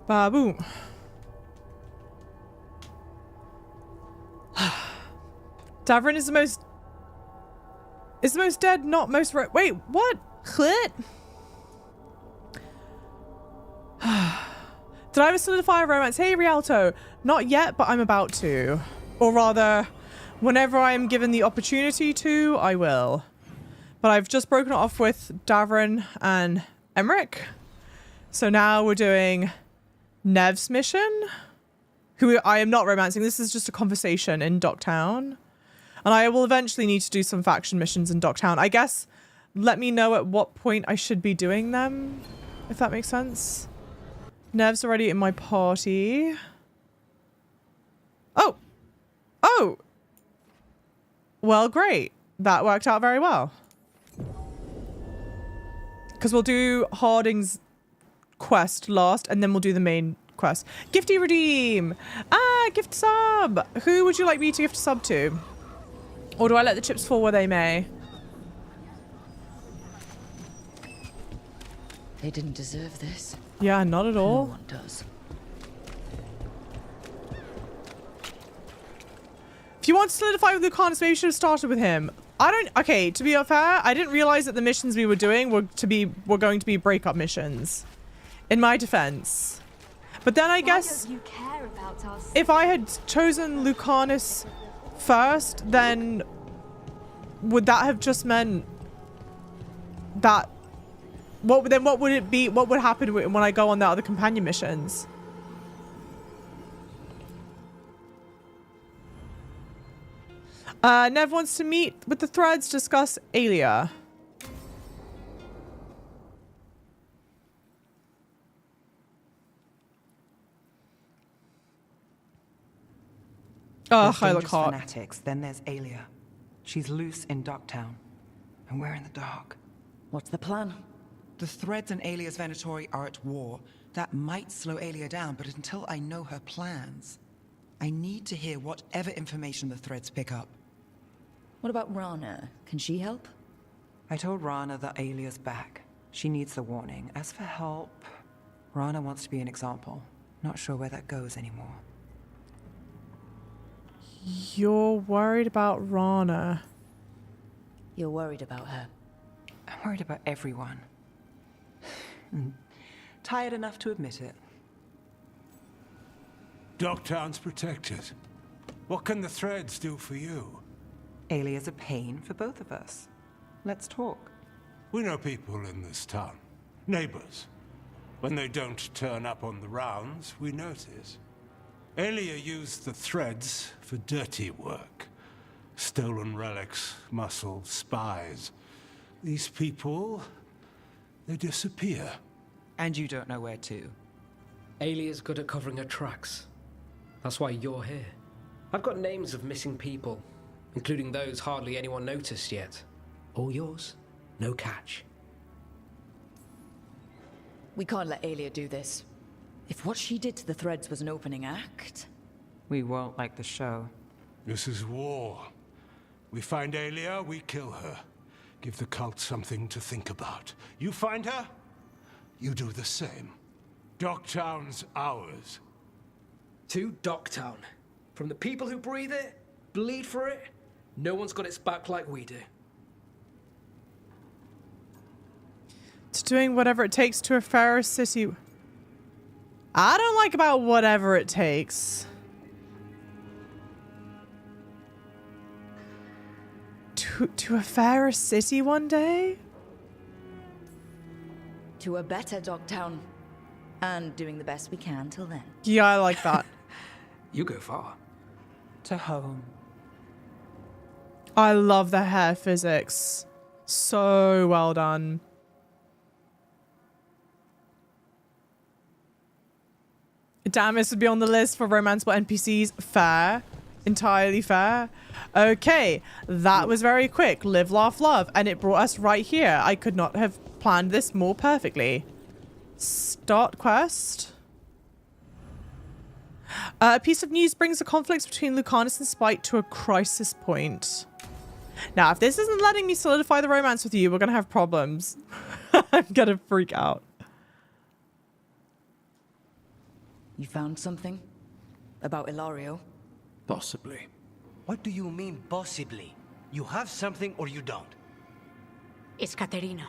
Ba-boom. Davrin is the most dead, not most wait, what? Clit? Did I ever solidify a romance? Hey, Rialto. Not yet, but I'm about to. Or rather, whenever I am given the opportunity to, I will. But I've just broken it off with Davrin and Emmerich. So now we're doing Nev's mission, who I am not romancing. This is just a conversation in Docktown. And I will eventually need to do some faction missions in Docktown. I guess let me know at what point I should be doing them, if that makes sense. Nev's already in my party. Oh. Oh. Well, great. That worked out very well. Because we'll do Harding's quest last, and then we'll do the main quest. Gifty redeem. Ah, gift sub. Who would you like me to gift sub to? Or do I let the chips fall where they may? They didn't deserve this. Yeah, not at all. No one does. If you want to solidify with Lucanus, maybe you should have started with him. Okay, to be fair, I didn't realize that the missions we were doing were going to be breakup missions. In my defense. But then I guess... Why don't you care whereabouts are... If I had chosen Lucanus first, then would that have just meant that... What would it be? What would happen when I go on the other companion missions? Nev wants to meet with the Threads, discuss Alia. There's I look dangerous hot. fanatics, then there's Alia. She's loose in Ducktown, and we're in the dark. What's the plan? The Threads and Alia's Venatori are at war. That might slow Alia down, but until I know her plans, I need to hear whatever information the Threads pick up. What about Rana? Can she help? I told Rana that Alia's back. She needs the warning. As for help, Rana wants to be an example. Not sure where that goes anymore. You're worried about Rana. You're worried about her. I'm worried about everyone. Tired enough to admit it. Dogtown's protected. What can the Threads do for you? Alia's a pain for both of us. Let's talk. We know people in this town. Neighbors. When they don't turn up on the rounds, we notice. Alia used the Threads for dirty work. Stolen relics, muscle, spies. These people, they disappear. And you don't know where to. Alia's good at covering her tracks. That's why you're here. I've got names of missing people, including those hardly anyone noticed yet. All yours, no catch. We can't let Alia do this. If what she did to the Threads was an opening act... We won't like the show. This is war. We find Alia, we kill her. Give the cult something to think about. You find her, you do the same. Dogtown's ours. To Dogtown. From the people who breathe it, bleed for it, no one's got its back like we do. It's doing whatever it takes to a fairer city. I don't like about whatever it takes. To a fairer city one day? To a better Dogtown. And doing the best we can till then. Yeah, I like that. You go far. To home. I love the hair physics. So well done. Damn, this would be on the list for romanceable NPCs. Fair. Entirely fair. Okay, that was very quick. Live, laugh, love. And it brought us right here. I could not have planned this more perfectly. Start quest. A piece of news brings the conflicts between Lucanus and Spite to a crisis point. Now, if this isn't letting me solidify the romance with you, we're going to have problems. I'm going to freak out. You found something? About Ilario? Possibly. What do you mean, possibly? You have something or you don't? It's Caterina.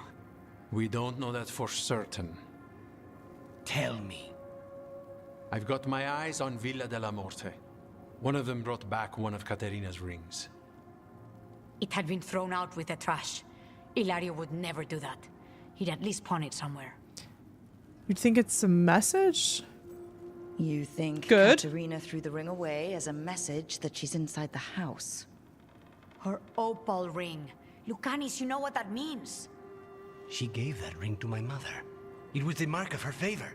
We don't know that for certain. Tell me. I've got my eyes on Villa della Morte. One of them brought back one of Caterina's rings. It had been thrown out with the trash. Ilario would never do that. He'd at least pawn it somewhere. You'd think it's a message? You think Good. Caterina threw the ring away as a message that she's inside the house? Her opal ring. Lucanis, you know what that means. She gave that ring to my mother. It was the mark of her favor.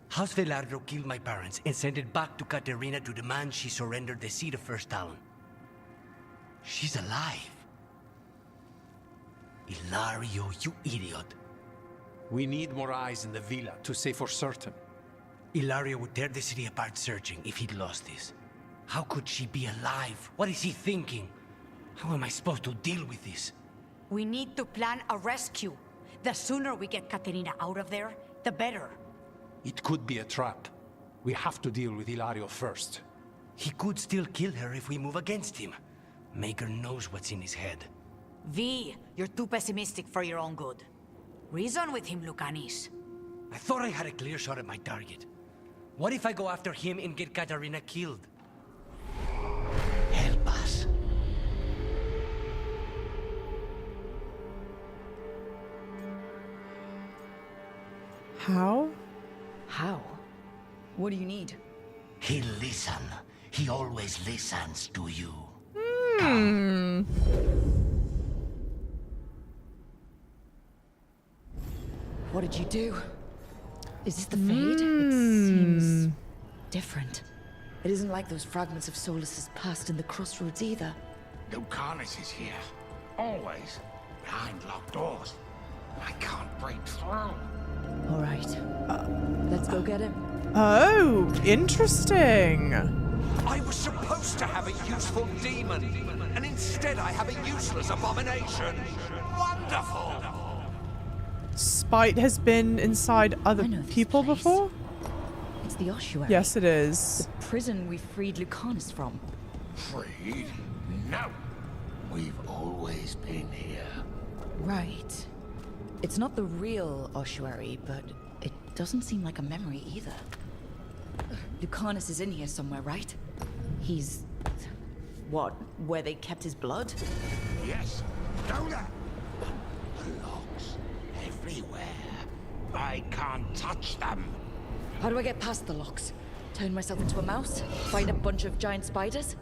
House Velardo killed my parents and sent it back to Caterina to demand she surrendered the seat of First Talon. She's alive. Ilario, you idiot. We need more eyes in the villa to say for certain. Ilario would tear the city apart searching if he'd lost this. How could she be alive? What is he thinking? How am I supposed to deal with this? We need to plan a rescue. The sooner we get Caterina out of there, the better. It could be a trap. We have to deal with Ilario first. He could still kill her if we move against him. Maker knows what's in his head. V, you're too pessimistic for your own good. Reason with him, Lucanis. I thought I had a clear shot at my target. What if I go after him and get Katarina killed? Help us. How? How? What do you need? He'll listen. He always listens to you. What did you do? Is this the Fade? It seems different. It isn't like those fragments of Solus's past in the Crossroads either. Lucanus is here. Always. Behind locked doors. I can't break through. All right. Let's go get him. Oh, interesting. I was supposed to have a useful demon, and instead I have a useless abomination. Wonderful! Spite has been inside other people before? It's the ossuary. Yes, it is. The prison we freed Lucanus from. Freed? No. We've always been here. Right. It's not the real ossuary, but it doesn't seem like a memory either. Lucanus is in here somewhere, right? He's... what? Where they kept his blood? Yes. Go there. Locks everywhere. I can't touch them. How do I get past the locks? Turn myself into a mouse? Find a bunch of giant spiders?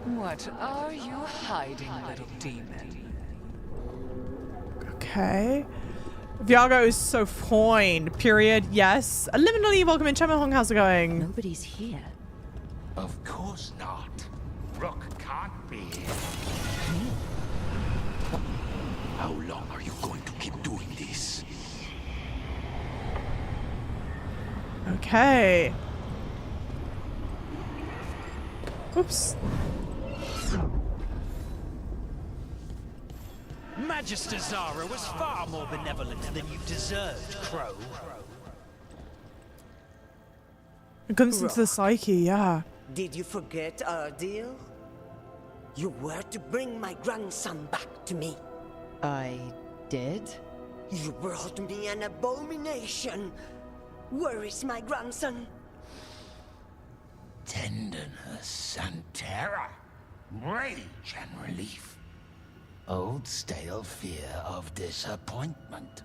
What are you hiding, little demon? Okay. Viago is so fine. Period. Yes. Liminally, welcome in. Chema Hong, how's it going? Nobody's here. Of course not. Rook can't be here. How long are you going to keep doing this? Okay. Oops. Magister Zara was far more benevolent than you deserved, Crow. It comes into the psyche, yeah. Did you forget our deal? You were to bring my grandson back to me. I did? You brought me an abomination. Where is my grandson? Tenderness and terror. Rage and relief. Old stale fear of disappointment.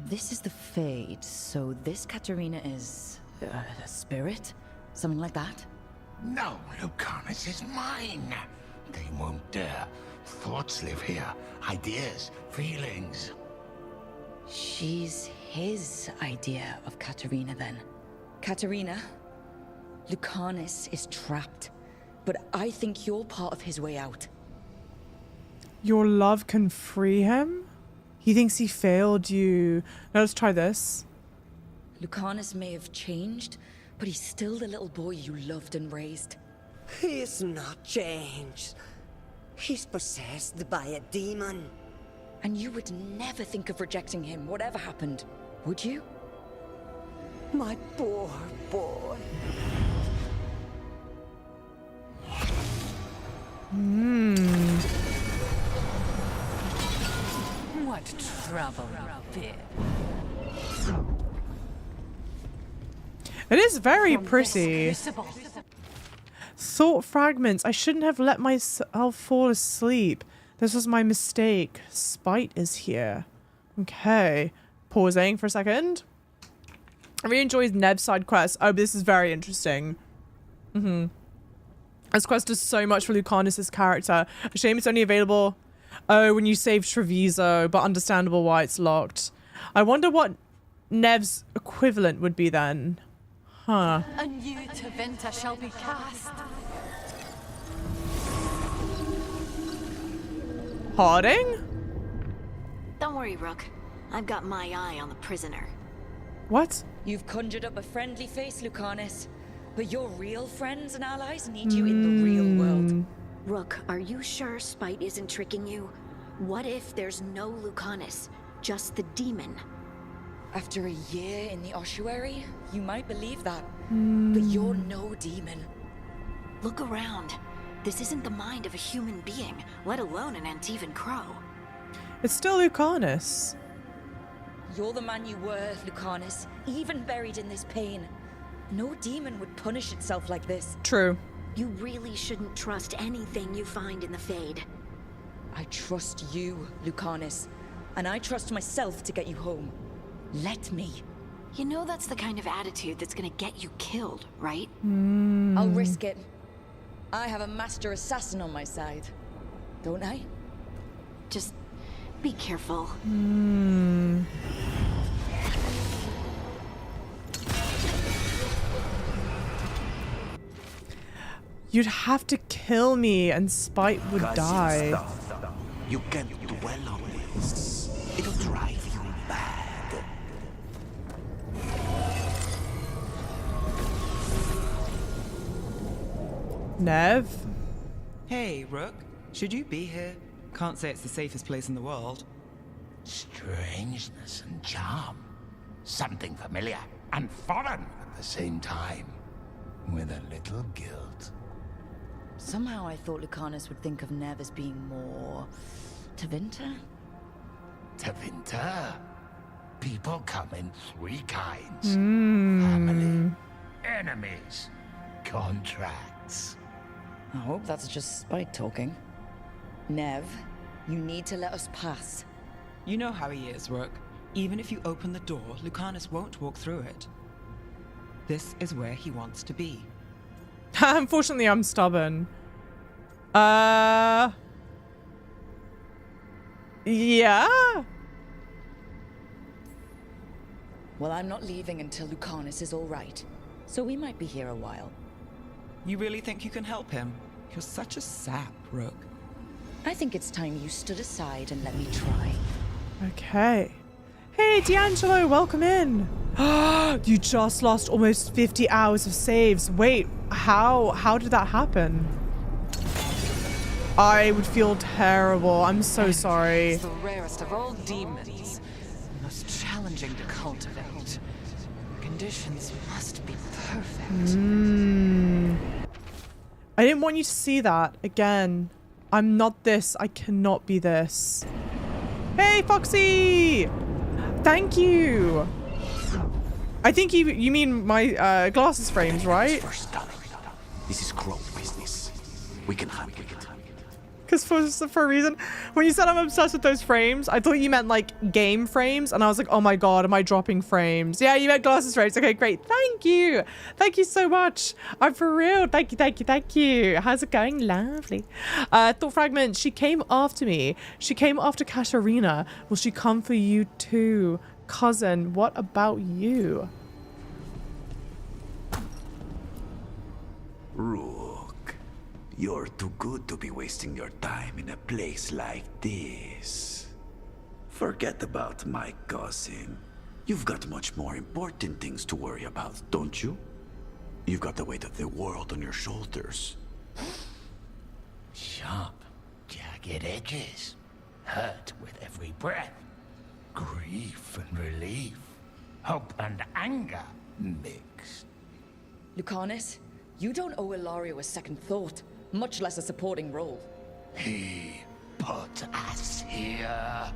This is the Fade, so this Katarina is... a spirit? Something like that? No, Lucanus is mine. They won't dare. Thoughts live here. Ideas, feelings. She's his idea of Katarina, then. Katarina, Lucanus is trapped, but I think you're part of his way out. Your love can free him? He thinks he failed you. Now let's try this. Lucanus may have changed, but he's still the little boy you loved and raised. He's not changed. He's possessed by a demon. And you would never think of rejecting him, whatever happened, would you? My poor boy. What trouble a bit. It is very pretty. Thought fragments. I shouldn't have let myself fall asleep. This was my mistake. Spite is here. Okay. Pausing for a second. I really enjoyed Nev's side quest. Oh, this is very interesting. This quest does so much for Lucanus's character. A shame it's only available, when you save Treviso, but understandable why it's locked. I wonder what Nev's equivalent would be then. Huh. A new Taventa shall be cast. Harding? Don't worry, Rook. I've got my eye on the prisoner. What? You've conjured up a friendly face, Lucanus. But your real friends and allies need you in the real world. Rook, are you sure Spite isn't tricking you? What if there's no Lucanus, just the demon? After a year in the ossuary, you might believe that. But you're no demon. Look around. This isn't the mind of a human being, let alone an Antivan Crow. It's still Lucanus. You're the man you were, Lucanus, even buried in this pain. No demon would punish itself like this. True. You really shouldn't trust anything you find in the Fade. I trust you, Lucanus, and I trust myself to get you home. Let me. You know that's the kind of attitude that's gonna get you killed, right? I'll risk it. I have a master assassin on my side, don't I? Just be careful. You'd have to kill me and Spite would die. You can't dwell on this. It'll drive you mad. Nev? Hey, Rook. Should you be here? Can't say it's the safest place in the world. Strangeness and charm. Something familiar and foreign at the same time. With a little guilt. Somehow I thought Lucanus would think of Nev as being more... Tevinter? Tevinter? People come in three kinds. Family, enemies, contracts. I hope that's just Spite talking. Nev, you need to let us pass. You know how he is, Rook. Even if you open the door, Lucanus won't walk through it. This is where he wants to be. Unfortunately, I'm stubborn. Yeah? Well, I'm not leaving until Lucanus is all right. So we might be here a while. You really think you can help him? You're such a sap, Rook. I think it's time you stood aside and let me try. Okay. Hey, D'Angelo, welcome in. You just lost almost 50 hours of saves. Wait, how did that happen? I would feel terrible. I'm so sorry. It's the rarest of all demons. Most challenging to cultivate. Conditions must be perfect. I didn't want you to see that. Again, I'm not this. I cannot be this. Hey, Foxy! Thank you. I think you mean my glasses frames, right? This is Crow business. We can handle it. Because for a reason, when you said I'm obsessed with those frames, I thought you meant like game frames, and I was like, oh my god, am I dropping frames? Yeah, you meant glasses frames. Okay, great. Thank you. Thank you so much. I'm for real. Thank you, thank you, thank you. How's it going? Lovely. Thought Fragment, she came after me. She came after Katarina. Will she come for you too? Cousin, what about you? Rook, you're too good to be wasting your time in a place like this. Forget about my cousin. You've got much more important things to worry about, don't you? You've got the weight of the world on your shoulders. Sharp, jagged edges. Hurt with every breath. Grief and relief. Hope and anger mixed. Lucanus, you don't owe Ilario a second thought, much less a supporting role. He put us here.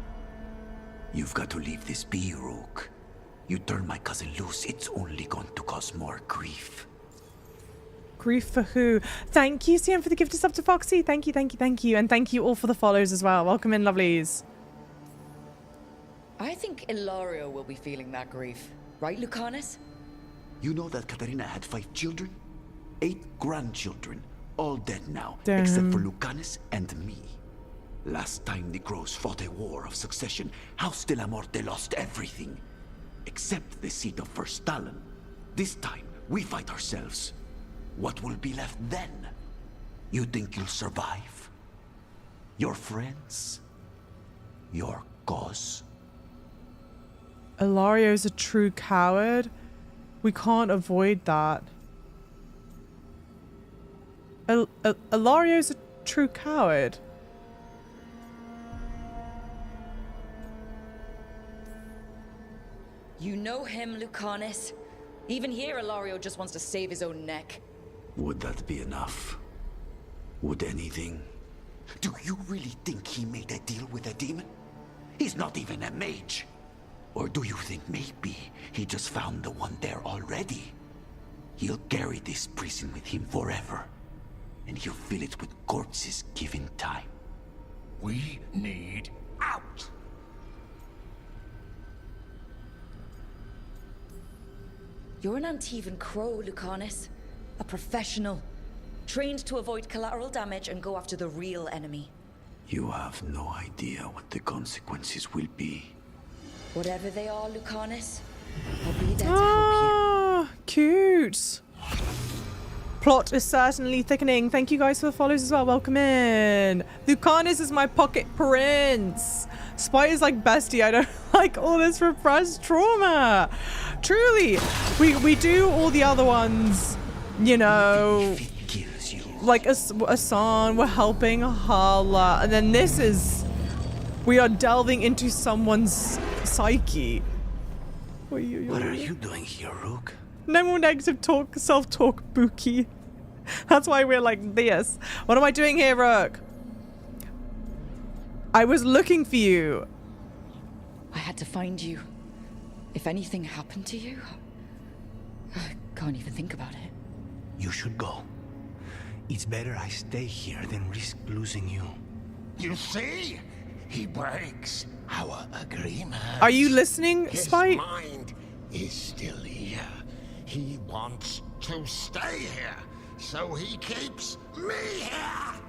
You've got to leave this be, Rook. You turn my cousin loose, it's only going to cause more grief. Grief for who? Thank you, CM, for the gift of sub to Foxy. Thank you, thank you, thank you. And thank you all for the follows as well. Welcome in, lovelies. I think Ilario will be feeling that grief. Right, Lucanus? You know that Katarina had 5 children? 8 grandchildren. All dead now, Damn. except for Lucanus and me. Last time the Grows fought a war of succession, House de la Morte lost everything. Except the seat of First Stalin. This time, we fight ourselves. What will be left then? You think you'll survive? Your friends? Your cause? Ilario's a true coward. We can't avoid that. Ilario's a true coward. You know him, Lucanus. Even here, Ilario just wants to save his own neck. Would that be enough? Would anything? Do you really think he made a deal with a demon? He's not even a mage. Or do you think maybe he just found the one there already? He'll carry this prison with him forever, and he'll fill it with corpses given time. We need out! You're an Antivan crow, Lucanus. A professional. Trained to avoid collateral damage and go after the real enemy. You have no idea what the consequences will be. Whatever they are, Lucanus, I'll be there to help you. Cute. Plot is certainly thickening. Thank you guys for the follows as well. Welcome in. Lucanus is my pocket prince. Spite is like bestie. I don't like all this repressed trauma. Truly, we do all the other ones, you know, like Asan, we're helping Hala, and then this is, we are delving into someone's psyche. What are you doing here, Rook? No more negative talk, self-talk, Buki. That's why we're like this. What am I doing here, Rook? I was looking for you. I had to find you. If anything happened to you, I can't even think about it. You should go. It's better I stay here than risk losing you. You see? He breaks our agreement. Are you listening, His Spite? mind is still here. He wants to stay here, so he keeps me here.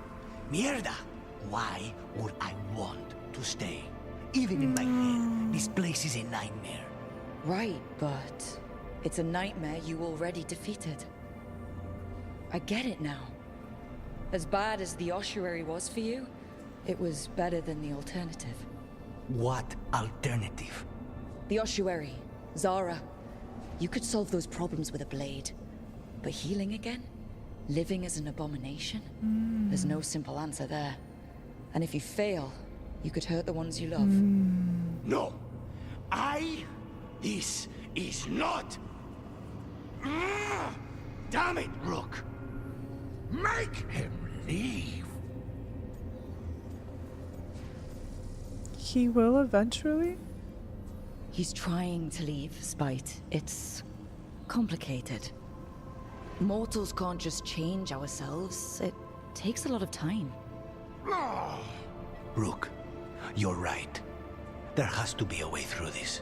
Mierda! Why would I want to stay? Even in my head, this place is a nightmare. Right, but it's a nightmare you already defeated. I get it now. As bad as the ossuary was for you, it was better than the alternative. What alternative? The ossuary, Zara. You could solve those problems with a blade. But healing again? Living as an abomination? There's no simple answer there. And if you fail, you could hurt the ones you love. No. This is not. Damn it, Rook. Make him leave. He will eventually? He's trying to leave, Spite. It's complicated. Mortals can't just change ourselves. It takes a lot of time. Rook, you're right. There has to be a way through this.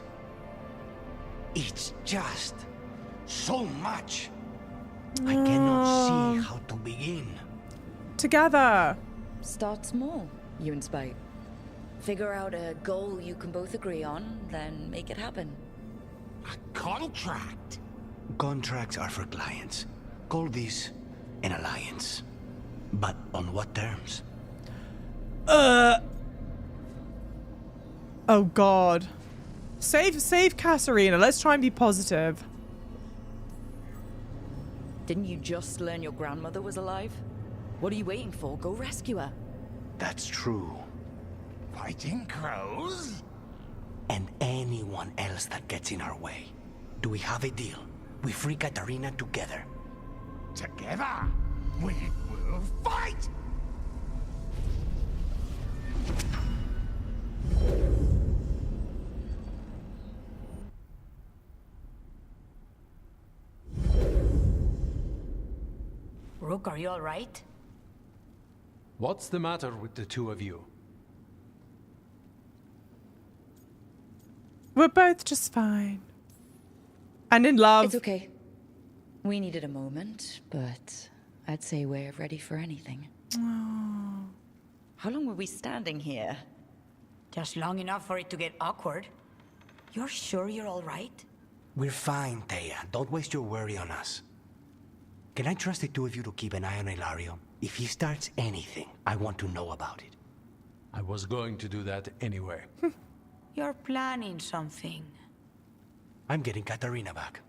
It's just so much. I cannot see how to begin. Together. Start small, you and Spite. Figure out a goal you can both agree on, then make it happen. A contract? Contracts are for clients. Call this an alliance. But on what terms? Oh God. Save Kasarina. Let's try and be positive. Didn't you just learn your grandmother was alive? What are you waiting for? Go rescue her. That's true. Fighting crows? And anyone else that gets in our way. Do we have a deal? We free Katarina together. Together, we will fight! Rook, are you all right? What's the matter with the two of you? We're both just fine. And in love. It's okay. We needed a moment, but I'd say we're ready for anything. Oh. How long were we standing here? Just long enough for it to get awkward. You're sure you're all right? We're fine, Thea. Don't waste your worry on us. Can I trust the two of you to keep an eye on Ilario? If he starts anything, I want to know about it. I was going to do that anyway. You're planning something. I'm getting Katarina back.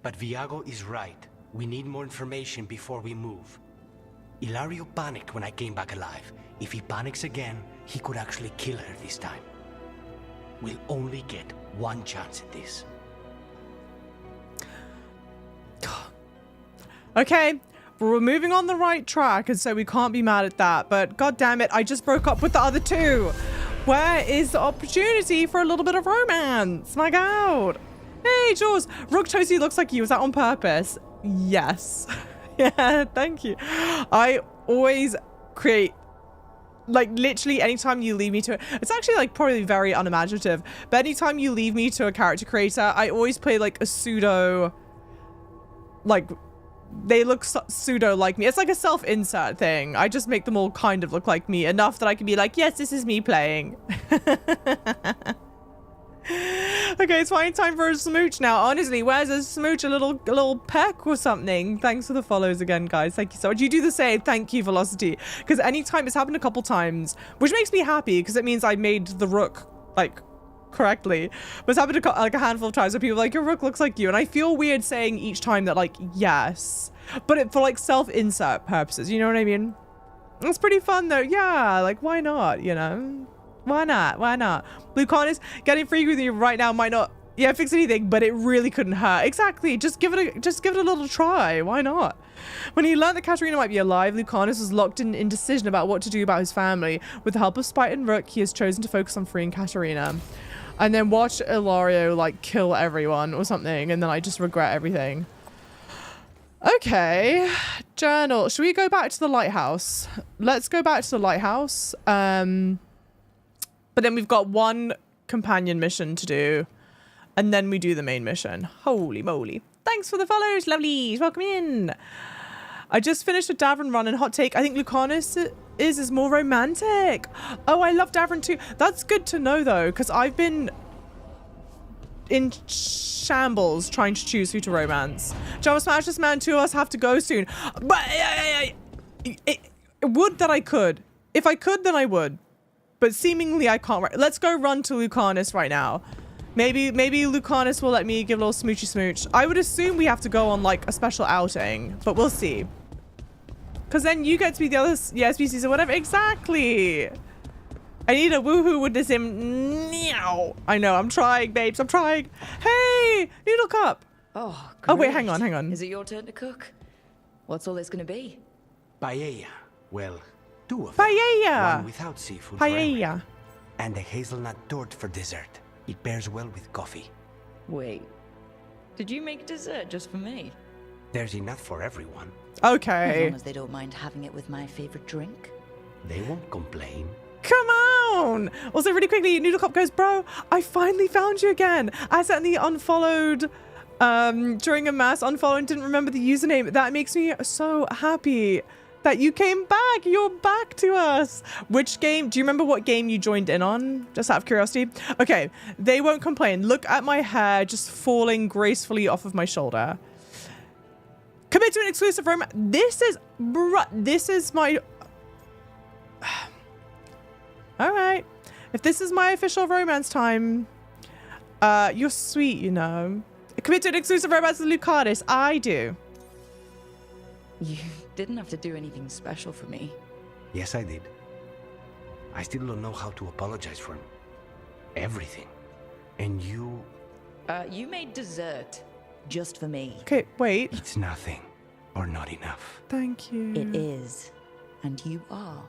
But Viago is right. We need more information before we move. Ilario panicked when I came back alive. If he panics again, he could actually kill her this time. We'll only get one chance at this. Okay, we're moving on the right track, and so we can't be mad at that. But god damn it, I just broke up with the other two. Where is the opportunity for a little bit of romance? My God. Hey, Jaws. Rook Toasty looks like you. Was that on purpose? Yes. Yeah, thank you. I always create, like, literally anytime you leave me to it, it's actually like probably very unimaginative, but anytime you leave me to a character creator, I always play like a pseudo, like, they look pseudo like me. It's like a self-insert thing. I just make them all kind of look like me enough that I can be like, yes, this is me playing. Okay, it's fine. Time for a smooch now. Honestly, where's a smooch? A little peck or something? Thanks for the follows again, guys. Thank you so much. You do the same. Thank you, Velocity. Because anytime, it's happened a couple times, which makes me happy because it means I made the rook, like, correctly. But it's happened like a handful of times where people are like, your rook looks like you. And I feel weird saying each time that, like, yes. But for, like, self-insert purposes. You know what I mean? It's pretty fun, though. Yeah, like, why not, you know? Why not? Why not? Lucanus, getting free with you right now might not, yeah, fix anything, but it really couldn't hurt. Exactly. Just give it a little try. Why not? When he learned that Katarina might be alive, Lucanus was locked in indecision about what to do about his family. With the help of Spite and Rook, he has chosen to focus on freeing Katarina. And then watch Ilario, like, kill everyone or something, and then I just regret everything. Okay. Journal. Should we go back to the lighthouse? Let's go back to the lighthouse. But then we've got one companion mission to do. And then we do the main mission. Holy moly. Thanks for the follows, lovelies. Welcome in. I just finished a Davran run and hot take. I think Lucanus is more romantic. Oh, I love Davran too. That's good to know though, because I've been in shambles trying to choose who to romance. Java Smash this man, two of us have to go soon. But would that I could. If I could, then I would. But seemingly I can't. Let's go run to Lucanus right now. Maybe Lucanus will let me give a little smoochy smooch. I would assume we have to go on like a special outing, but we'll see. Because then you get to be the other species or whatever. Exactly. I need a woohoo with this meow. I know, I'm trying, babes. I'm trying. Hey, Noodle Cup. Oh, great. Oh, wait, hang on. Is it your turn to cook? What's all this gonna be? Paella. Well, two of them. Paella. One without seafood. Paella. And a hazelnut torte for dessert. It pairs well with coffee. Wait, did you make dessert just for me? There's enough for everyone. Okay. As long as they don't mind having it with my favorite drink. They won't complain. Come on. Also, really quickly, Noodle Cup goes, bro, I finally found you again. I accidentally unfollowed during a mass unfollow and didn't remember the username. That makes me so happy that you came back. You're back to us. Which game? Do you remember what game you joined in on? Just out of curiosity. Okay, they won't complain. Look at my hair just falling gracefully off of my shoulder. Commit to an exclusive romance. This is my... All right. If this is my official romance time, you're sweet, you know. Commit to an exclusive romance with Lucanus. I do. You didn't have to do anything special for me. Yes, I did. I still don't know how to apologize for everything. And you... You made dessert just for me. Okay, wait. It's nothing or not enough. Thank you. It is. And you are.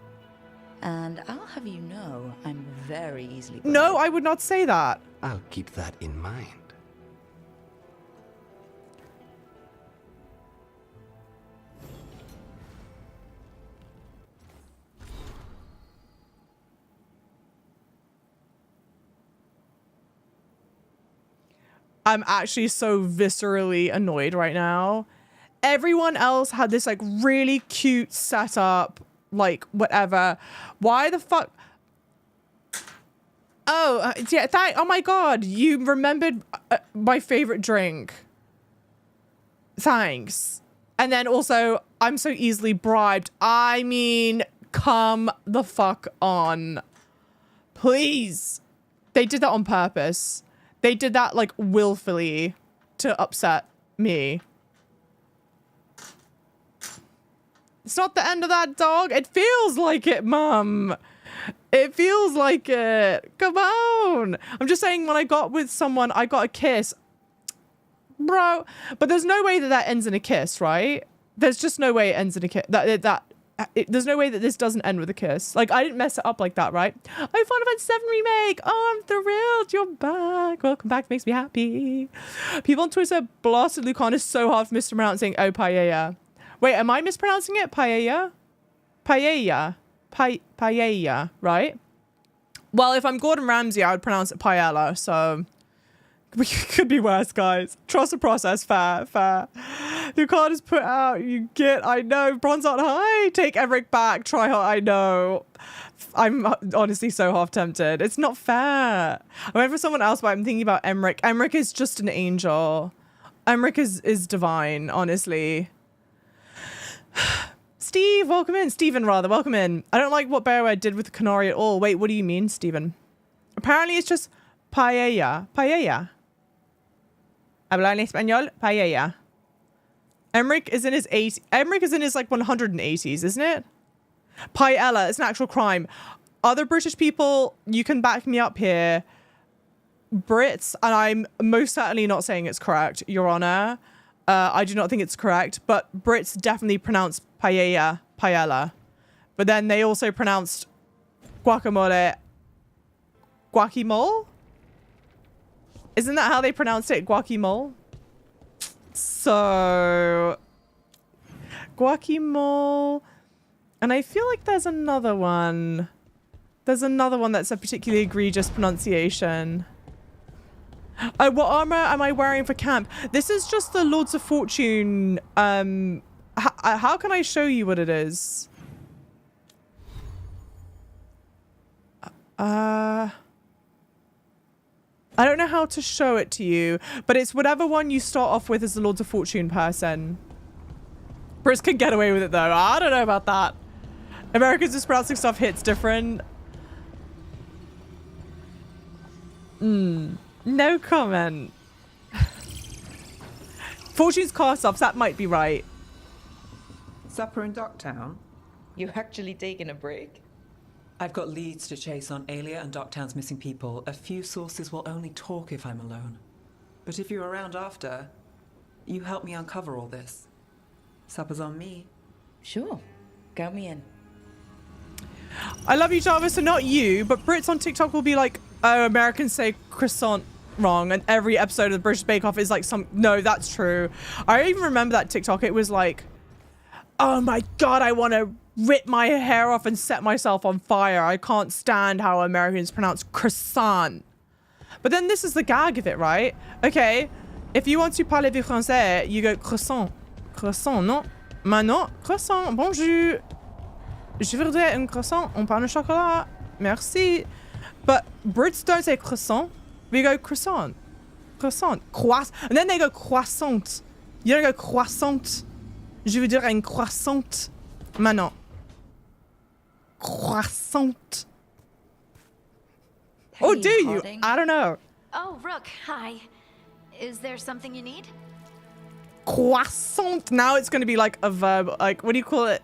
And I'll have you know, I'm very easily... No, I would not say that. I'll keep that in mind. I'm actually so viscerally annoyed right now. Everyone else had this like really cute setup, like whatever. Why the fuck? Oh, yeah, oh my God, you remembered my favorite drink. Thanks. And then also, I'm so easily bribed. I mean, come the fuck on. Please. They did that on purpose. They did that, like, willfully to upset me. It's not the end of that, dog. It feels like it, Mum. It feels like it. Come on. I'm just saying when I got with someone, I got a kiss. Bro. But there's no way that ends in a kiss, right? There's just no way it ends in a kiss. That there's no way that this doesn't end with a kiss. Like, I didn't mess it up like that, right? Oh, Final Fantasy 7 Remake. Oh, I'm thrilled. You're back. Welcome back. Makes me happy. People on Twitter blasted Lucanus so hard for mispronouncing Oh Paella. Wait, am I mispronouncing it? Paella? Paella. Paella, right? Well, if I'm Gordon Ramsay, I would pronounce it Paella, so we could be worse, guys. Trust the process, fair. Lucanus put out, you get, I know, bronze on high, take Emmerich back, try hard, I know. I'm honestly so half tempted. It's not fair. I went for someone else, but I'm thinking about Emmerich. Emmerich is just an angel. Emmerich is divine, honestly. Steve, welcome in. Steven, rather, welcome in. I don't like what Bioware did with the Canary at all. Wait, what do you mean, Steven? Apparently it's just paella. Paella. Habla en español, paella. Emmerich is in his 80s. Emmerich is in his like 180s, isn't it? Paella, it's an actual crime. Other British people, you can back me up here. Brits, and I'm most certainly not saying it's correct, Your Honor. I do not think it's correct, but Brits definitely pronounce paella. But then they also pronounced guacamole guacamole? Isn't that how they pronounced it? Guacamole? So guacamole. And I feel like there's another one. There's another one that's a particularly egregious pronunciation. Oh, what armor am I wearing for camp? This is just the Lords of Fortune. How can I show you what it is? I don't know how to show it to you, but it's whatever one you start off with as the Lords of Fortune person. Brits can get away with it though. I don't know about that. Americans mispronouncing stuff hits different. No comment. Fortune's cast-offs, that might be right. Supper in Docktown? You actually taking a break? I've got leads to chase on Alia and Docktown's missing people. A few sources will only talk if I'm alone. But if you're around after, you help me uncover all this. Supper's on me. Sure. Count me in. I love you, Jarvis, so not you, but Brits on TikTok will be like, oh, Americans say croissant wrong, and every episode of the British Bake Off is like some... No, that's true. I even remember that TikTok. It was like, oh my god, I want to rip my hair off and set myself on fire. I can't stand how Americans pronounce croissant. But then this is the gag of it, right? Okay, if you want to parler du français, you go croissant. Croissant, non? Maintenant, croissant, bonjour. Je voudrais un croissant, un pain au chocolat. Merci. But Brits don't say croissant. We go croissant. Croissant. And then they go croissant. You don't go croissant. Je veux dire un croissant. Maintenant. Croissant. Hey, oh, do you? Harding. I don't know. Oh, Rook, hi. Is there something you need? Croissant. Now it's going to be like a verb. Like, what do you call it?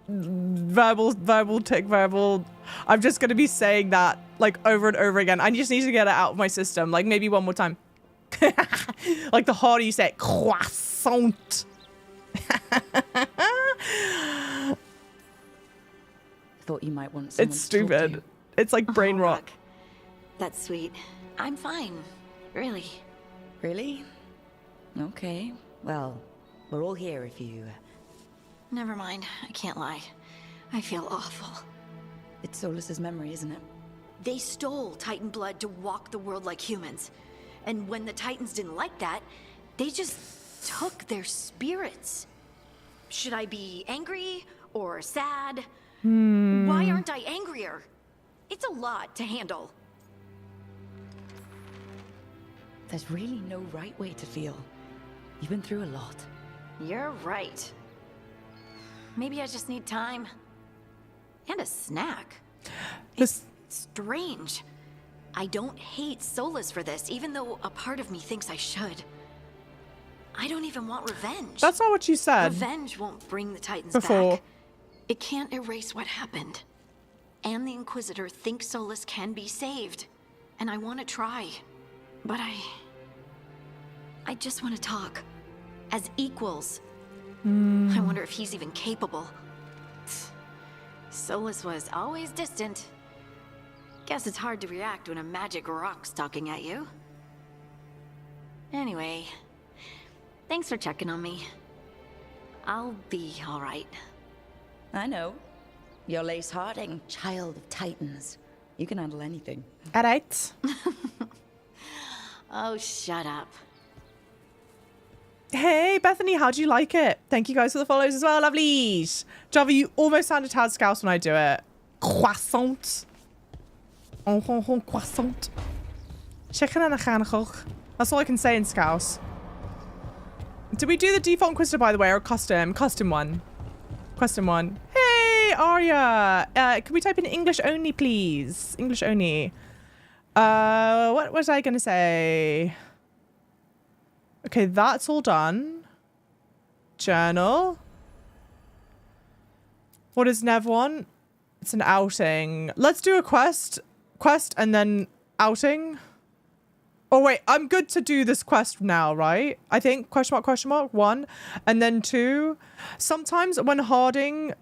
Verbal tick, verbal. I'm just going to be saying that like over and over again. I just need to get it out of my system. Like maybe one more time. Like the harder you say it. Croissant. Thought you might want someone It's stupid. It's like brain rot. That's sweet. I'm fine. Really. Really? Okay. Well, we're all here if you... Never mind. I can't lie. I feel awful. It's Solus's memory, isn't it? They stole Titan blood to walk the world like humans. And when the Titans didn't like that, they just took their spirits. Should I be angry or sad? Why aren't I angrier? It's a lot to handle. There's really no right way to feel. You've been through a lot. You're right. Maybe I just need time. And a snack. It's strange. I don't hate Solus for this, even though a part of me thinks I should. I don't even want revenge. That's not what you said. Revenge won't bring the Titans before. back. It can't erase what happened. And the Inquisitor thinks Solus can be saved. And I want to try. But I just want to talk. As equals. I wonder if he's even capable. Solus was always distant. Guess it's hard to react when a magic rock's talking at you. Anyway, thanks for checking on me. I'll be all right. I know. You're Lace Harding, child of Titans. You can handle anything. All right. Oh, shut up. Hey, Bethany, how do you like it? Thank you guys for the follows as well, lovelies. Java, you almost sound a tad scouse when I do it. Croissant. Croissant. That's all I can say in scouse. Did we do the default Inquisitor, by the way, or custom? Custom one. Custom one. Hey, Arya. Can we type in English only, please? English only. What was I going to say? Okay, that's all done. Journal. What does Nev want? It's an outing. Let's do a quest. Quest and then outing. Oh, wait. I'm good to do this quest now, right? I think question mark, 1. And then 2. Sometimes when Harding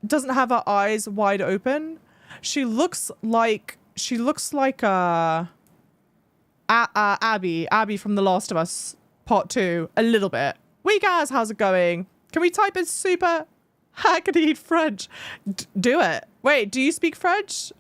doesn't have her eyes wide open, she looks like Abby from The Last of Us Part 2 a little bit. We guys, how's it going? Can we type in super hackneyed French? Do it. Wait, do you speak French?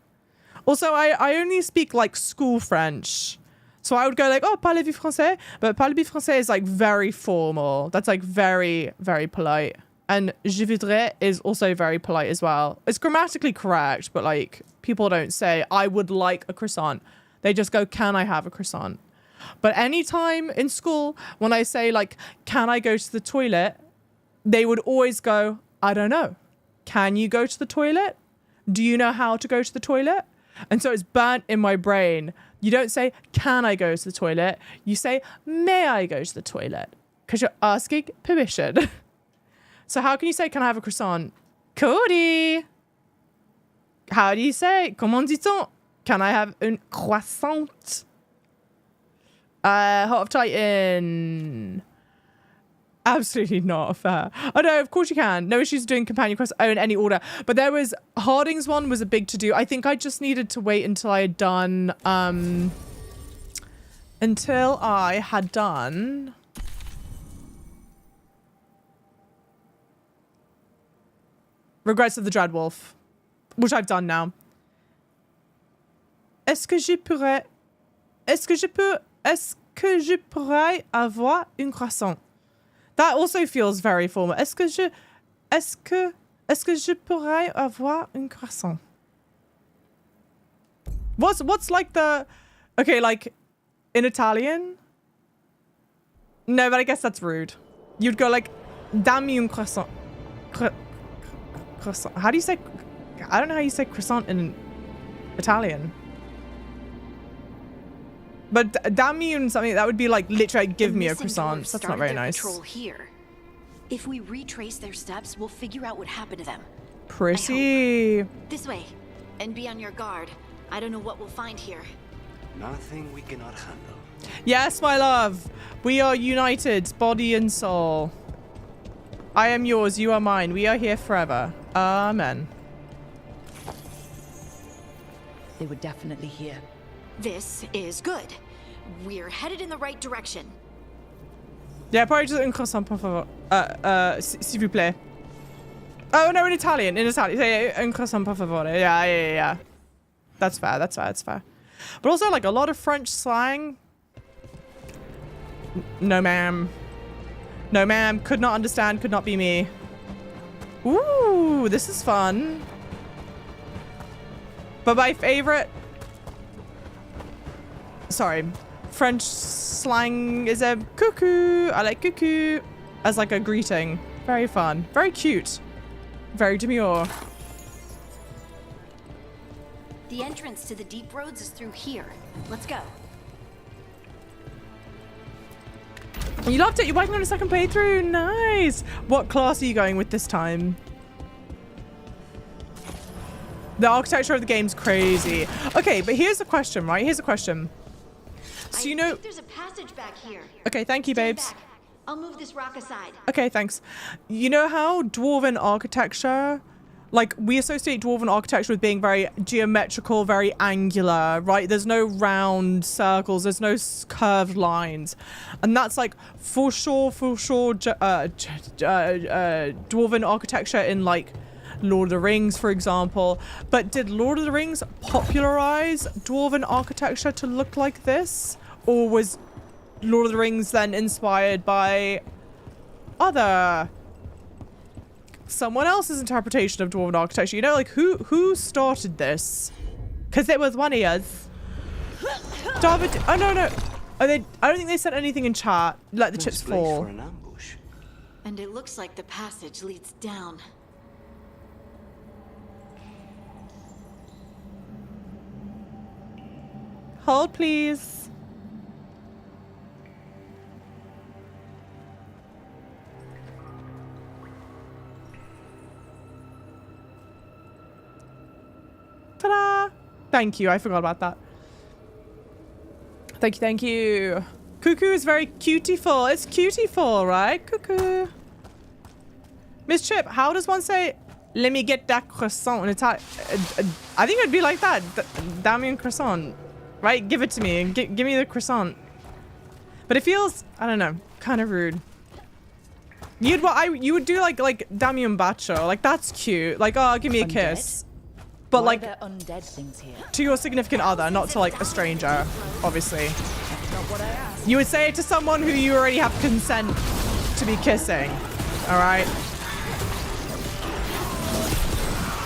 Also, I only speak like school French. So I would go like, oh, parlez-vous français? But parlez-vous français is like very formal. That's like very, very polite. And je voudrais is also very polite as well. It's grammatically correct, but like people don't say, I would like a croissant. They just go, can I have a croissant? But anytime in school, when I say like, can I go to the toilet? They would always go, I don't know. Can you go to the toilet? Do you know how to go to the toilet? And so it's burnt in my brain. You don't say, can I go to the toilet? You say, may I go to the toilet? Because you're asking permission. So how can you say, can I have a croissant? Cody! How do you say? Comment dit-on? Can I have un croissant? Heart of Titan. Absolutely not fair. Oh no, of course you can. No issues doing companion quests in any order. But there was, Harding's one was a big to-do. I think I just needed to wait until I had done, Regrets of the Dreadwolf, which I've done now. Est-ce que je pourrais avoir un croissant? That also feels very formal. Est-ce que je pourrais avoir un croissant? What's like the, okay, like in Italian? No, but I guess that's rude. You'd go like, dammi un croissant. Croissant. How do you say, I don't know how you say croissant in Italian. But dammi un something, that would be like literally give me a croissant. That's not very nice. Patrol here. If we retrace their steps, we'll figure out what happened to them. Pretty. This way. And be on your guard. I don't know what we'll find here. Nothing we cannot handle. Yes, my love. We are united, body and soul. I am yours, you are mine. We are here forever. Amen. They were definitely here. This is good. We're headed in the right direction. Yeah, probably just un croissant, por favor. S'il vous plaît. Oh, no, in Italian. Say un croissant, por favor. Yeah. That's fair. But also, like, a lot of French slang. No, ma'am. No, ma'am. Could not understand. Could not be me. Ooh, this is fun. But my favorite... Sorry. French slang is a cuckoo. I like cuckoo as like a greeting. Very fun. Very cute. Very demure. The entrance to the deep roads is through here. Let's go. You loved it. You're working on a second playthrough. Nice. What class are you going with this time? The architecture of the game's crazy. Okay, but here's a question, right? Here's a question. So you know, there's a passage back here. Okay, thank you, babes. Back. I'll move this rock aside. Okay, thanks. You know how dwarven architecture like we associate dwarven architecture with being very geometrical, very angular, right? There's no round circles, there's no curved lines, and that's like for sure dwarven architecture in like Lord of the Rings, for example. But did Lord of the Rings popularize dwarven architecture to look like this, or was Lord of the Rings then inspired by someone else's interpretation of dwarven architecture? You know, like who started this? Because it was one of us. David, oh no. I don't think they said anything in chat. Let the chips fall. For an ambush. And it looks like the passage leads down. Hold, please. Ta-da! Thank you. I forgot about that. Thank you. Cuckoo is very cutieful. It's cutieful, right? Cuckoo. Miss Chip, how does one say, let me get that croissant in Italian? I think it'd be like that. Damien croissant. Right? Give it to me. Give me the croissant. But it feels, I don't know, kind of rude. You would do like Damien Bacho. Like, that's cute. Like, oh, give me a kiss. But Why like, are there undead things here? to your significant other, not to like a stranger, obviously. You would say it to someone who you already have consent to be kissing. All right?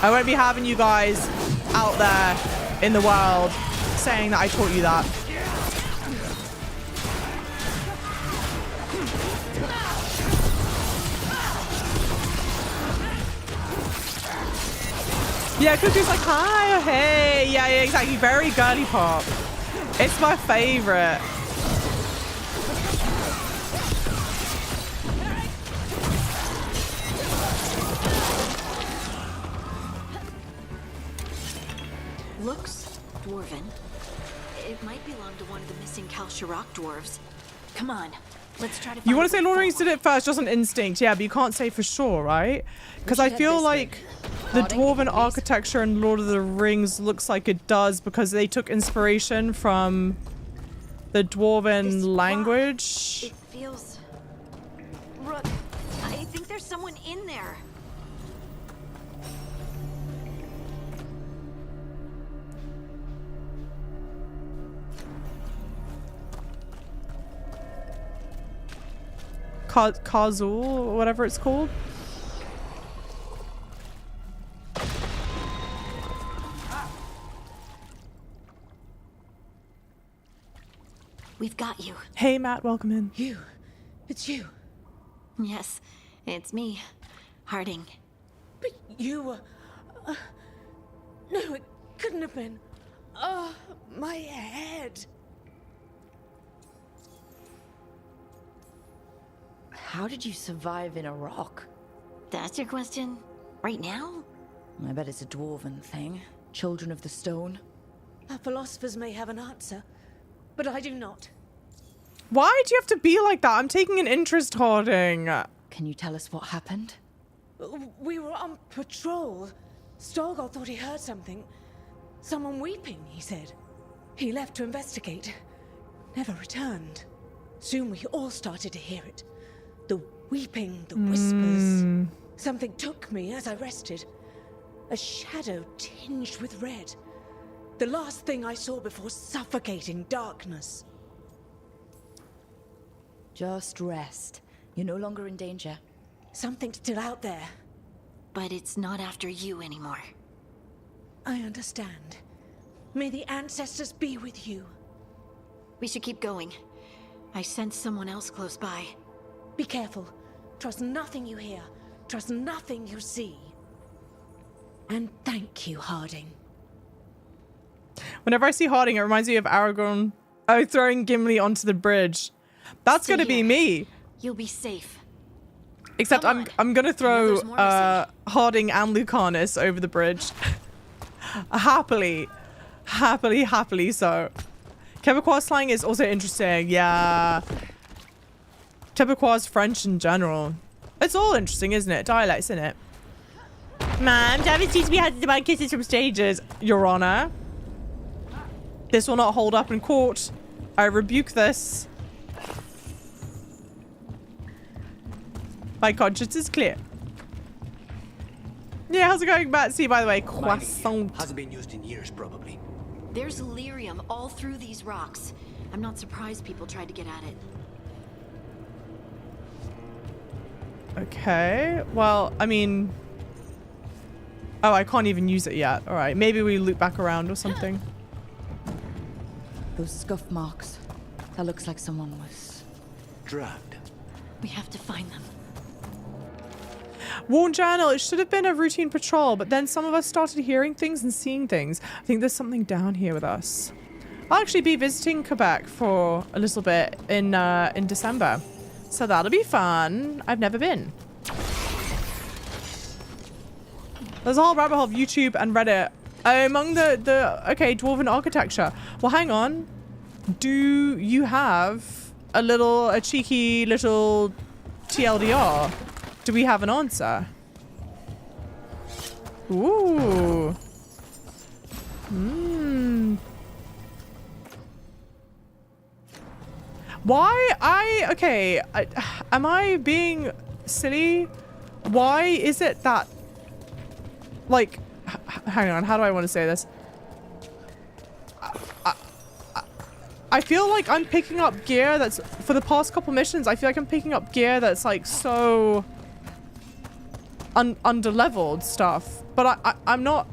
I won't be having you guys out there in the world saying that I taught you that. Yeah, Cuckoo's like, hi, or hey. Yeah, exactly. Very girly pop. It's my favorite. Looks dwarven. It might belong to one of the missing Kalsharok dwarves. Come on, let's try to find You want to say Lord of the Rings did it first, just on instinct. Yeah, but you can't say for sure, right? Because I feel like the dwarven architecture in Lord of the Rings looks like it does because they took inspiration from the dwarven language. It feels... Rook, I think there's someone in there. Kazul, whatever it's called. We've got you. Hey, Matt, welcome in. It's you. Yes, it's me, Harding. But you were... no, it couldn't have been. Oh, my head. How did you survive in a rock? That's your question? Right now? I bet it's a dwarven thing. Children of the stone. Our philosophers may have an answer, but I do not. Why do you have to be like that? I'm taking an interest, Harding. Can you tell us what happened? We were on patrol. Storgol thought he heard something. Someone weeping, he said. He left to investigate. Never returned. Soon we all started to hear it. The weeping, the whispers. Something took me as I rested. A shadow tinged with red. The last thing I saw before suffocating darkness. Just rest. You're no longer in danger. Something's still out there. But it's not after you anymore. I understand. May the ancestors be with you. We should keep going. I sense someone else close by. Be careful. Trust nothing you hear. Trust nothing you see. And thank you, Harding. Whenever I see Harding, it reminds me of Aragorn throwing Gimli onto the bridge. That's gonna be me. You'll be safe. Except I'm gonna throw Harding and Lucanus over the bridge. happily so. Quebecois slang is also interesting. Yeah. Quebecois French in general. It's all interesting, isn't it? Dialects, isn't it? Ma'am, David teach me how to demand kisses from strangers. Your Honor. This will not hold up in court. I rebuke this. My conscience is clear. Yeah, how's it going, Batsy, by the way? Croissant. Hasn't been used in years, probably. There's lyrium all through these rocks. I'm not surprised people tried to get at it. Okay, well, I mean... Oh, I can't even use it yet. Alright, maybe we loop back around or something. Those scuff marks. That looks like someone was... drugged. We have to find them. Warn Journal, it should have been a routine patrol, but then some of us started hearing things and seeing things. I think there's something down here with us. I'll actually be visiting Quebec for a little bit in December. So that'll be fun. I've never been. There's a whole rabbit hole of YouTube and Reddit. Among okay, Dwarven architecture. Well, hang on. Do you have a cheeky little TLDR? Do we have an answer? Ooh. Why? Okay. Am I being silly? Why is it that... Like, hang on. How do I want to say this? I feel like I'm picking up gear that's... For the past couple missions, I feel like I'm picking up gear that's like so... under-leveled stuff. But I'm not...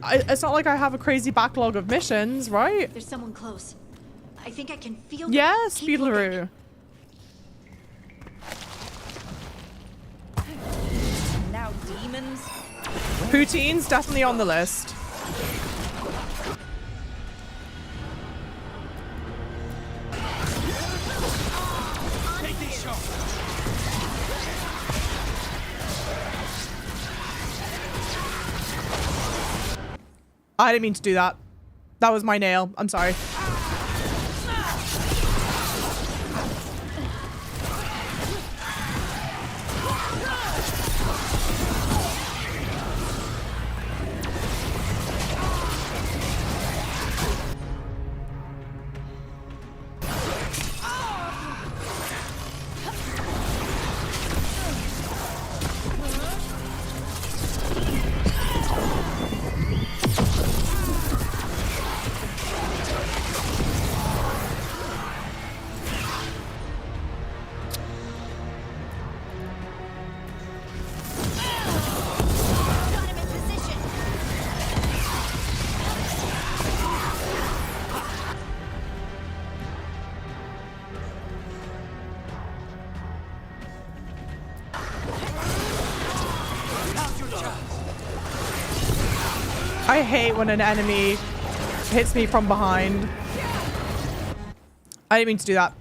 it's not like I have a crazy backlog of missions, right? There's someone close. I think I can feel them. Yes, Beetleroo. Now demons. Poutine's definitely on the list. I didn't mean to do that. That was my nail. I'm sorry. I hate when an enemy hits me from behind. I didn't mean to do that.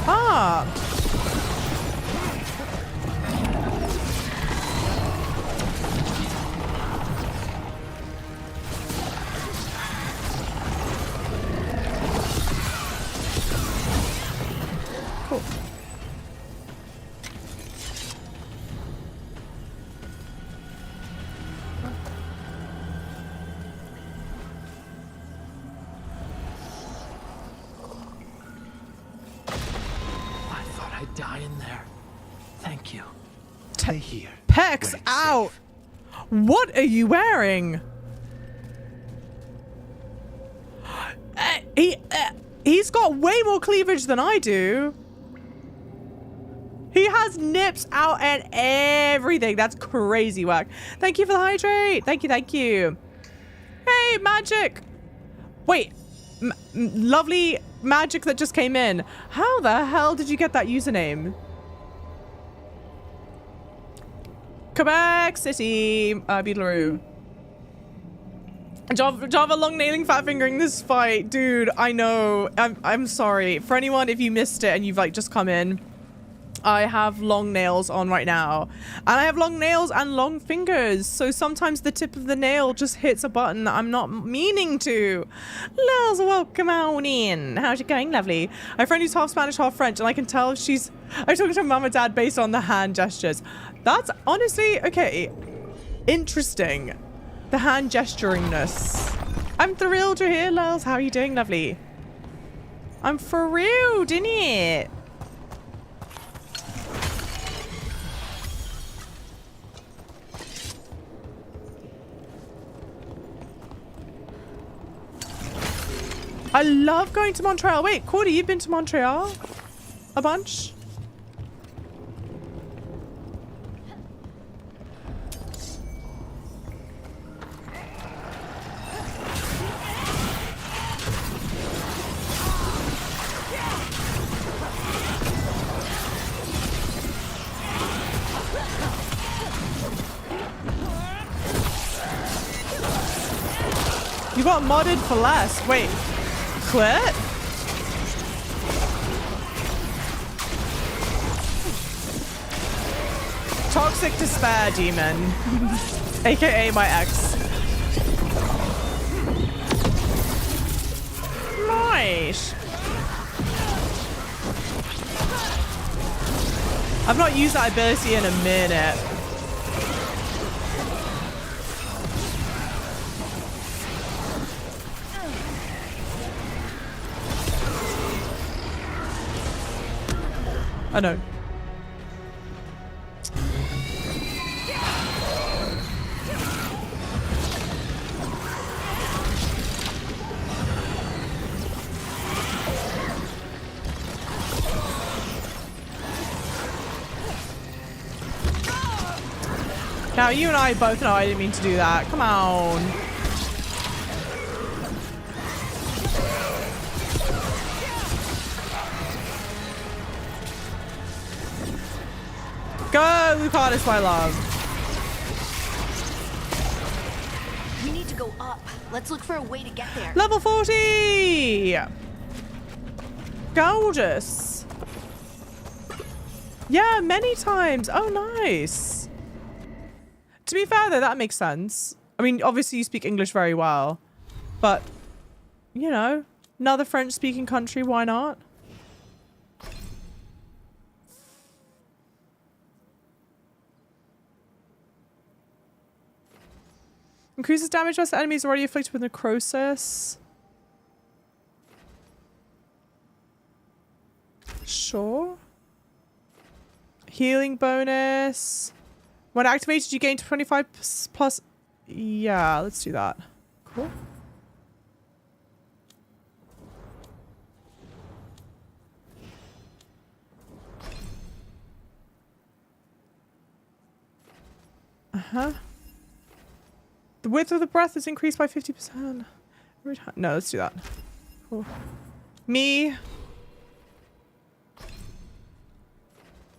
Ah. Cool. I thought I'd die in there. Thank you. Stay here. Pecs out. What are you wearing? He's got way more cleavage than I do. He has nips out and everything. That's crazy work. Thank you for the hydrate. Thank you, thank you. Hey, magic. Wait, lovely magic that just came in. How the hell did you get that username? Quebec City, Beetleroo. Java long nailing fat fingering this fight, dude. I know. I'm sorry for anyone if you missed it and you've like just come in. I have long nails on right now. And I have long nails and long fingers. So sometimes the tip of the nail just hits a button that I'm not meaning to. Lils, welcome on in. How's it going? Lovely. I have a friend who's half Spanish, half French, and I can tell she's... I'm talking to mum and dad based on the hand gestures. That's honestly, okay, interesting. The hand gesturingness. I'm thrilled you're here, Lils. How are you doing? Lovely. I'm thrilled, innit? I love going to Montreal. Wait, Cordy, you've been to Montreal? A bunch? You got modded for less. Wait. Clit? Toxic Despair Demon. AKA my ex. Nice. I've not used that ability in a minute. Oh no. Now you and I both know I didn't mean to do that. Come on. Go, Lucanus, my love. We need to go up. Let's look for a way to get there. Level 40! Gorgeous. Yeah, many times. Oh, nice. To be fair, though, that makes sense. I mean, obviously you speak English very well. But, you know, another French-speaking country, why not? Increases damage as enemies already afflicted with necrosis. Sure. Healing bonus. When activated, you gain 25 plus. Yeah, let's do that. Cool. Uh-huh. The width of the breath is increased by 50%. Every time. No, let's do that. Cool. Me.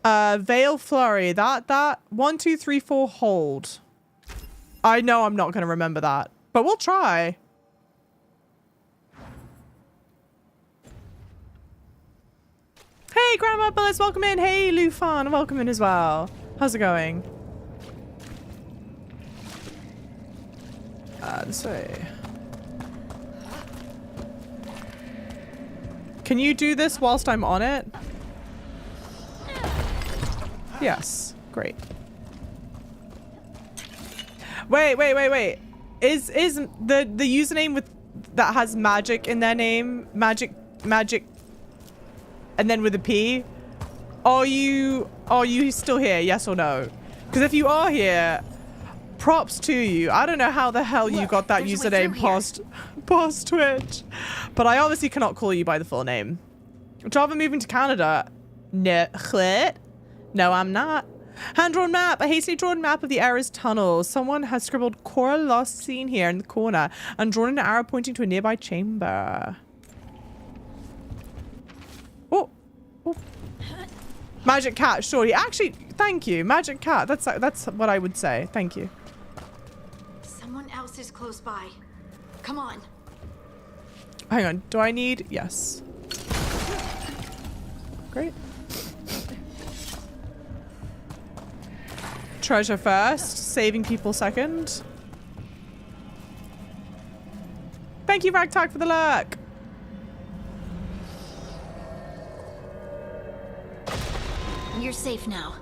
Veil Flurry. That 1, 2, 3, 4 hold. I know I'm not going to remember that, but we'll try. Hey, Grandma Bullis, welcome in. Hey, Lufan, welcome in as well. How's it going? This way. Can you do this whilst I'm on it? Yes. Great. Wait. Is the username with that has magic in their name magic and then with a P? Are you still here? Yes or no? Because if you are here, props to you. I don't know how the hell you got that username past Twitch, but I obviously cannot call you by the full name. Java moving to Canada? No, I'm not. Hand-drawn map. A hastily drawn map of the Era's tunnel. Someone has scribbled Cora lost scene here in the corner and drawn an arrow pointing to a nearby chamber. Oh. Magic cat, surely. Actually, thank you. Magic cat. That's what I would say. Thank you. Someone else is close by. Come on. Hang on. Do I need... Yes. Great. treasure first, saving people second. Thank you, Ragtag, for the lurk. You're safe now.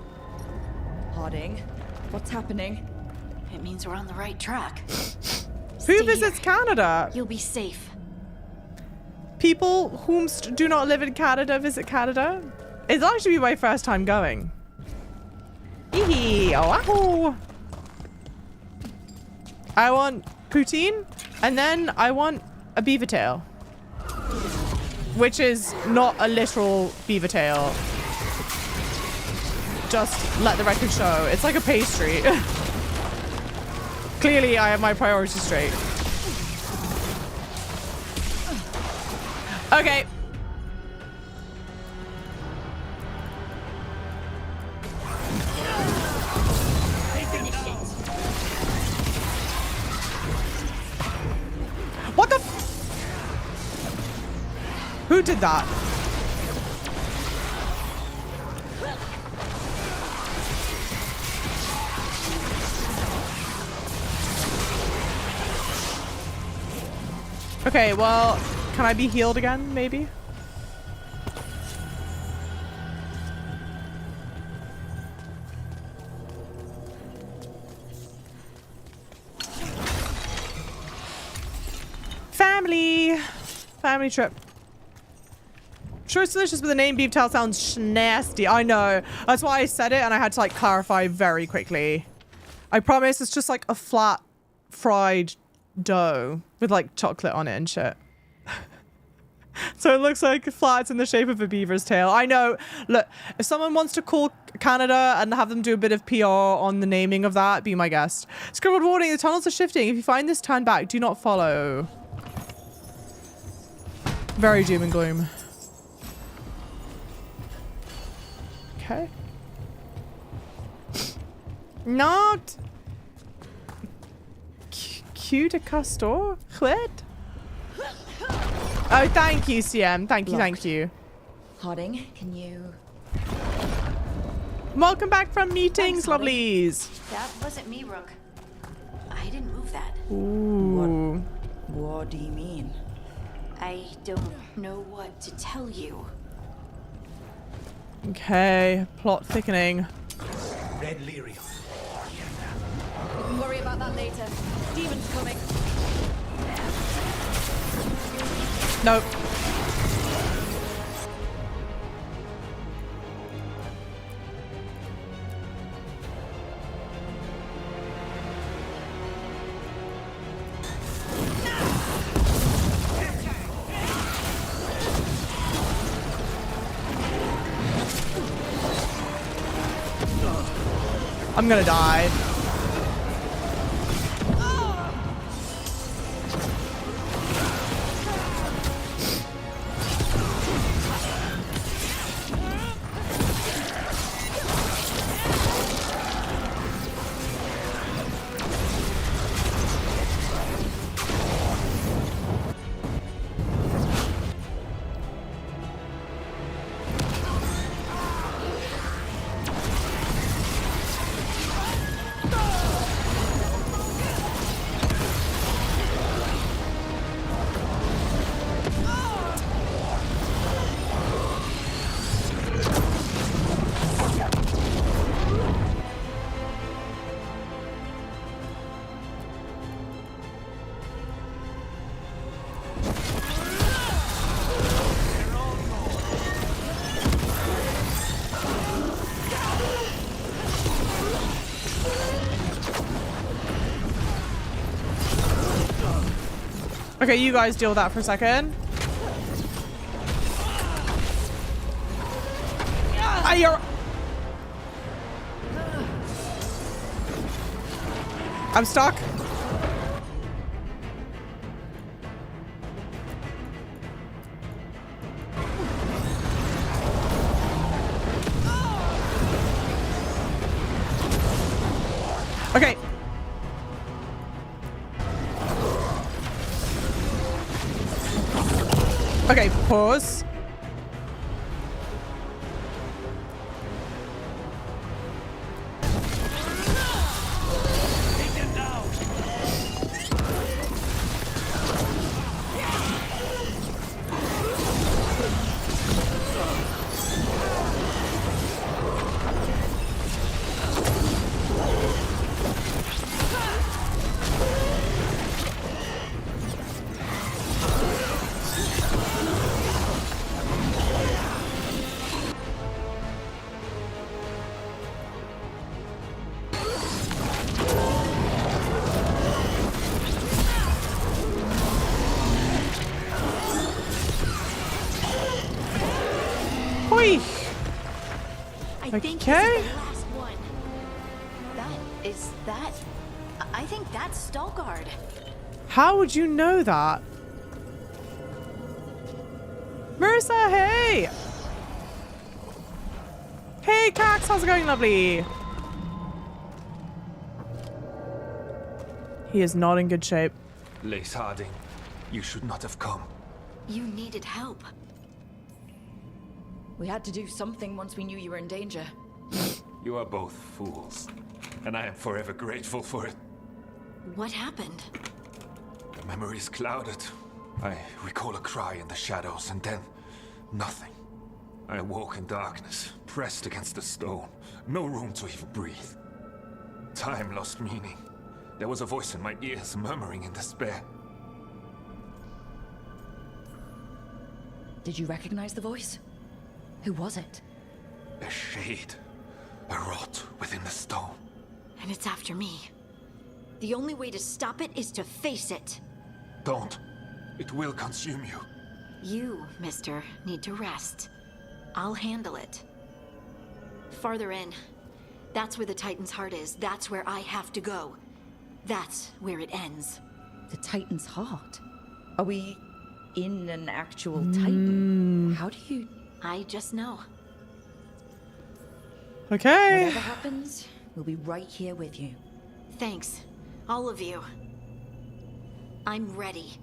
Harding, what's happening? It means we're on the right track. Who visits Canada? You'll be safe. People whom do not live in Canada visit Canada. It's actually my first time going. Oh, I want poutine, and then I want a beaver tail, which is not a literal beaver tail. Just let the record show. It's like a pastry. Clearly, I have my priorities straight. Okay. What the Who did that? Okay, well, can I be healed again, maybe? Family trip. Sure, it's delicious, but the name beef tail sounds nasty. I know. That's why I said it, and I had to like clarify very quickly. I promise it's just like a flat fried dough with like chocolate on it and shit. So it looks like flat in the shape of a beaver's tail. I know. Look, if someone wants to call Canada and have them do a bit of PR on the naming of that, be my guest. Scribbled warning, the tunnels are shifting. If you find this, turn back. Do not follow. Very doom and gloom. Okay. Not Q to Castor? What? Oh, thank you, CM. Thank you, thank you. Harding, can you... Welcome back from meetings, lovelies. That wasn't me, Rook. I didn't move that. Ooh. What do you mean? I don't know what to tell you. Okay, plot thickening. Red Lyrium. We can worry about that later. Demons coming. Nope. I'm gonna die. Okay, you guys deal with that for a second. I'm stuck. Okay. Okay, pause. Oi! I think this is the last one. I think that's Stalguard. How would you know that? Marissa, hey! Hey, Cax, how's it going, lovely? He is not in good shape. Lace Harding, you should not have come. You needed help. We had to do something once we knew you were in danger. You are both fools, and I am forever grateful for it. What happened? The memory is clouded. I recall a cry in the shadows, and then nothing. I awoke in darkness, pressed against the stone. No room to even breathe. Time lost meaning. There was a voice in my ears murmuring in despair. Did you recognize the voice? Who was it? A shade. A rot within the stone. And it's after me. The only way to stop it is to face it. Don't. It will consume you. You, mister, need to rest. I'll handle it. Farther in. That's where the Titan's heart is. That's where I have to go. That's where it ends. The Titan's heart? Are we in an actual Titan? How do you... I just know. Okay. Whatever happens, we'll be right here with you. Thanks. All of you. I'm ready.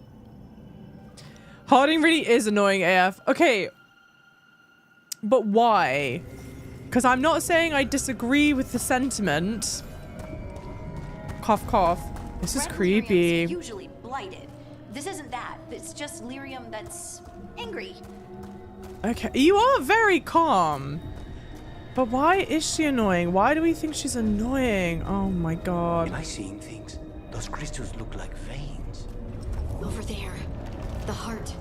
Harding really is annoying AF. Okay. But why? Because I'm not saying I disagree with the sentiment. Cough, cough. This is creepy. Usually blighted. This isn't that. It's just lyrium that's angry. Okay, you are very calm. But why is she annoying? Why do we think she's annoying? Oh my god. Am I seeing things? Those crystals look like veins. Over there. The heart.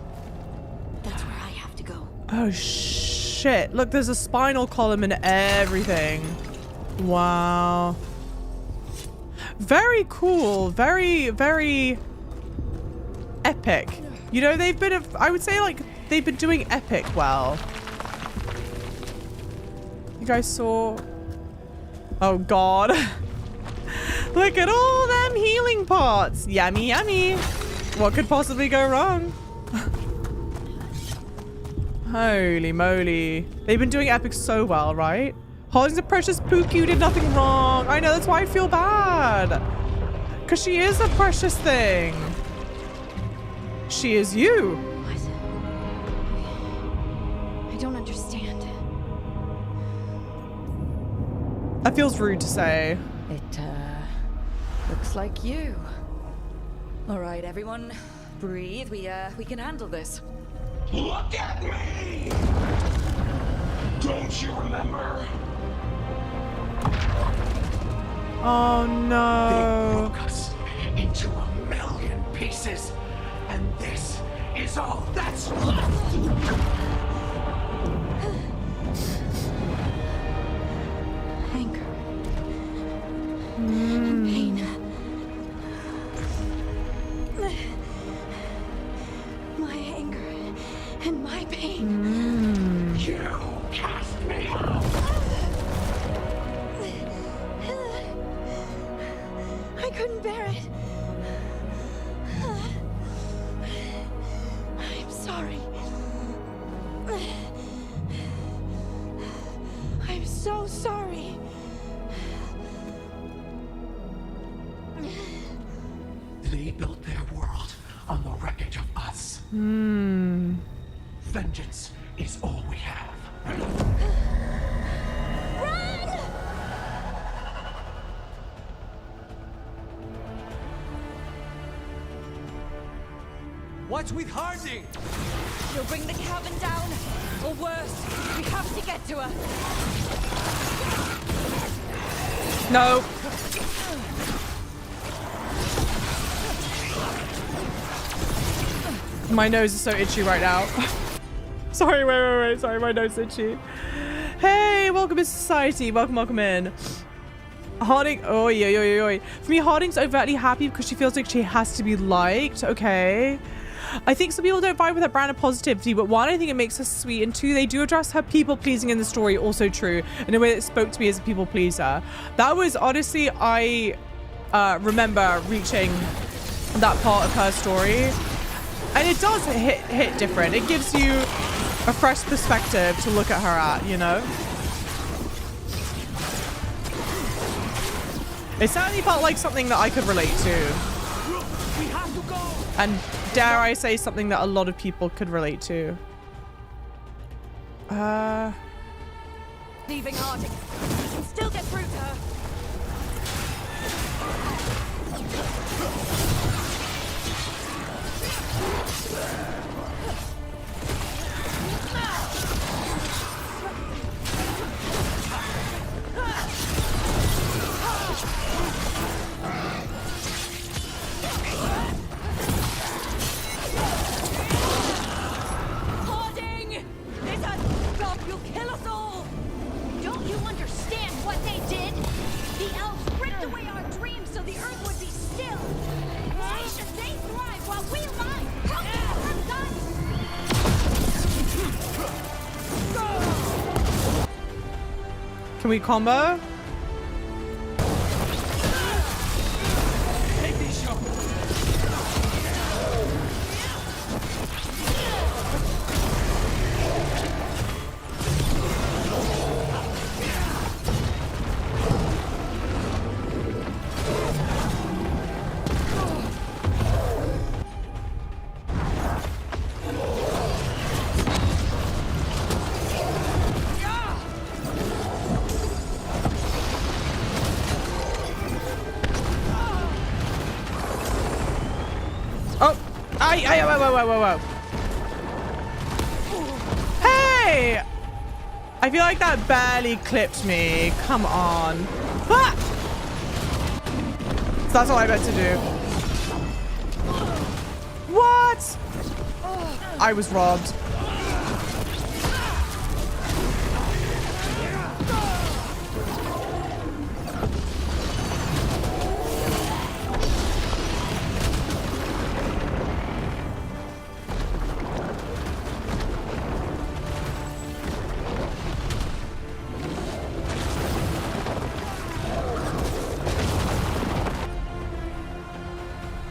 That's where I have to go. Oh shit. Look, there's a spinal column and everything. Wow. Very cool. Very, very epic. You know, they've been, I would say, like, they've been doing epic well. You guys saw... Oh, God. Look at all them healing pots. Yummy, yummy. What could possibly go wrong? Holy moly. They've been doing epic so well, right? Harding's a precious Pookie who did nothing wrong. I know, that's why I feel bad. Because she is a precious thing. She is you. What? I don't understand. That feels rude to say. It, looks like you. All right, everyone. Breathe. We can handle this. Look at me! Don't you remember? Oh, no. They broke us into 1,000,000 pieces. And this is all that's left. Anger. And pain. My anger and my pain. You cast me out. I couldn't bear it. I'm sorry. I'm so sorry. They built their world on the wreckage of us. Vengeance is all we have. What's with Harding? She'll bring the cabin down, or worse, we have to get to her. No. My nose is so itchy right now. Sorry, wait. Sorry, my nose is itchy. Hey, welcome to society. Welcome in. Harding, oi. For me, Harding's overtly happy because she feels like she has to be liked. Okay. I think some people don't vibe with her brand of positivity, but one, I think it makes her sweet, and two, they do address her people pleasing in the story, also true, in a way that spoke to me as a people pleaser. That was honestly, I remember reaching that part of her story, and it does hit different. It gives you a fresh perspective to look at her at, you know? It certainly felt like something that I could relate to. And dare I say something that a lot of people could relate to. Leaving Harding. We can still get through to her. Can we combo? Whoa. Hey! I feel like that barely clipped me. Come on. Ah! So that's all I meant to do. What? I was robbed.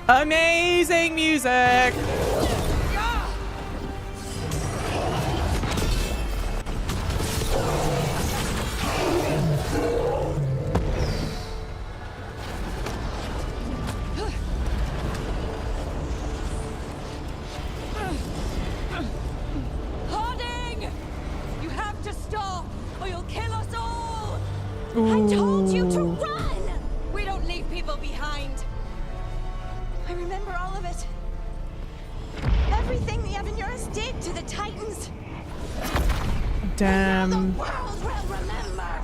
Amazing music. Harding! You have to stop, or you'll kill us all! Ooh. I told you to run! We don't leave people behind. I remember all of it. Everything the Avenurus did to the Titans. Damn. The world will remember.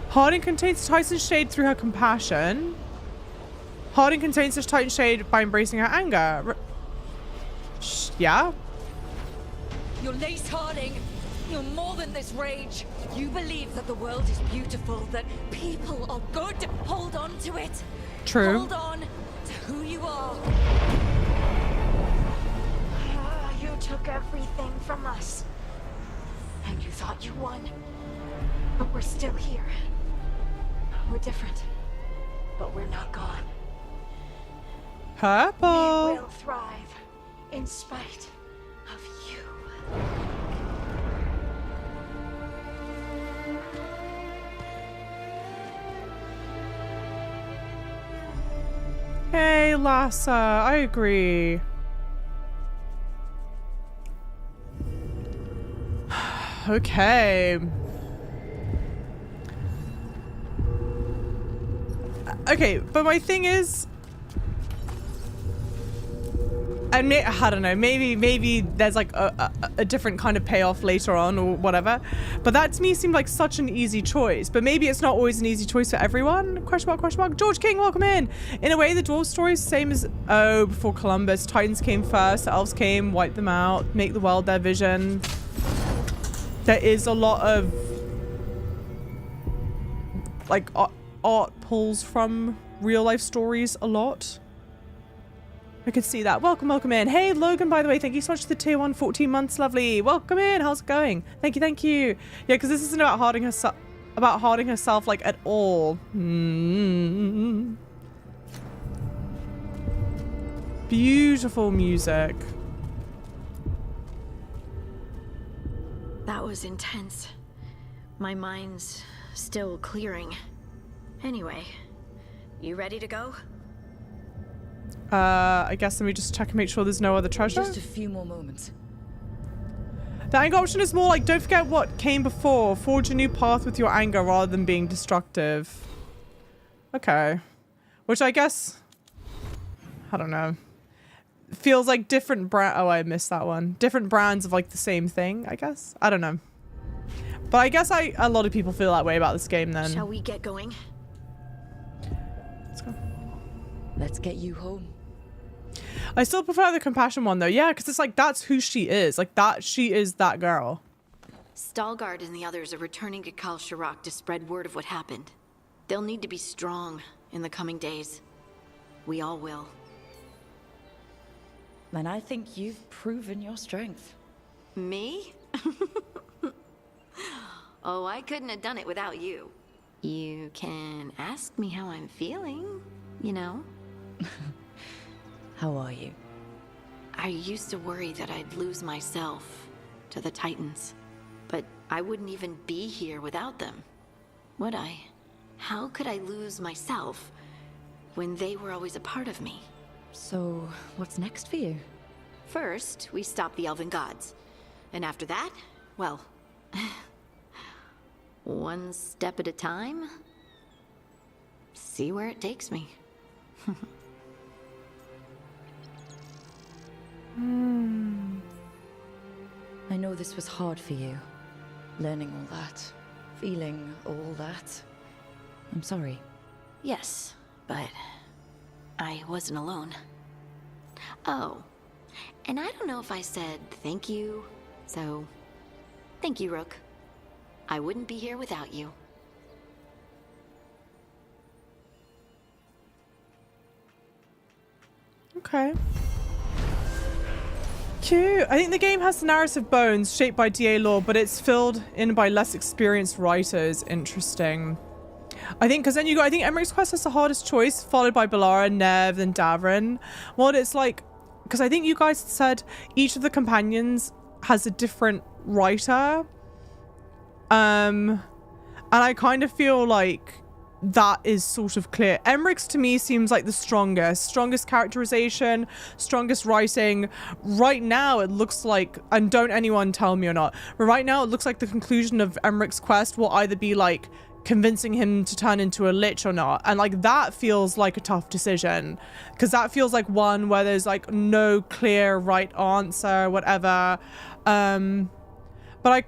Harding contains Titan's shade through her compassion. Harding contains such Titan shade by embracing her anger. Yeah? You're Lace Harding. You're more than this rage. You believe that the world is beautiful, that people are good. Hold on to it. True. Hold on to who you are. You took everything from us. And you thought you won. But we're still here. We're different. But we're not gone. Purple. We will thrive in spite of you. Hey, Lassa, I agree. Okay. Okay, but my thing is, And I don't know, maybe there's like a different kind of payoff later on or whatever. But that to me seemed like such an easy choice. But maybe it's not always an easy choice for everyone. Question mark, question mark. George King, welcome in. In a way, the dwarf story is the same as, before Columbus. Titans came first, the elves came, wiped them out, make the world their vision. There is a lot of like art pulls from real life stories a lot. I could see that. Welcome in. Hey, Logan, by the way, thank you so much for the tier 1 14 months. Lovely. Welcome in. How's it going? Thank you. Yeah, because this isn't about harding herself like at all. Beautiful music. That was intense. My mind's still clearing. Anyway, you ready to go? I guess let me just check and make sure there's no other treasure. Just a few more moments. The anger option is more like, don't forget what came before. Forge a new path with your anger rather than being destructive. Okay. Which I guess, I don't know. Feels like different oh, I missed that one. Different brands of like the same thing, I guess. I don't know. But I guess a lot of people feel that way about this game then. Shall we get going? Let's go. Let's get you home. I still prefer the compassion one though. Yeah, because it's like that's who she is. Like she is that girl. Stalgard and the others are returning to Kal Shirak to spread word of what happened. They'll need to be strong in the coming days. We all will. And I think you've proven your strength. Me? Oh, I couldn't have done it without you. You can ask me how I'm feeling, you know? How are you? I used to worry that I'd lose myself to the Titans, but I wouldn't even be here without them, would I? How could I lose myself when they were always a part of me? So, what's next for you? First, we stop the Elven Gods. And after that, well, one step at a time. See where it takes me. I know this was hard for you. Learning all that. Feeling all that. I'm sorry. Yes, but I wasn't alone. Oh, and I don't know if I said thank you, so thank you, Rook. I wouldn't be here without you. Okay. Cute. I think the game has the narrative bones shaped by DA lore, but it's filled in by less experienced writers. Interesting. I think because then I think Emmerich's Quest has the hardest choice, followed by Balara, Nev, then Davrin. Well, it's like, because I think you guys said each of the companions has a different writer. And I kind of feel like that is sort of clear. Emmerich's to me seems like the strongest characterization, strongest writing. Right now it looks like, and don't anyone tell me or not, but right now it looks like the conclusion of Emmerich's Quest will either be like convincing him to turn into a lich or not, and like that feels like a tough decision, because that feels like one where there's like no clear right answer, whatever. But I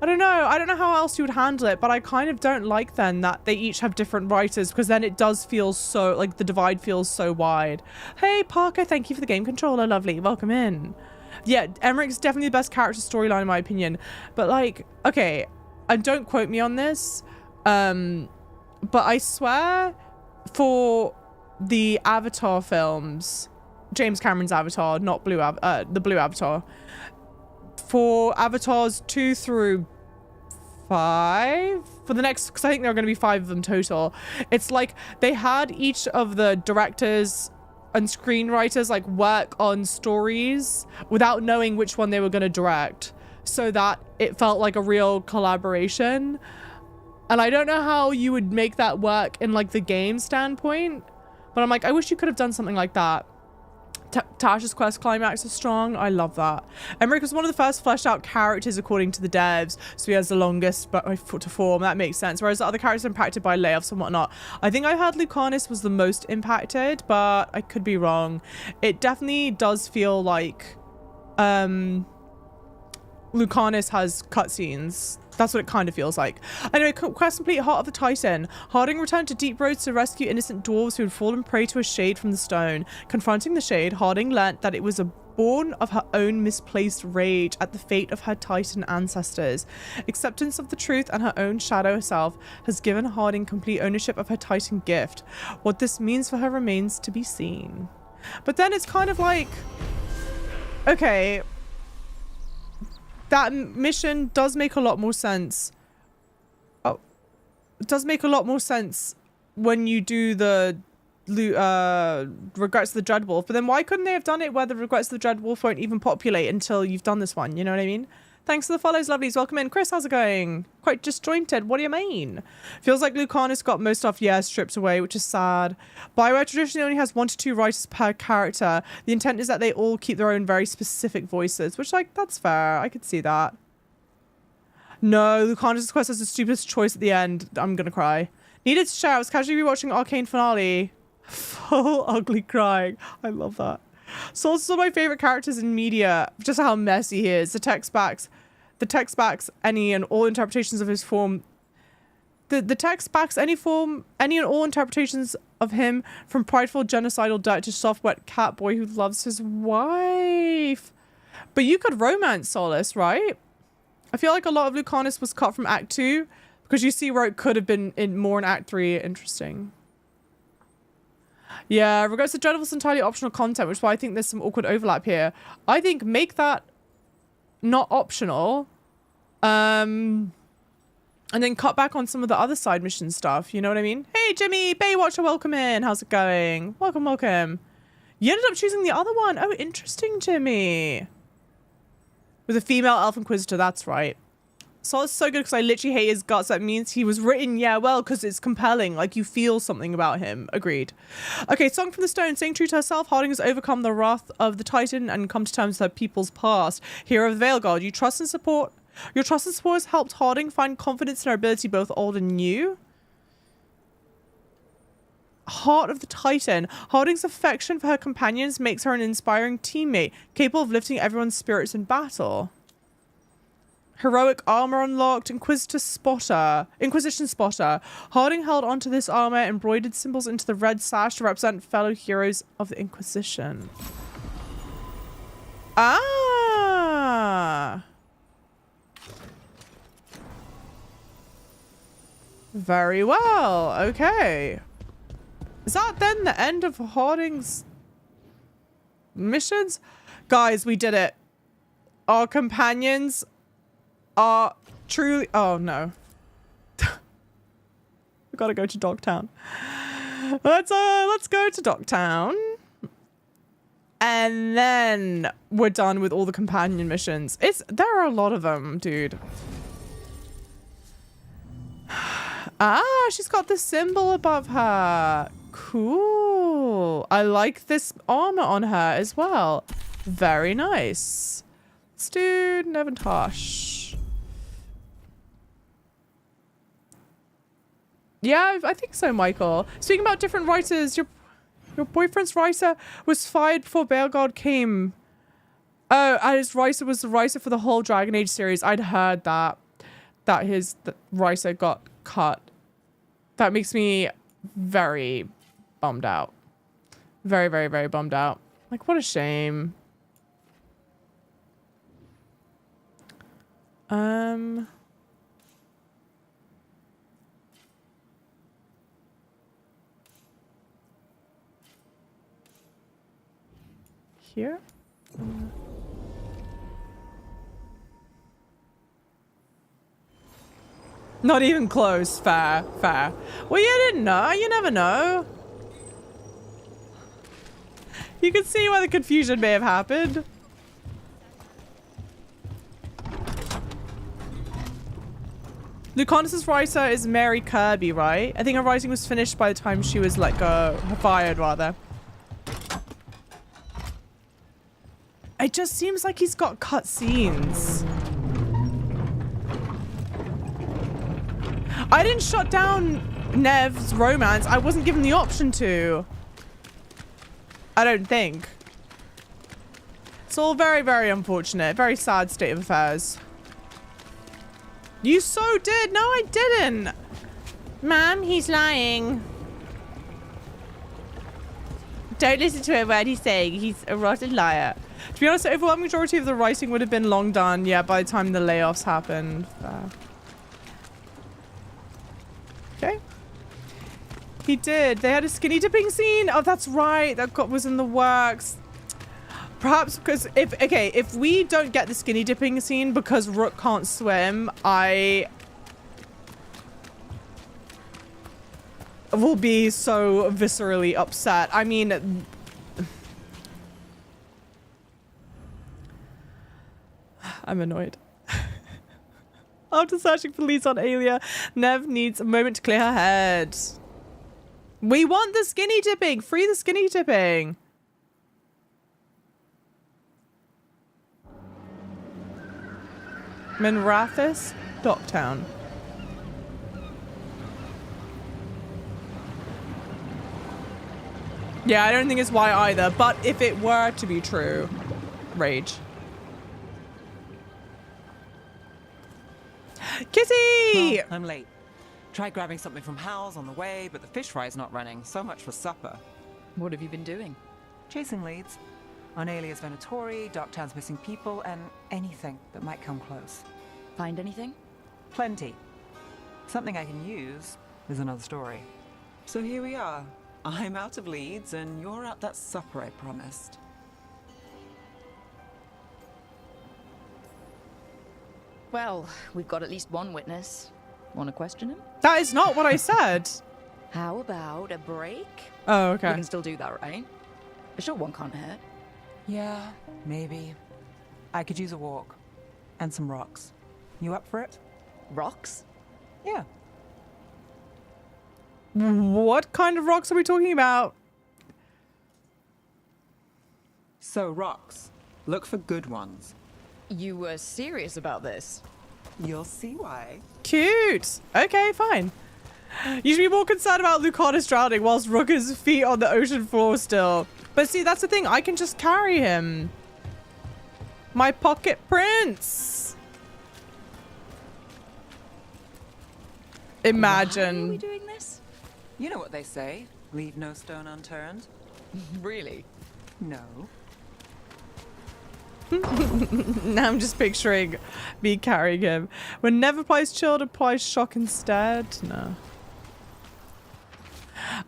don't know how else you would handle it, but I kind of don't like then that they each have different writers, because then it does feel so, like the divide feels so wide. Hey Parker, thank you for the game controller, lovely, welcome in. Yeah, Emmerich's definitely the best character storyline in my opinion, but like, okay, and don't quote me on this, but I swear for the Avatar films, James Cameron's Avatar, not the Blue Avatar, for Avatars 2 through 5 for the next, because I think there are going to be 5 of them total, it's like they had each of the directors and screenwriters like work on stories without knowing which one they were going to direct, so that it felt like a real collaboration. And I don't know how you would make that work in like the game standpoint, but I'm like, I wish you could have done something like that. Tasha's quest climax is strong. I love that. Emmerich was one of the first fleshed out characters according to the devs, so he has the longest to form. That makes sense. Whereas the other characters are impacted by layoffs and whatnot. I think I heard Lucanus was the most impacted, but I could be wrong. It definitely does feel like Lucanus has cutscenes. That's what it kind of feels like. Anyway, quest complete. Heart of the Titan. Harding returned to Deep Roads to rescue innocent dwarves who had fallen prey to a shade from the stone. Confronting the shade, Harding learnt that it was born of her own misplaced rage at the fate of her Titan ancestors. Acceptance of the truth and her own shadow self has given Harding complete ownership of her Titan gift. What this means for her remains to be seen. But then it's kind of like, okay, that mission does make a lot more sense. Oh, it does make a lot more sense when you do the Regrets of the Dreadwolf. But then why couldn't they have done it where the Regrets of the Dreadwolf won't even populate until you've done this one? You know what I mean? Thanks for the follows, lovelies. Welcome in. Chris, how's it going? Quite disjointed. What do you mean? Feels like Lucanus got most stuff, stripped away, which is sad. Bioware traditionally only has 1 to 2 writers per character. The intent is that they all keep their own very specific voices, which, like, that's fair. I could see that. No, Lucanus' quest has the stupidest choice at the end. I'm gonna cry. Needed to share. I was casually rewatching Arcane Finale. Full ugly crying. I love that. Saul's is one of my favorite characters in media, just how messy he is. The text backs any and all interpretations of his form. The text backs any and all interpretations of him, from prideful genocidal dirt to soft wet cat boy who loves his wife. But you could romance Solus, right? I feel like a lot of Lucanus was cut from Act 2 because you see where it could have been more in Act 3. Interesting. Yeah, Regrets of the Dreadwolf is entirely optional content, which is why I think there's some awkward overlap here. I think make that not optional, and then cut back on some of the other side mission stuff. You know what I mean? Hey, Jimmy, Baywatcher, welcome in. How's it going? Welcome, welcome. You ended up choosing the other one. Oh, interesting, Jimmy. With a female elf inquisitor, that's right. Sol's so good because I literally hate his guts. That means he was written, well, because it's compelling. Like, you feel something about him. Agreed. Okay, Song from the Stone. Staying true to herself, Harding has overcome the wrath of the Titan and come to terms with her people's past. Hero of the Veilguard. Your trust and support has helped Harding find confidence in her ability, both old and new. Heart of the Titan. Harding's affection for her companions makes her an inspiring teammate, capable of lifting everyone's spirits in battle. Heroic armor unlocked. Inquisition spotter. Harding held onto this armor, embroidered symbols into the red sash to represent fellow heroes of the Inquisition. Ah! Very well. Okay. Is that then the end of Harding's missions? Guys, we did it. Our companions are truly... Oh, no. We gotta go to Dogtown. Let's go to Dogtown. And then we're done with all the companion missions. There are a lot of them, dude. Ah, she's got the symbol above her. Cool. I like this armor on her as well. Very nice. Let's do Nevantosh. Yeah, I think so, Michael. Speaking about different writers, your boyfriend's writer was fired before Veilguard came. Oh, and his writer was the writer for the whole Dragon Age series. I'd heard that his writer got cut. That makes me very bummed out. Very, very, very bummed out. Like, what a shame. Here? Not even close. Fair. Well, you didn't know. You never know. You can see where the confusion may have happened. Lucanus' writer is Mary Kirby, right? I think her writing was finished by the time she was let go. Fired, rather. It just seems like he's got cutscenes. I didn't shut down Nev's romance. I wasn't given the option to. I don't think. It's all very, very unfortunate. Very sad state of affairs. You so did. No, I didn't. Ma'am, he's lying. Don't listen to a word he's saying. He's a rotten liar. To be honest, the overwhelming majority of the writing would have been long done, yeah, by the time the layoffs happened. Okay. He did. They had a skinny dipping scene. Oh, that's right. That was in the works. Perhaps because if we don't get the skinny dipping scene because Rook can't swim, I will be so viscerally upset. I mean, I'm annoyed. After searching for leads on Aelia, Nev needs a moment to clear her head. We want the skinny dipping. Free the skinny dipping. Minrathis, Docktown. Yeah, I don't think it's why either, but if it were to be true, rage. Kitty! Well, I'm late. Tried grabbing something from Hal's on the way, but the fish fry's not running. So much for supper. What have you been doing? Chasing leads. On Alias Venatori, Docktown's missing people, and anything that might come close. Find anything? Plenty. Something I can use is another story. So here we are. I'm out of leads, and you're at that supper I promised. Well, we've got at least one witness. Want to question him? That is not what I said. How about a break? Oh, okay. We can still do that, right? A short one can't hurt. Yeah, maybe. I could use a walk. And some rocks. You up for it? Rocks? Yeah. What kind of rocks are we talking about? So, rocks. Look for good ones. You were serious about this? You'll see why. Cute. Okay, fine. You should be more concerned about Lucanus drowning whilst Rook has feet on the ocean floor still. But see, that's the thing. I can just carry him. My pocket prince. Imagine. Why are we doing this? You know what they say. Leave no stone unturned. Really? No. Now I'm just picturing me carrying him. When Nev applies chill, applies shock instead. No.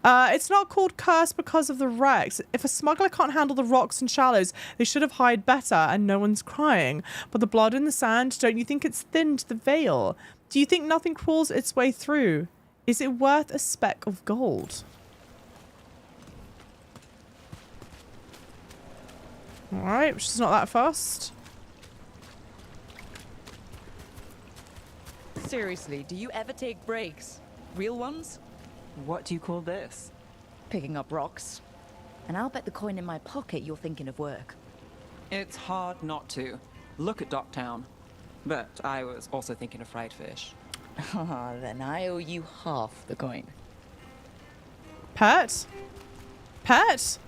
It's not called curse because of the wrecks. If a smuggler can't handle the rocks and shallows, they should have hid better and no one's crying. But the blood in the sand, don't you think it's thinned the veil? Do you think nothing crawls its way through? Is it worth a speck of gold? Alright, which is not that fast. Seriously, do you ever take breaks? Real ones? What do you call this? Picking up rocks. And I'll bet the coin in my pocket you're thinking of work. It's hard not to. Look at Docktown. But I was also thinking of fried fish. Then I owe you half the coin. Pet? Pet?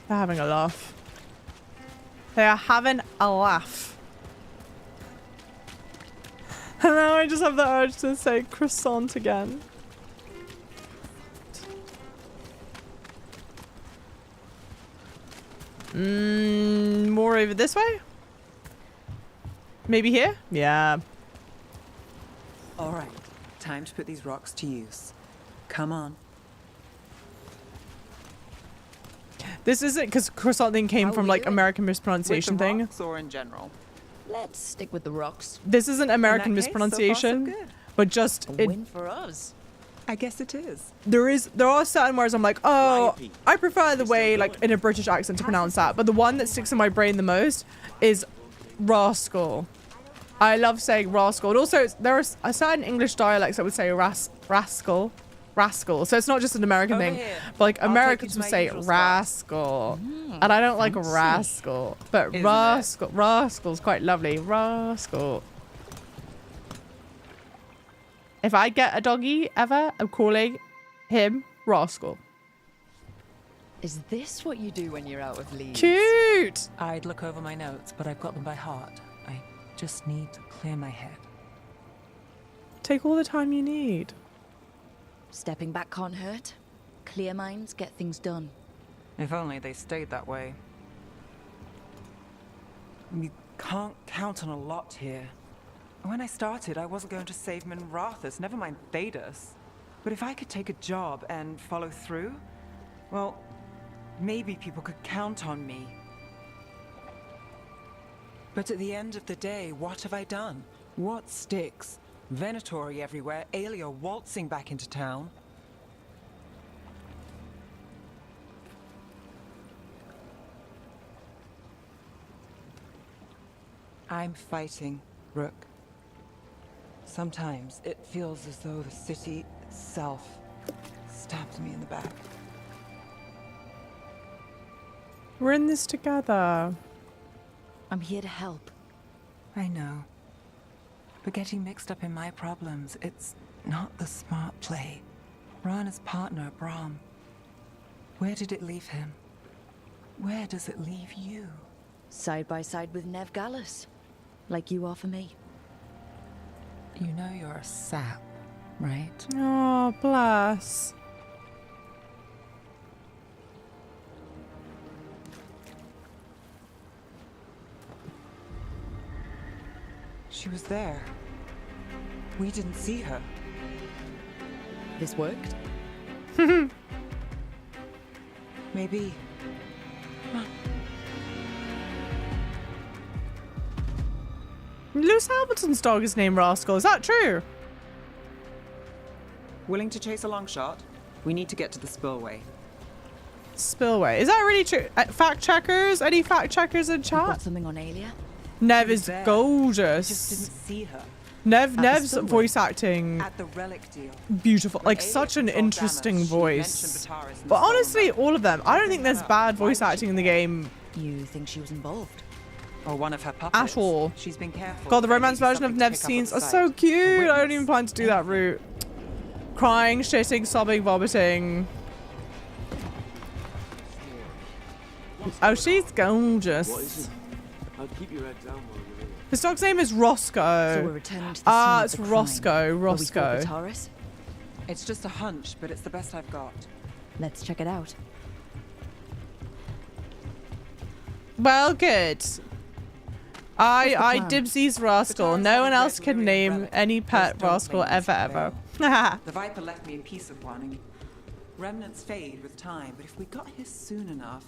They're having a laugh. They are having a laugh. And now I just have the urge to say croissant again. More over this way? Maybe here? Yeah. All right, time to put these rocks to use. Come on. This isn't because croissant thing came from like American mispronunciation With the thing. rocks or in general? Let's stick with the rocks. This isn't American case, so far, so mispronunciation, good. but just A it. win for us. I guess it is. There are certain words I'm like, oh, I prefer the way like in a British accent to pronounce that. But the one that sticks in my brain the most is rascal. I love saying rascal. And also, there are certain English dialects that would say rascal. Rascal. So it's not just an American Over thing, here. but like I'll Americans take would you to my say usual spot. rascal, and I don't like fancy. rascal, but Isn't rascal, rascal's quite lovely. Rascal. If I get a doggy ever, I'm calling him Rascal. Is this what you do when you're out with Leeds? Cute! I'd look over my notes, but I've got them by heart. I just need to clear my head. Take all the time you need. Stepping back can't hurt. Clear minds get things done. If only they stayed that way. You can't count on a lot here. When I started, I wasn't going to save Minrathus, never mind Thedas. But if I could take a job and follow through, well, maybe people could count on me. But at the end of the day, what have I done? What sticks? Venatori everywhere, Aelia waltzing back into town. I'm fighting, Rook. Sometimes it feels as though the city itself stabbed me in the back. We're in this together. I'm here to help. I know. But getting mixed up in my problems, it's not the smart play. Rana's partner, Brahm. Where did it leave him? Where does it leave you? Side by side with Nev Gallus. Like you are for me. You know you're a sap, right? Oh, bless. She was there. We didn't see her. This worked? Maybe. Lewis Hamilton's dog is named Rascal. Is that true? Willing to chase a long shot? We need to get to the spillway. Spillway. Is that really true? Fact checkers? Any fact checkers in chat? Got something on Aelia? Nev is gorgeous. Just didn't see her. Nev's voice acting At the relic deal. beautiful. Like such an interesting voice. But honestly, all of them. I don't think there's bad voice acting in the game You think she was involved? Or one of her puppets. at all. She's been careful. God, the There may romance be version of something to Nev's pick up scenes at are the so site. cute. A I don't even plan to do that route. Crying, shitting, sobbing, vomiting. Oh, she's gorgeous. I'll keep your head down while you're in. His dog's name is Roscoe. So we're returning to the scene of it's the crime, Roscoe. where we Roscoe. fought Bataris? It's just a hunch, but it's the best I've got. Let's check it out. Well, good. I plan? dibsies Rascal. Bataris No had one a else red can lyric name relic. any pet Just don't Rascal blame us ever, for ever. The Viper left me a piece of one, and remnants fade with time, but if we got here soon enough...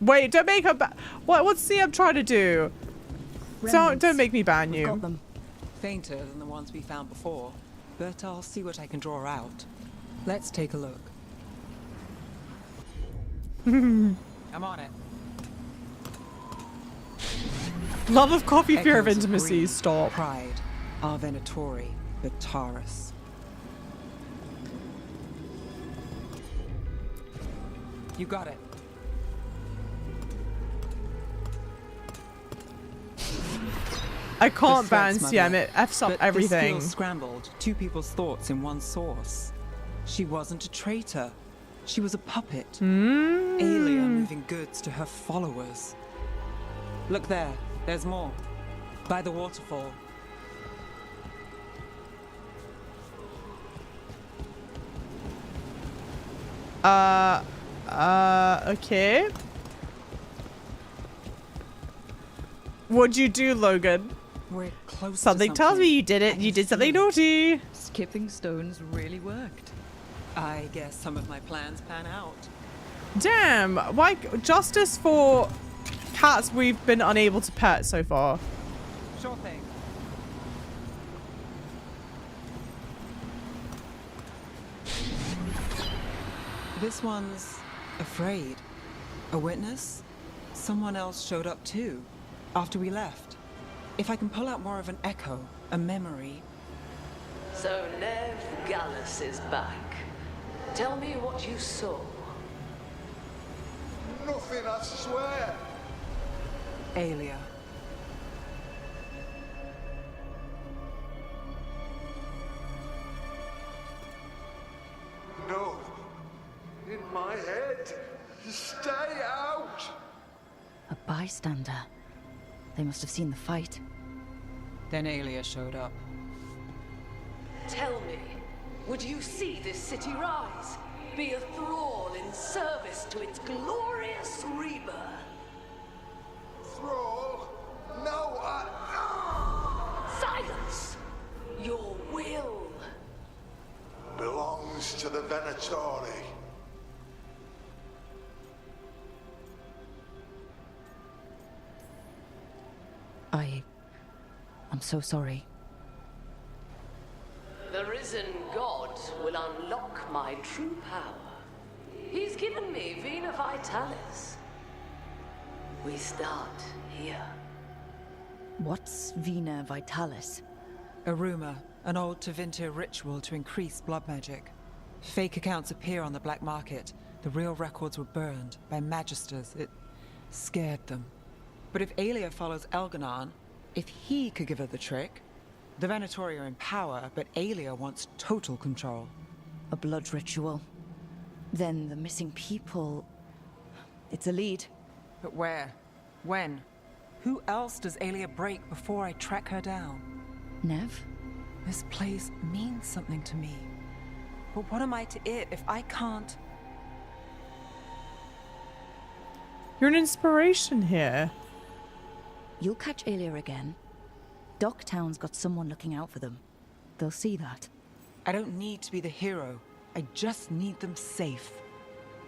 Wait, don't make her what's CM trying to do? Don't make me ban you. Got them. Fainter than the ones we found before, but I'll see what I can draw out. Let's take a look. I'm on it. Love of coffee, fear of Echoes intimacy. greed, Stop. Pride, our Venatori, Bataris. You got it. I can't ban Distress, CM. Mother. It F's up But everything. The skills scrambled. Two people's thoughts in one source. She wasn't a traitor. She was a puppet. Aelia moving goods to her followers. Look there. There's more. By the waterfall. Okay. What'd you do, Logan? We're close to Something tells me you did it. You did something naughty. Skipping stones really worked. I guess some of my plans pan out. Damn. Why justice for cats we've been unable to pet so far. Sure thing. This one's afraid. A witness? Someone else showed up too, after we left. If I can pull out more of an echo, a memory, So Nev Gallus is back. Tell me what you saw. Nothing, I swear. Aelia. No. In my head. Stay out. A bystander. They must have seen the fight. Then Aelia showed up. Tell me, would you see this city rise? Be a thrall in service to its glorious rebirth? Thrall? No, Silence! Your will belongs to the Venatori. I'm so sorry. The risen god will unlock my true power. He's given me Vena Vitalis. We start here. What's Vena Vitalis? A rumor, an old Tevinter ritual to increase blood magic. Fake accounts appear on the black market. The real records were burned by magisters. It scared them. But if Aelia follows Elganon, if he could give her the trick, the Venatori are in power, but Aelia wants total control. A blood ritual. Then the missing people... It's a lead. But where? When? Who else does Aelia break before I track her down? Nev? This place means something to me. But what am I to it if I can't... You're an inspiration here. You'll catch Aelia again. Docktown's got someone looking out for them. They'll see that. I don't need to be the hero. I just need them safe.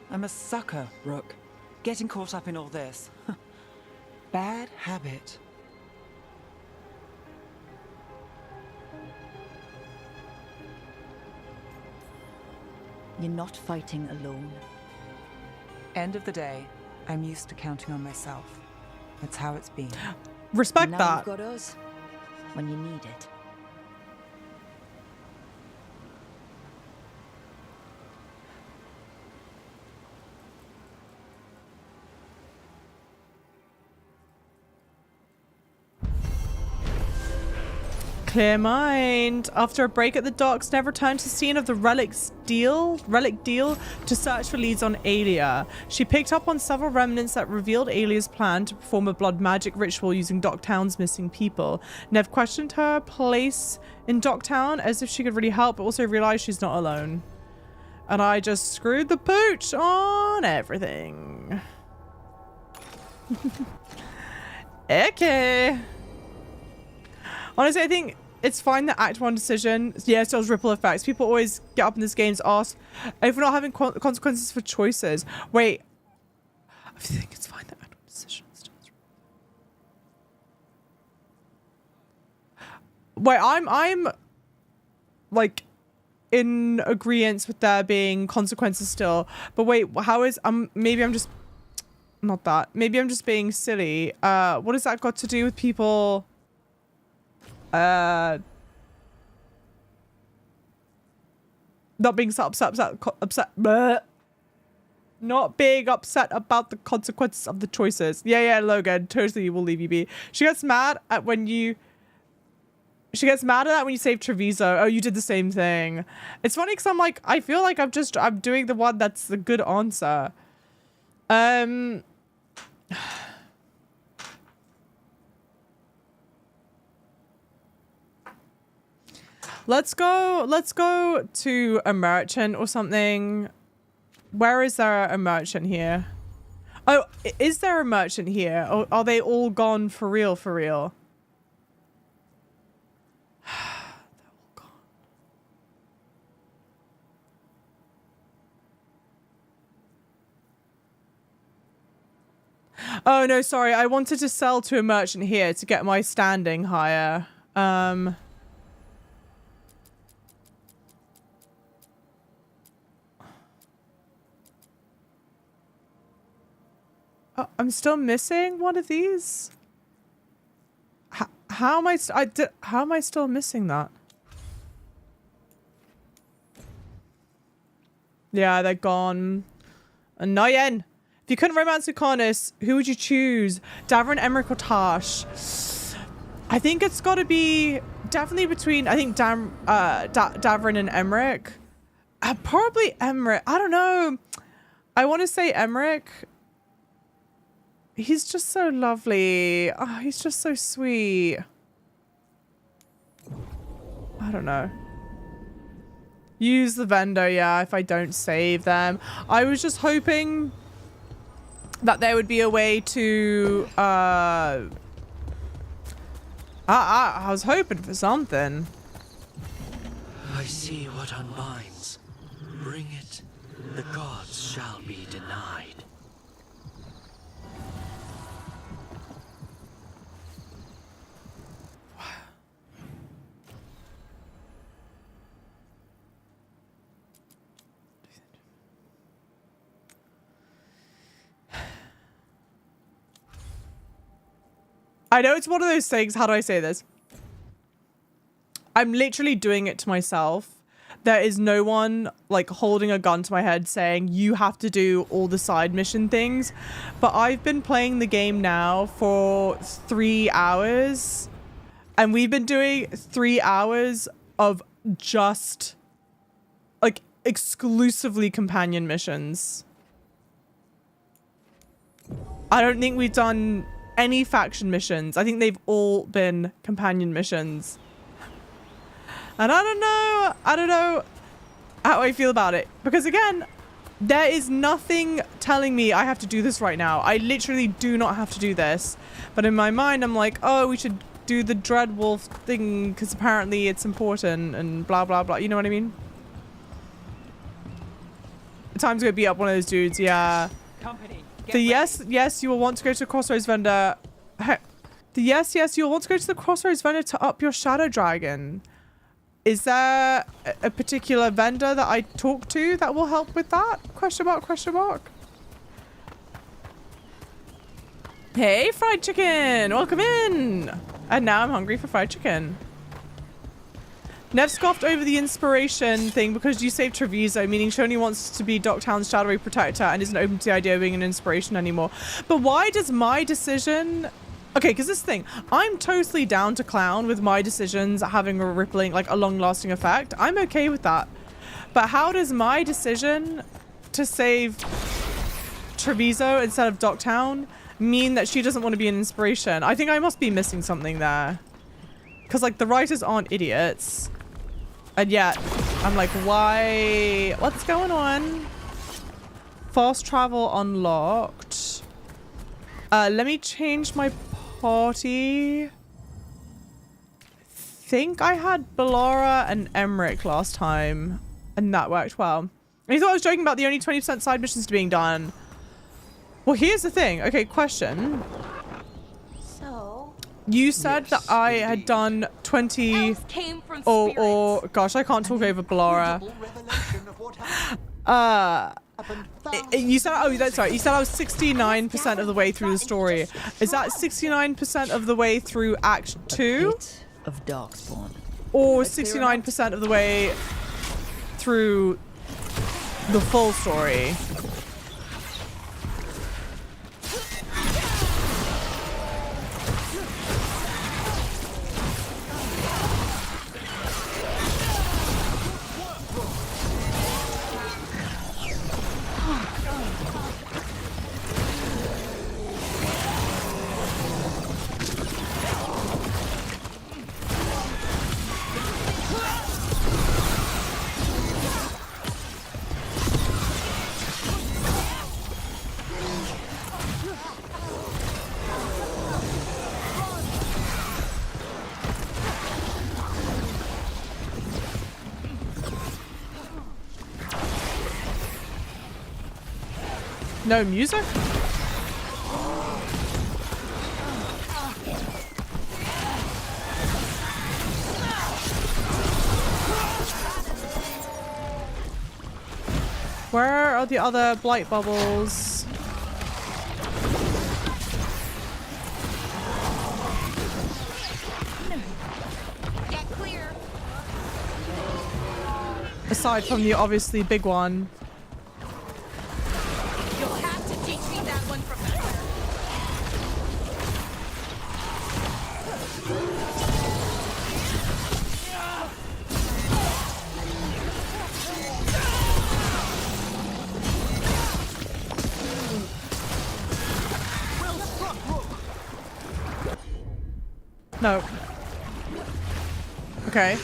I'm a sucker, Rook. Getting caught up in all this. Bad habit. You're not fighting alone. End of the day, I'm used to counting on myself. That's how it's been. Respect now that. You've got us when you need it. Clear mind. After a break at the docks, Nev returned to the scene of the relic deal to search for leads on Aelia. She picked up on several remnants that revealed Aelia's plan to perform a blood magic ritual using Docktown's missing people. Nev questioned her place in Docktown as if she could really help, but also realized she's not alone. And I just screwed the pooch on everything. Okay. Honestly, I think it's fine that Act 1 decision, yeah, still has ripple effects. People always get up in this game and ask if we're not having consequences for choices. Wait. I think it's fine that Act 1 decision still has Wait, I'm like in agreement with there being consequences still. But wait, how is maybe I'm just not that. Maybe I'm just being silly. What has that got to do with people not being upset bleh. Not being upset about the consequences of the choices. Yeah, Logan, totally will leave you be. She gets mad at when you save Treviso. Oh, you did the same thing. It's funny because I'm like, I feel like I'm doing the one that's the good answer. Let's go to a merchant or something. Where is there a merchant here? Oh, is there a merchant here? Or are they all gone for real, for real? They're all gone. Oh, no, sorry. I wanted to sell to a merchant here to get my standing higher. Oh, I'm still missing one of these. How am I still missing that? Yeah, they're gone. Annoying. If you couldn't romance Lucanus, who would you choose? Davrin, Emmerich, or Tash? I think it's got to be definitely between, I think, Davrin and Emmerich. Probably Emmerich. I don't know. I want to say Emmerich. He's just so lovely. Oh, he's just so sweet. I don't know. Use the vendor, yeah, if I don't save them. I was just hoping that there would be a way to I was hoping for something. I see what unbinds. Bring it. The gods shall be denied. I know it's one of those things. How do I say this? I'm literally doing it to myself. There is no one like holding a gun to my head saying you have to do all the side mission things. But I've been playing the game now for 3 hours. And we've been doing 3 hours of just like exclusively companion missions. I don't think we've done any faction missions. I think they've all been companion missions. And I don't know how I feel about it. Because again, there is nothing telling me I have to do this right now. I literally do not have to do this. But in my mind, I'm like, oh, we should do the Dreadwolf thing because apparently it's important and blah, blah, blah. You know what I mean? Time to go beat up one of those dudes, yeah. The yes, you will want to go to the Crossroads vendor. The yes, you will want to go to the Crossroads vendor to up your Shadow Dragon. Is there a particular vendor that I talk to that will help with that? Question mark, question mark. Hey, fried chicken, welcome in. And now I'm hungry for fried chicken. Nev scoffed over the inspiration thing because you saved Treviso, meaning she only wants to be Docktown's shadowy protector and isn't open to the idea of being an inspiration anymore. But why does my decision... Okay, because this thing, I'm totally down to clown with my decisions having a rippling, like a long-lasting effect. I'm okay with that. But how does my decision to save Treviso instead of Docktown mean that she doesn't want to be an inspiration? I think I must be missing something there. Because, like, the writers aren't idiots. And yet, I'm like, why? What's going on? Fast travel unlocked. Let me change my party. I think I had Ballora and Emmerich last time. And that worked well. And you thought I was joking about the only 20% side missions being done. Well, here's the thing. Okay, question. You said that I had done 20 or gosh, I can't talk over Ballora. You said, oh, that's right. You said I was 69% of the way through the story. Is that 69% of the way through Act 2? Of Darkspawn. Or 69% of the way through the full story? No music? Where are the other blight bubbles? Get clear. Aside from the obviously big one. No. Okay.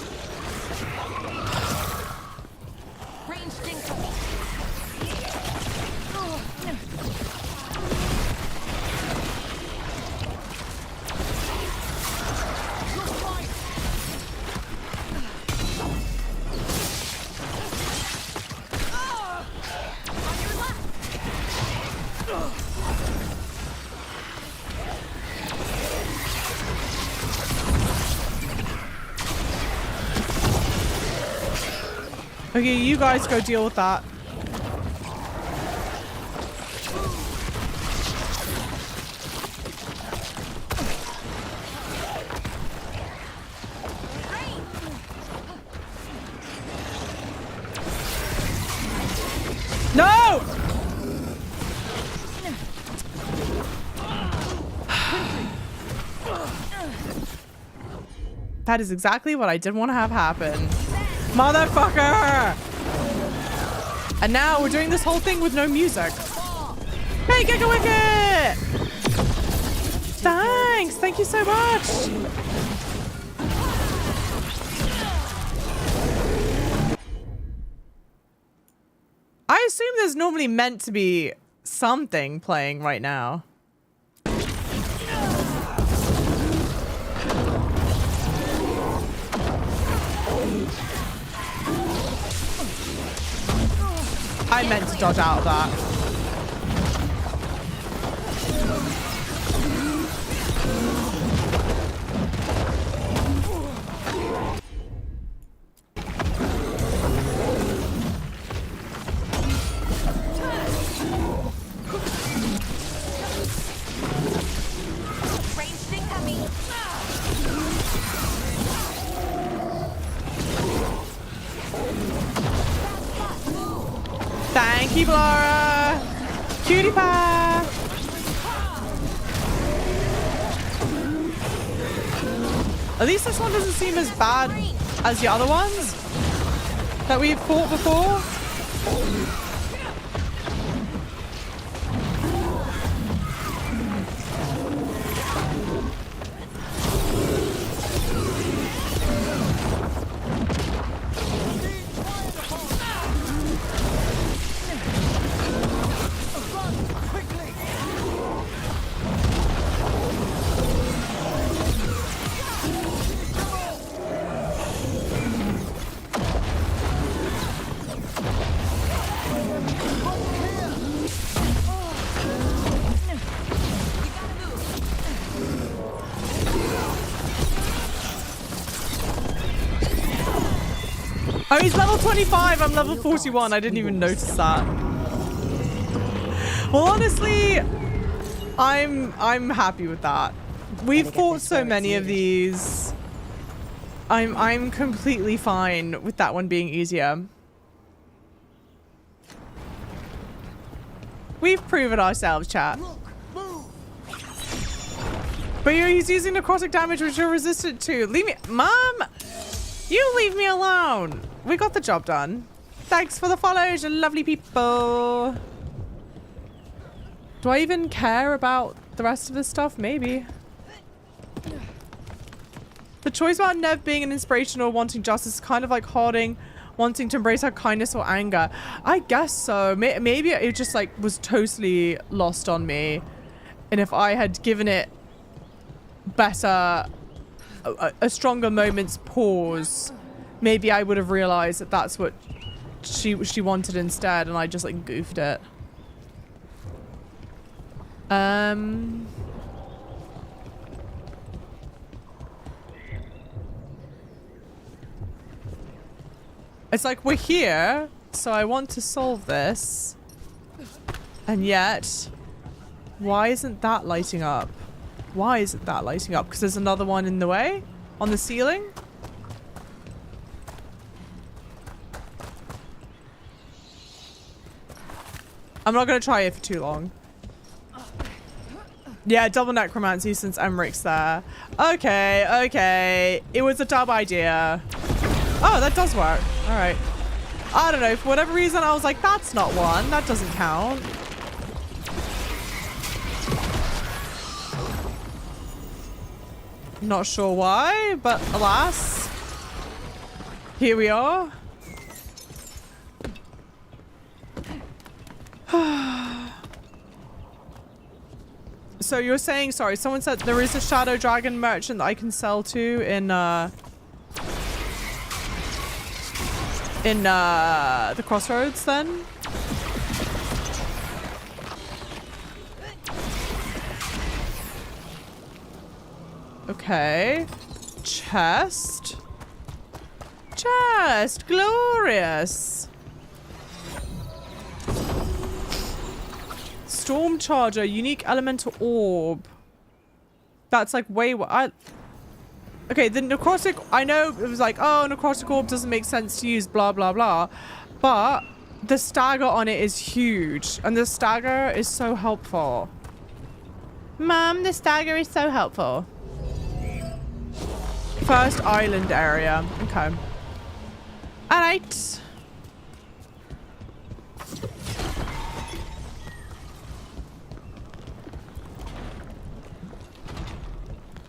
Okay, you guys go deal with that. No! That is exactly what I didn't want to have happen. Motherfucker! And now we're doing this whole thing with no music. Hey, Giga Wicket! Thanks! Thank you so much! I assume there's normally meant to be something playing right now. I meant to dodge out of that. Thank you, Laura. Cutie pie. At least this one doesn't seem as bad as the other ones that we've fought before. Oh, he's level 25. I'm level 41. I didn't even notice that. Well, honestly, I'm happy with that. We've fought so many of these. I'm completely fine with that one being easier. We've proven ourselves, chat. But he's using necrotic damage, which you're resistant to. Leave me, Mom. You leave me alone. We got the job done. Thanks for the follows, you lovely people. Do I even care about the rest of this stuff? Maybe. The choice about Nev being an inspiration or wanting justice is kind of like Harding wanting to embrace her kindness or anger. I guess so. Maybe it just like was totally lost on me. And if I had given it better, a stronger moment's pause, maybe I would have realized that that's what she wanted instead, and I just like goofed it. It's like we're here, so I want to solve this, and yet why isn't that lighting up? Why isn't that lighting up? Because there's another one in the way on the ceiling. I'm not going to try it for too long. Yeah, double necromancy since Emmerich's there. Okay, okay. It was a dumb idea. Oh, that does work. All right. I don't know. For whatever reason, I was like, that's not one. That doesn't count. Not sure why, but alas. Here we are. So you're saying, sorry, someone said there is a Shadow Dragon merchant that I can sell to in the Crossroads then? Okay. Chest. Chest. Glorious. Storm Charger. Unique elemental orb. That's like way what I... Okay, the necrotic... I know it was like, oh, necrotic orb doesn't make sense to use, blah, blah, blah. But the stagger on it is huge. And the stagger is so helpful. Mom, the stagger is so helpful. First island area. Okay. Alright.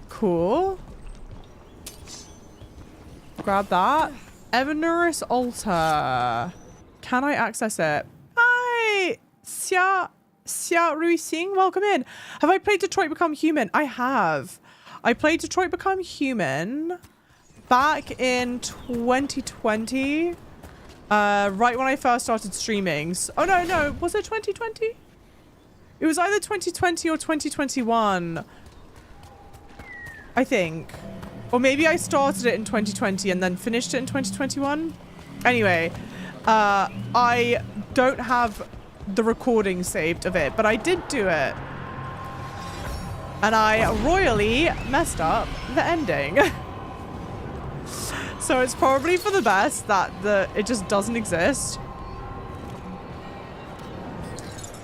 Cool. Grab that. Evanorous altar. Can I access it? Hi! Xia Rui Sing, welcome in. Have I played Detroit Become Human? I have. I played Detroit Become Human back in 2020. Right when I first started streaming. Oh, no. Was it 2020? It was either 2020 or 2021. I think. Or maybe I started it in 2020 and then finished it in 2021. Anyway, I don't have the recording saved of it, but I did do it. And I royally messed up the ending. So it's probably for the best that it just doesn't exist.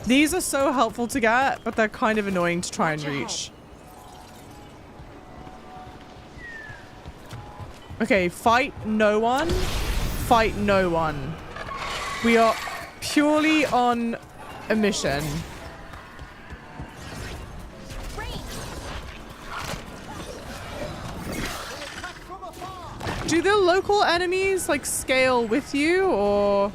These are so helpful to get, but they're kind of annoying to try and reach. Okay, fight no one. Fight no one. We are purely on a mission. Do the local enemies like scale with you or?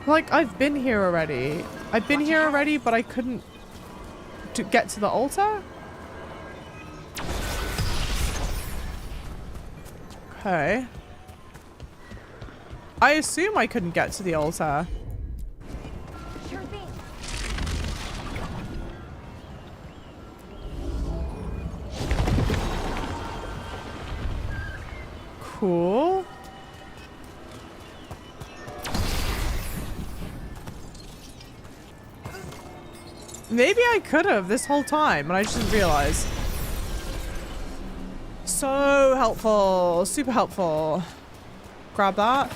Like I've been here already. I've been here already, but I couldn't get to the altar. Okay. I assume I couldn't get to the altar. Cool. Maybe I could have this whole time, and I just didn't realize. So helpful. Super helpful. Grab that.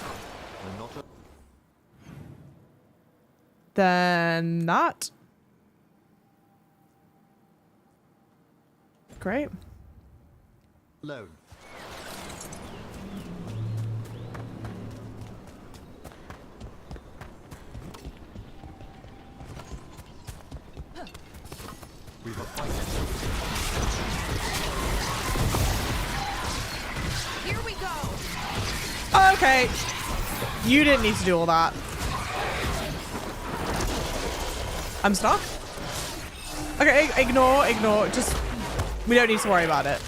Then that. Great. Loan. We've a fight. Here we go. Okay. You didn't need to do all that. I'm stuck. Okay, ignore. Just, we don't need to worry about it.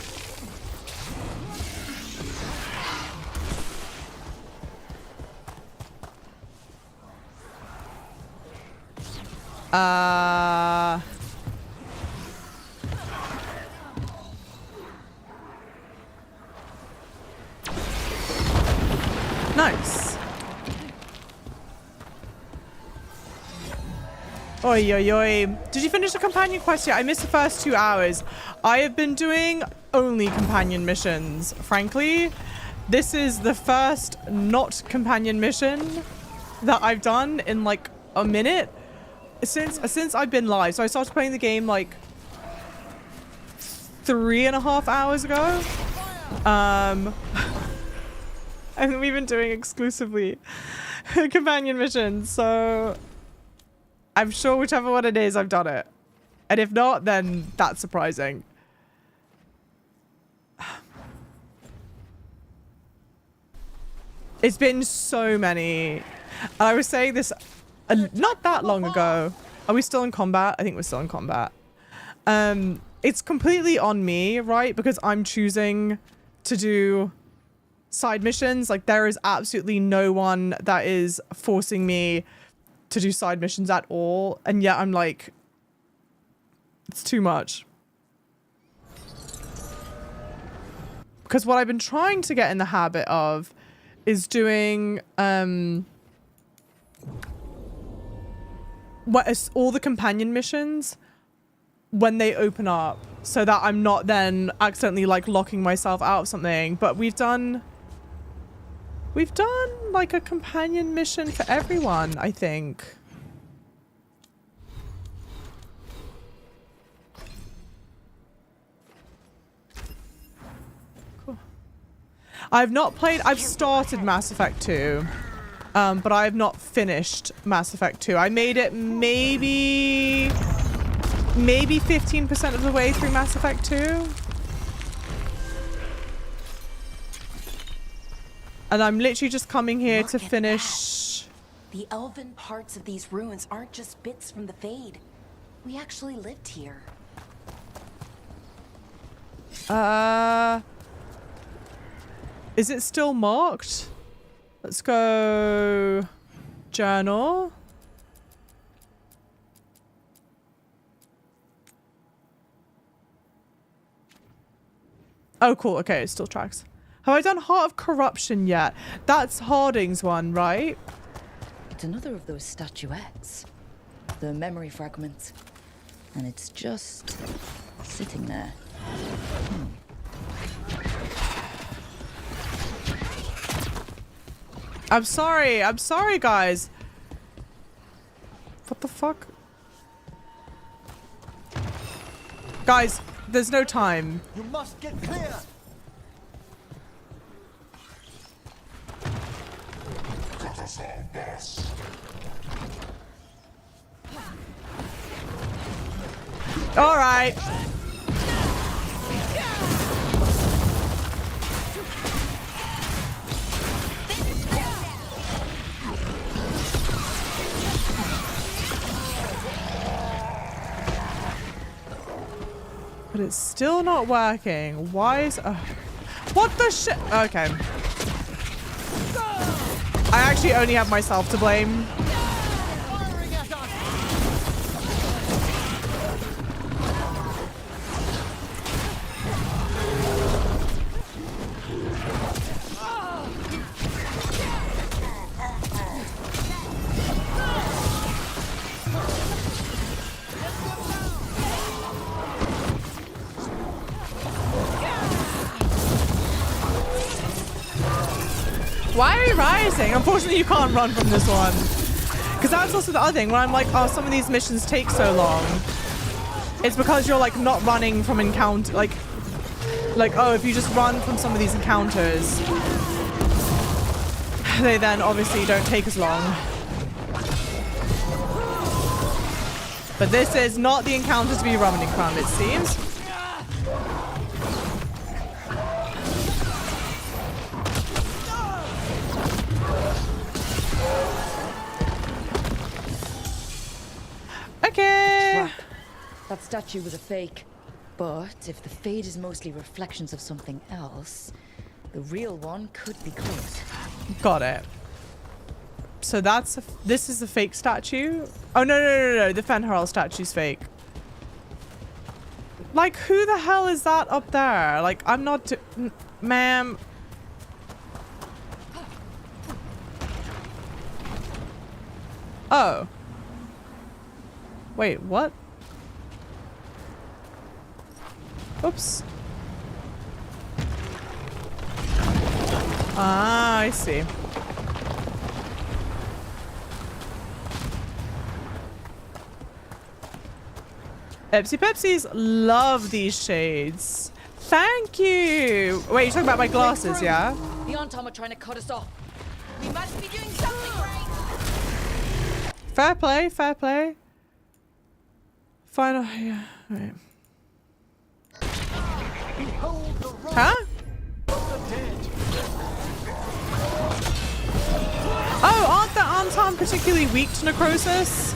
Nice. Oi, oi, oi. Did you finish the companion quest yet? I missed the first 2 hours. I have been doing only companion missions. Frankly, this is the first not companion mission that I've done in like a minute since I've been live. So I started playing the game like 3.5 hours ago. And we've been doing exclusively companion missions, so I'm sure whichever one it is, I've done it. And if not, then that's surprising. It's been so many. I was saying this not that long ago. Are we still in combat? I think we're still in combat. It's completely on me, right? Because I'm choosing to do side missions. Like, there is absolutely no one that is forcing me to do side missions at all. And yet I'm like, it's too much. Because what I've been trying to get in the habit of is doing all the companion missions when they open up, so that I'm not then accidentally like locking myself out of something. But we've done like a companion mission for everyone, I think. Cool. I've started Mass Effect 2, but I have not finished Mass Effect 2. I made it maybe 15% of the way through Mass Effect 2. And I'm literally just coming here to finish. The elven parts of these ruins aren't just bits from the Fade. We actually lived here. Is it still marked? Let's go journal. Oh, cool. Okay, it still tracks. Have I done Heart of Corruption yet? That's Harding's one, right? It's another of those statuettes. The memory fragments. And it's just sitting there. I'm sorry, guys. What the fuck? Guys, there's no time. You must get clear. All right. But it's still not working. Why is... what the shit? Okay. I actually only have myself to blame. Why are you rising? Unfortunately, you can't run from this one. Because that's also the other thing, where I'm like, oh, some of these missions take so long. It's because you're like not running from encounter, like, oh, if you just run from some of these encounters, they then obviously don't take as long. But this is not the encounter to be running from, it seems. Okay. That statue was a fake. But if the Fade is mostly reflections of something else, the real one could be close. Got it. So that's this is a fake statue? Oh, no. The Fenharl statue's fake. Like, who the hell is that up there? Like, I'm not... Ma'am... Oh. Wait, what? Oops. Ah, I see. Pepsi Pepsis love these shades. Thank you. Wait, you're talking about my glasses, yeah? The Antom are trying to cut us off. We must be doing something right. Fair play, fair play. Final, yeah. Right. Huh? Oh, aren't the Antom particularly weak to necrosis?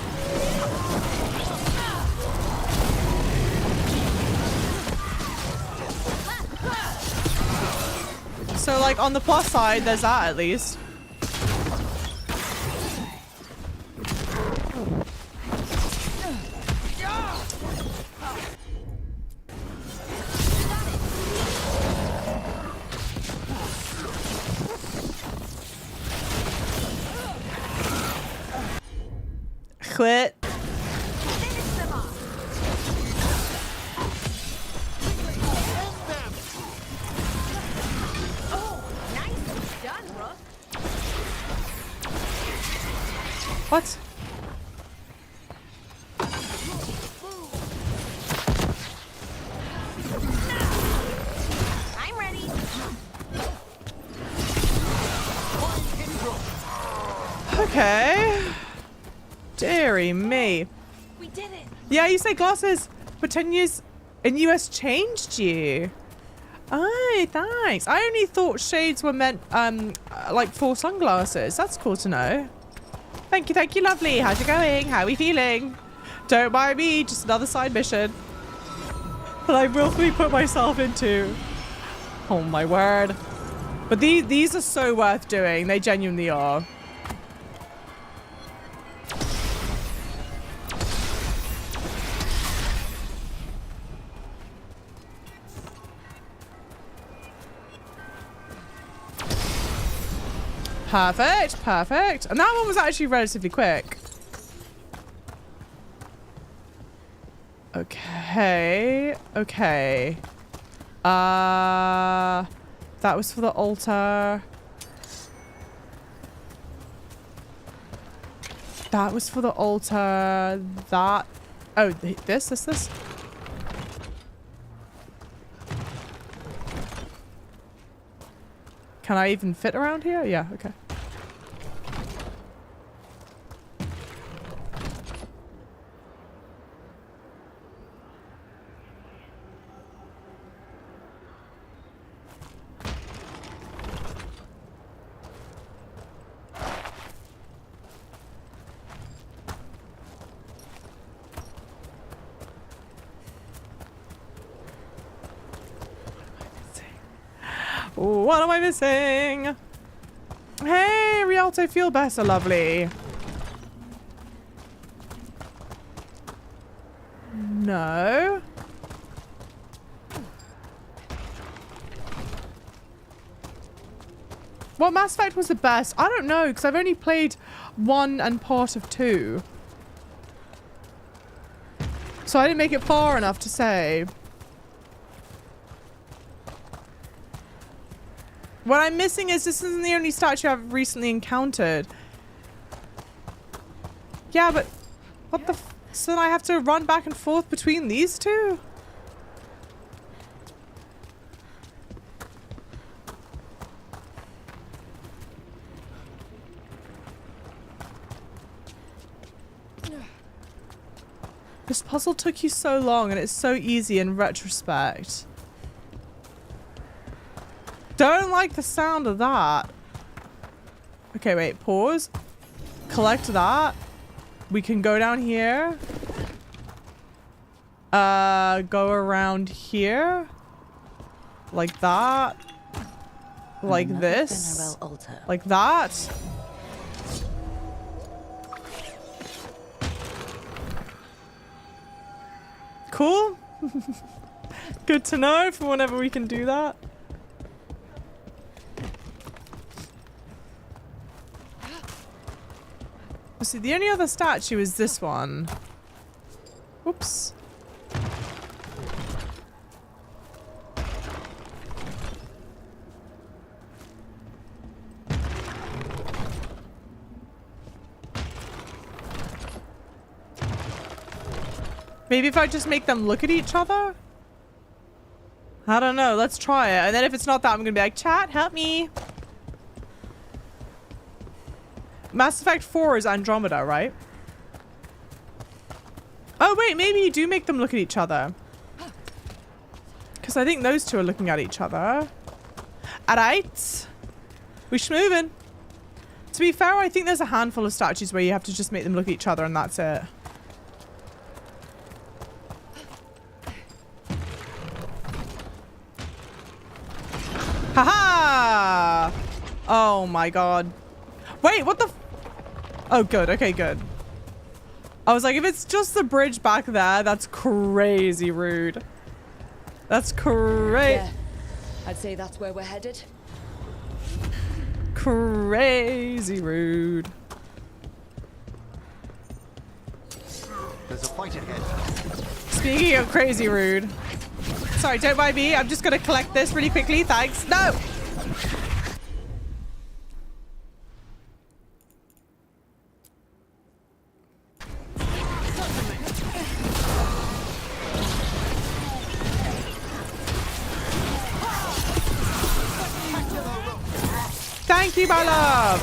So, like, on the plus side, there's that at least. Quit. What? I'm ready. Okay. Deary me. We did it. Yeah, you say glasses, but 10 years in US changed you. Oh, thanks. I only thought shades were meant, like for sunglasses. That's cool to know. Thank you, lovely. How's it going? How are we feeling? Don't mind me, just another side mission. But I willfully put myself into. Oh my word. But these are so worth doing. They genuinely are. Perfect, perfect. And that one was actually relatively quick. Okay, okay. That was for the altar. That was for the altar. That. Oh, this. Can I even fit around here? Yeah, okay. What am I missing? Hey, Rialto, feel better, lovely. No. What Mass Effect was the best? I don't know, because I've only played 1 and part of 2. So I didn't make it far enough to say. What I'm missing is this isn't the only statue I've recently encountered. Yeah, but what the f— so then I have to run back and forth between these two? This puzzle took you so long and it's so easy in retrospect. Don't like the sound of that. Okay, wait, pause. Collect that. We can go down here. Go around here. Like that. Like this. Like that. Cool. Good to know for whenever we can do that. See, the only other statue is this one. Whoops. Maybe if I just make them look at each other? I don't know. Let's try it. And then if it's not that, I'm going to be like, chat, help me. Mass Effect 4 is Andromeda, right? Oh, wait. Maybe you do make them look at each other. Because I think those two are looking at each other. Alright. We're moving. To be fair, I think there's a handful of statues where you have to just make them look at each other and that's it. Haha! Oh my god. Wait, what the f— oh, good. Okay, good. I was like, if it's just the bridge back there, that's crazy rude. That's crazy. Yeah, I'd say that's where we're headed. Crazy rude. There's a fight ahead. Speaking of crazy rude. Sorry, don't mind me. I'm just gonna collect this really quickly. Thanks. No! Thank you, my love!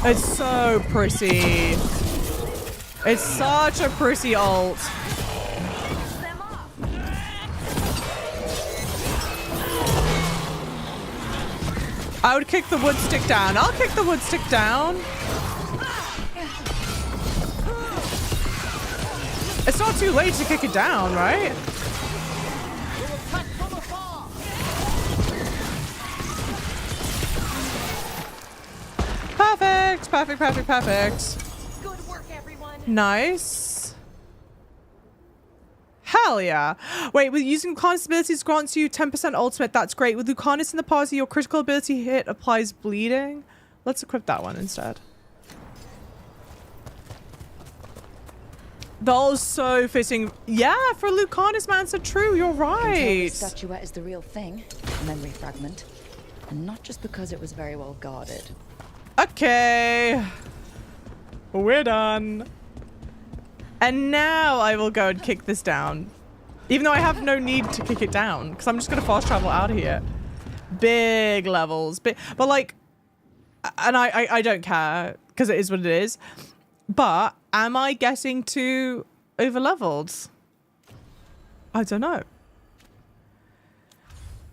It's so pretty. It's such a pretty ult. I would kick the wood stick down. I'll kick the wood stick down. It's not too late to kick it down, right? Perfect, perfect, perfect, perfect. Good work, everyone. Nice. Hell yeah. Wait, with using Lucanus abilities grants you 10% ultimate. That's great. With Lucanus in the party, your critical ability hit applies bleeding. Let's equip that one instead. That was so fitting. Yeah, for Lucanus, man, so true. You're right. The statuette is the real thing. A memory fragment. And not just because it was very well guarded. Okay. We're done. And now I will go and kick this down. Even though I have no need to kick it down. Because I'm just going to fast travel out of here. Big levels. But like... And I don't care. Because it is what it is. But am I getting too over-leveled? I don't know.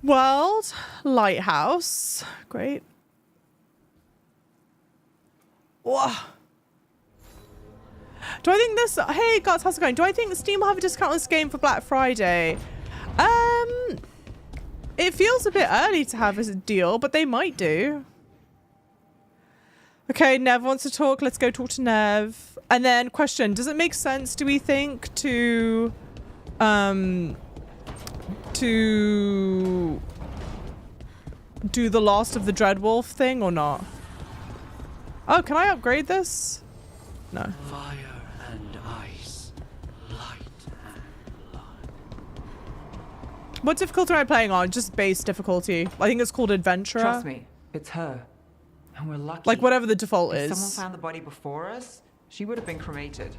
World. Lighthouse. Great. Whoa. Do I think this... Hey, guys, how's it going? Do I think Steam will have a discount on this game for Black Friday? It feels a bit early to have a deal, but they might do. Okay, Nev wants to talk. Let's go talk to Nev. And then, question. Does it make sense, do we think, to do the Last of the Dreadwolf thing or not? Oh, can I upgrade this? No. Fire and ice, light and blood. What difficulty am I playing on? Just base difficulty. I think it's called Adventurer. Trust me, it's her. And we're lucky. Like whatever the default if is. someone found the body before us, she would have been cremated.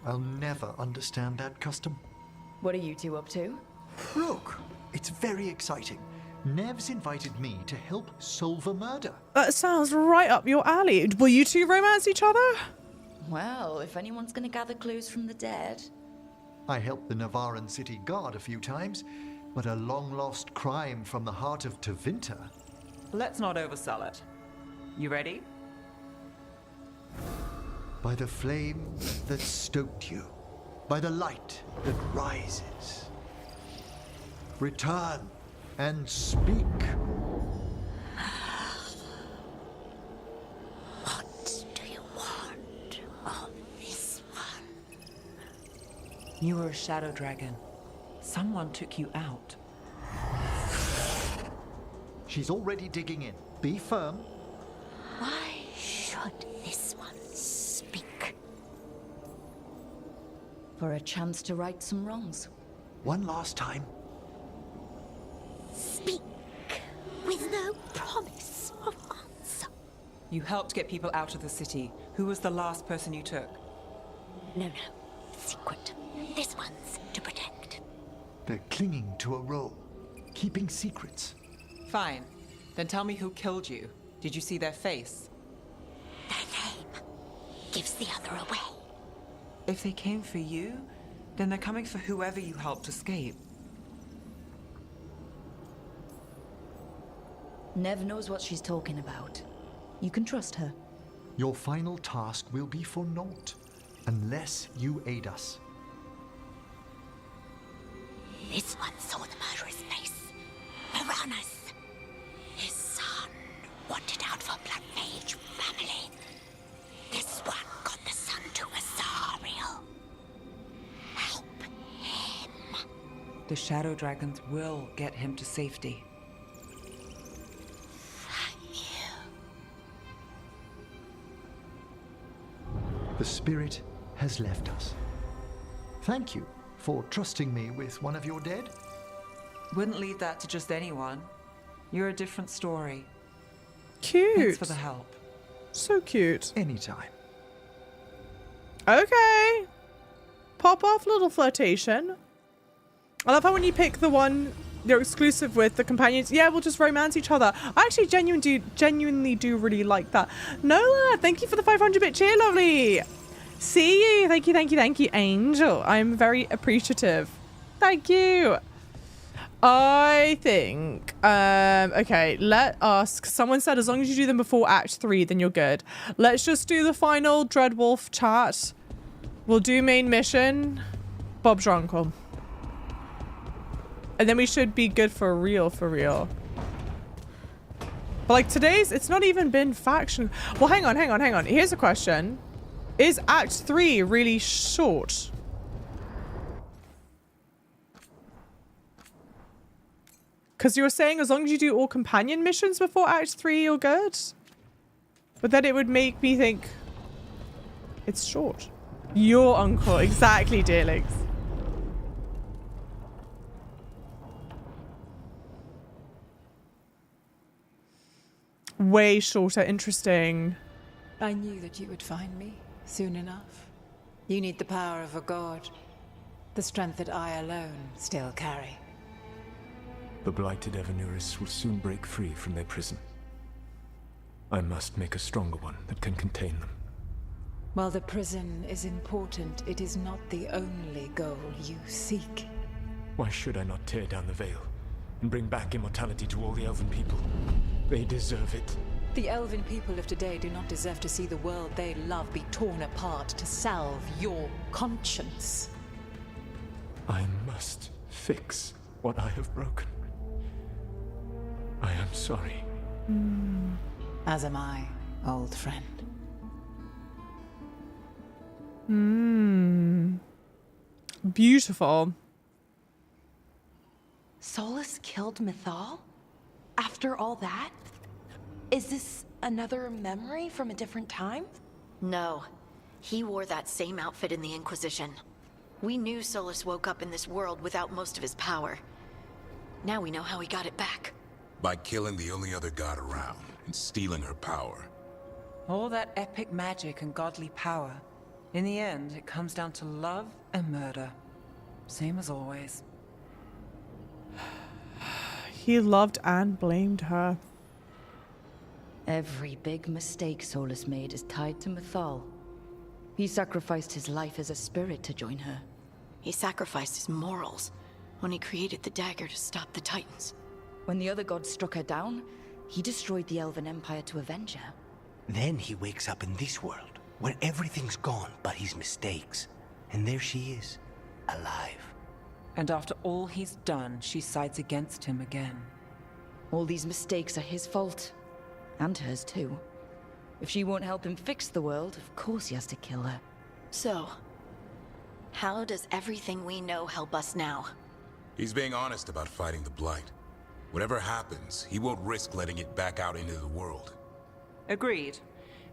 I'll never understand that custom. What are you two up to? Look, it's very exciting. Nev's invited me to help solve a murder. That sounds right up your alley. Will you two romance each other? Well, if anyone's gonna gather clues from the dead. I helped the Navaran city guard a few times, but a long-lost crime from the heart of Tevinter. Let's not oversell it. You ready? By the flame that stoked you, by the light that rises. Return and speak. What do you want of this one? You were a shadow dragon. Someone took you out. She's already digging in. Be firm. Why should this one speak? For a chance to right some wrongs. One last time. Speak with no promise of answer. You helped get people out of the city. Who was the last person you took? No. Secret. This one's to protect. They're clinging to a role, keeping secrets. Fine. Then tell me who killed you. Did you see their face? Their name gives the other away. If they came for you, then they're coming for whoever you helped escape. Nev knows what she's talking about. You can trust her. Your final task will be for naught, unless you aid us. This one saw the murderer's face. Uranus. His son wanted out for Blood Mage family. This one got the son to Azariel. Help him. The Shadow Dragons will get him to safety. The spirit has left us. Thank you for trusting me with one of your dead. Wouldn't leave that to just anyone. You're a different story. Cute. Thanks for the help. So cute. Anytime. Okay. Pop off little flirtation. I love how when you pick the one you're exclusive with, the companions, yeah, we'll just romance each other. I actually genuinely do really like that. Nola, thank you for the 500-bit cheer, lovely. See you. Thank you, Angel. I'm very appreciative. Thank you. I think, okay, let us, someone said as long as you do them before Act 3, then you're good. Let's just do the final Dreadwolf chat. We'll do main mission. Bob's your uncle. And then we should be good for real. But like today's, it's not even been faction. Well, hang on. Here's a question. Is Act 3 really short? Because you were saying as long as you do all companion missions before Act 3, you're good. But then it would make me think it's short. Your uncle, exactly, dearlings. Way shorter. Interesting. I knew that you would find me soon enough. You need the power of a god. The strength that I alone still carry. The blighted Evanuris will soon break free from their prison. I must make a stronger one that can contain them. While the prison is important, it is not the only goal you seek. Why should I not tear down the veil and bring back immortality to all the elven people? They deserve it. The elven people of today do not deserve to see the world they love be torn apart to salve your conscience. I must fix what I have broken. I am sorry. As am I, old friend. Beautiful. Solus killed Mythal? After all that? Is this another memory from a different time? No. He wore that same outfit in the Inquisition. We knew Solus woke up in this world without most of his power. Now we know how he got it back. By killing the only other god around and stealing her power. All that epic magic and godly power. In the end, it comes down to love and murder. Same as always. He loved and blamed her. Every big mistake Solus made is tied to Mythal. He sacrificed his life as a spirit to join her. He sacrificed his morals when he created the dagger to stop the Titans. When the other gods struck her down, he destroyed the Elven Empire to avenge her. Then he wakes up in this world, where everything's gone but his mistakes. And there she is, alive. And after all he's done, she sides against him again. All these mistakes are his fault. And hers too. If she won't help him fix the world, of course he has to kill her. So, how does everything we know help us now? He's being honest about fighting the Blight. Whatever happens, he won't risk letting it back out into the world. Agreed.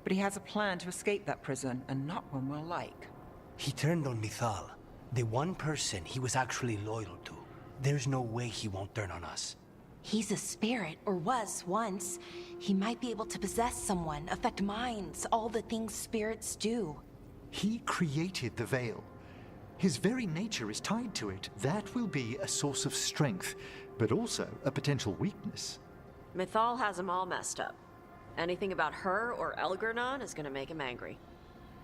But he has a plan to escape that prison, and not one we'll like. He turned on Mythal, the one person he was actually loyal to. There's no way he won't turn on us. He's a spirit, or was once. He might be able to possess someone, affect minds, all the things spirits do. He created the Veil. His very nature is tied to it. That will be a source of strength, but also a potential weakness. Mythal has him all messed up. Anything about her or Elgernon is gonna make him angry.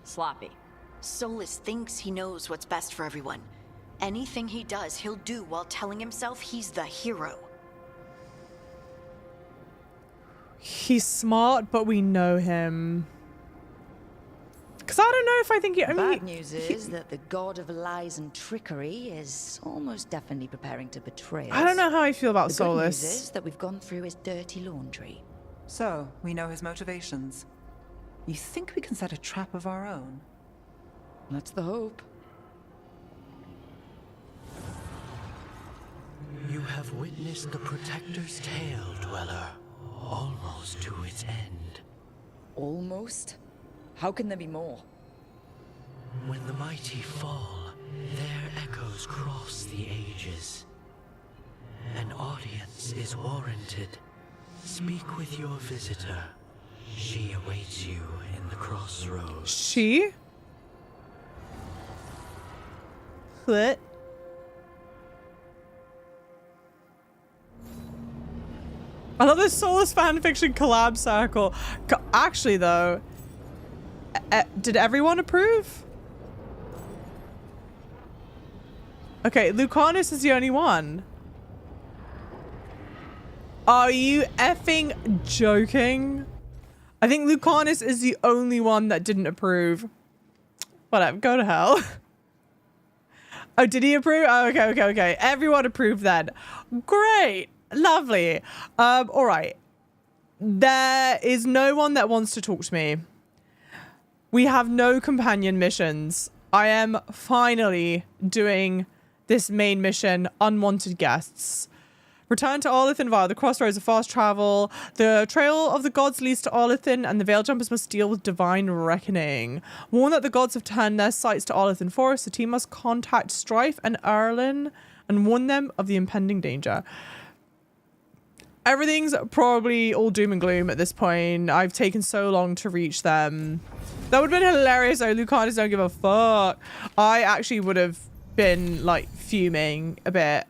Sloppy. Solus thinks he knows what's best for everyone. Anything he does, he'll do while telling himself he's the hero. He's smart, but we know him. Because I don't know if I think he... I mean, Bad news is that the god of lies and trickery is almost definitely preparing to betray us. I don't know how I feel about The good news Solus. is that we've gone through his dirty laundry. So, we know his motivations. You think we can set a trap of our own? That's the hope. You have witnessed the Protector's tale, Dweller. Almost to its end. Almost? How can there be more? When the mighty fall, their echoes cross the ages. An audience is warranted. Speak with your visitor. She awaits you in the crossroads. She? What? I love this Solus fanfiction collab circle. Actually, though, did everyone approve? Okay, Lucanus is the only one. Are you effing joking? I think Lucanus is the only one that didn't approve. Whatever, go to hell. Oh, did he approve? Oh, okay. Everyone approved then. Great. Lovely. All right. There is no one that wants to talk to me. We have no companion missions. I am finally doing this main mission, Unwanted Guests. Return to Arlithin via the crossroads of fast travel. The trail of the gods leads to Arlithin, and the Veil Jumpers must deal with divine reckoning. Warn that the gods have turned their sights to Arlithin Forest. The team must contact Strife and Erlin and warn them of the impending danger. Everything's probably all doom and gloom at this point. I've taken so long to reach them. That would have been hilarious though. Lucanus don't give a fuck. I actually would have been like fuming a bit.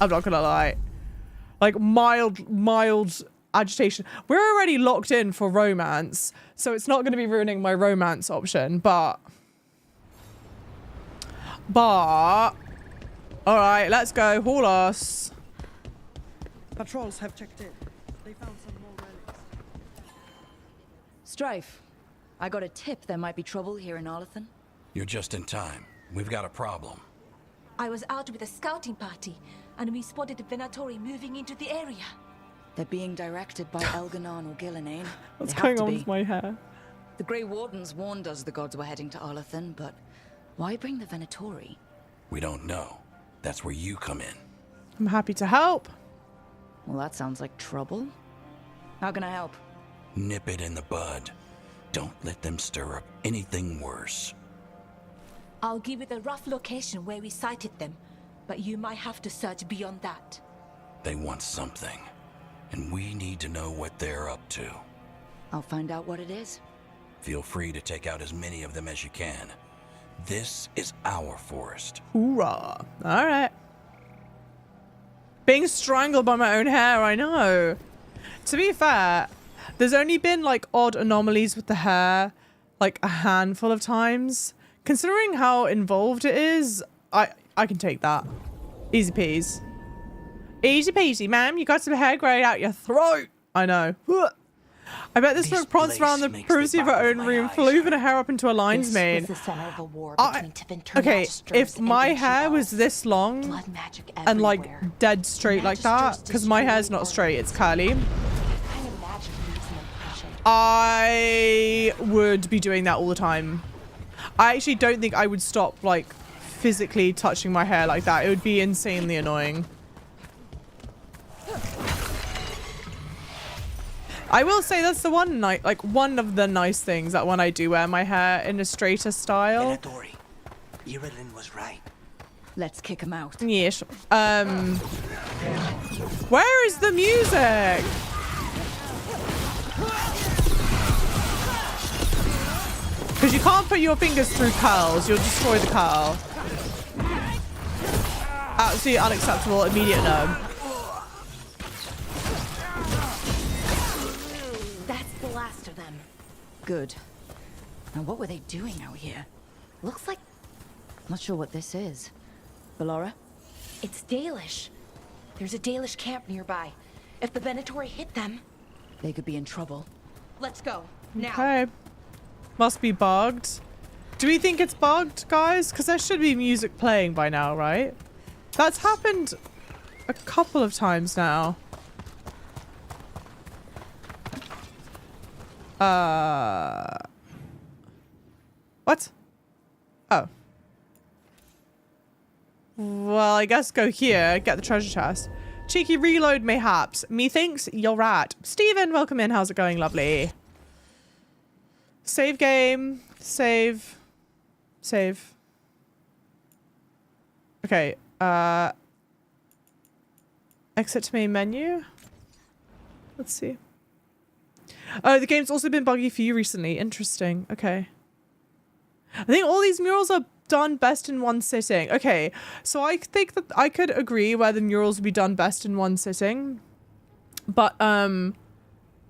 I'm not gonna lie. Like mild agitation. We're already locked in for romance, so it's not gonna be ruining my romance option, but all right, let's go. Haul us. Patrols have checked in. They found some more relics. Strife, I got a tip there might be trouble here in Arlithin. You're just in time. We've got a problem. I was out with a scouting party, and we spotted the Venatori moving into the area. They're being directed by Elgernon or Gillenane. What's going on with my hair? The Grey Wardens warned us the gods were heading to Arlithin, but why bring the Venatori? We don't know. That's where you come in. I'm happy to help. Well, that sounds like trouble. How can I help? Nip it in the bud. Don't let them stir up anything worse. I'll give you the rough location where we sighted them, but you might have to search beyond that. They want something, and we need to know what they're up to. I'll find out what it is. Feel free to take out as many of them as you can. This is our forest. Hoorah. All right. Being strangled by my own hair, I know. To be fair, there's only been like odd anomalies with the hair like a handful of times. Considering how involved it is, I can take that. Easy peasy. Easy peasy, ma'am. You got some hair growing out your throat. I know. I bet this look pranced around the privacy of her own room, flew even a hair up into a lion's mane. Okay, if my hair was this long and like dead straight like that, because my hair's not straight, it's curly, I would be doing that all the time. I actually don't think I would stop like physically touching my hair like that. It would be insanely annoying. I will say that's the one one of the nice things that when I do wear my hair in a straighter style. Irelin was right. Let's kick him out. Yes. Where is the music? Because you can't put your fingers through curls. You'll destroy the curl. Absolutely unacceptable. Immediate no. That's the last of them. Good. Now what were they doing out here? Looks like Not sure what this is. Ballora? it's Dalish. There's a Dalish camp nearby. If the Venatori hit them, They could be in trouble. let's go. Now. Okay. Must be bugged. Do we think it's bugged, guys? Because there should be music playing by now, right? That's happened a couple of times now. What? Oh. Well, I guess go here, get the treasure chest. Cheeky reload, mayhaps. Methinks you're right. Steven, welcome in. How's it going? Lovely. Save game. Save. Save. Okay. Exit to main menu. Let's see. Oh, the game's also been buggy for you recently. Interesting. Okay. I think all these murals are done best in one sitting. Okay, so I think that I could agree where the murals would be done best in one sitting. But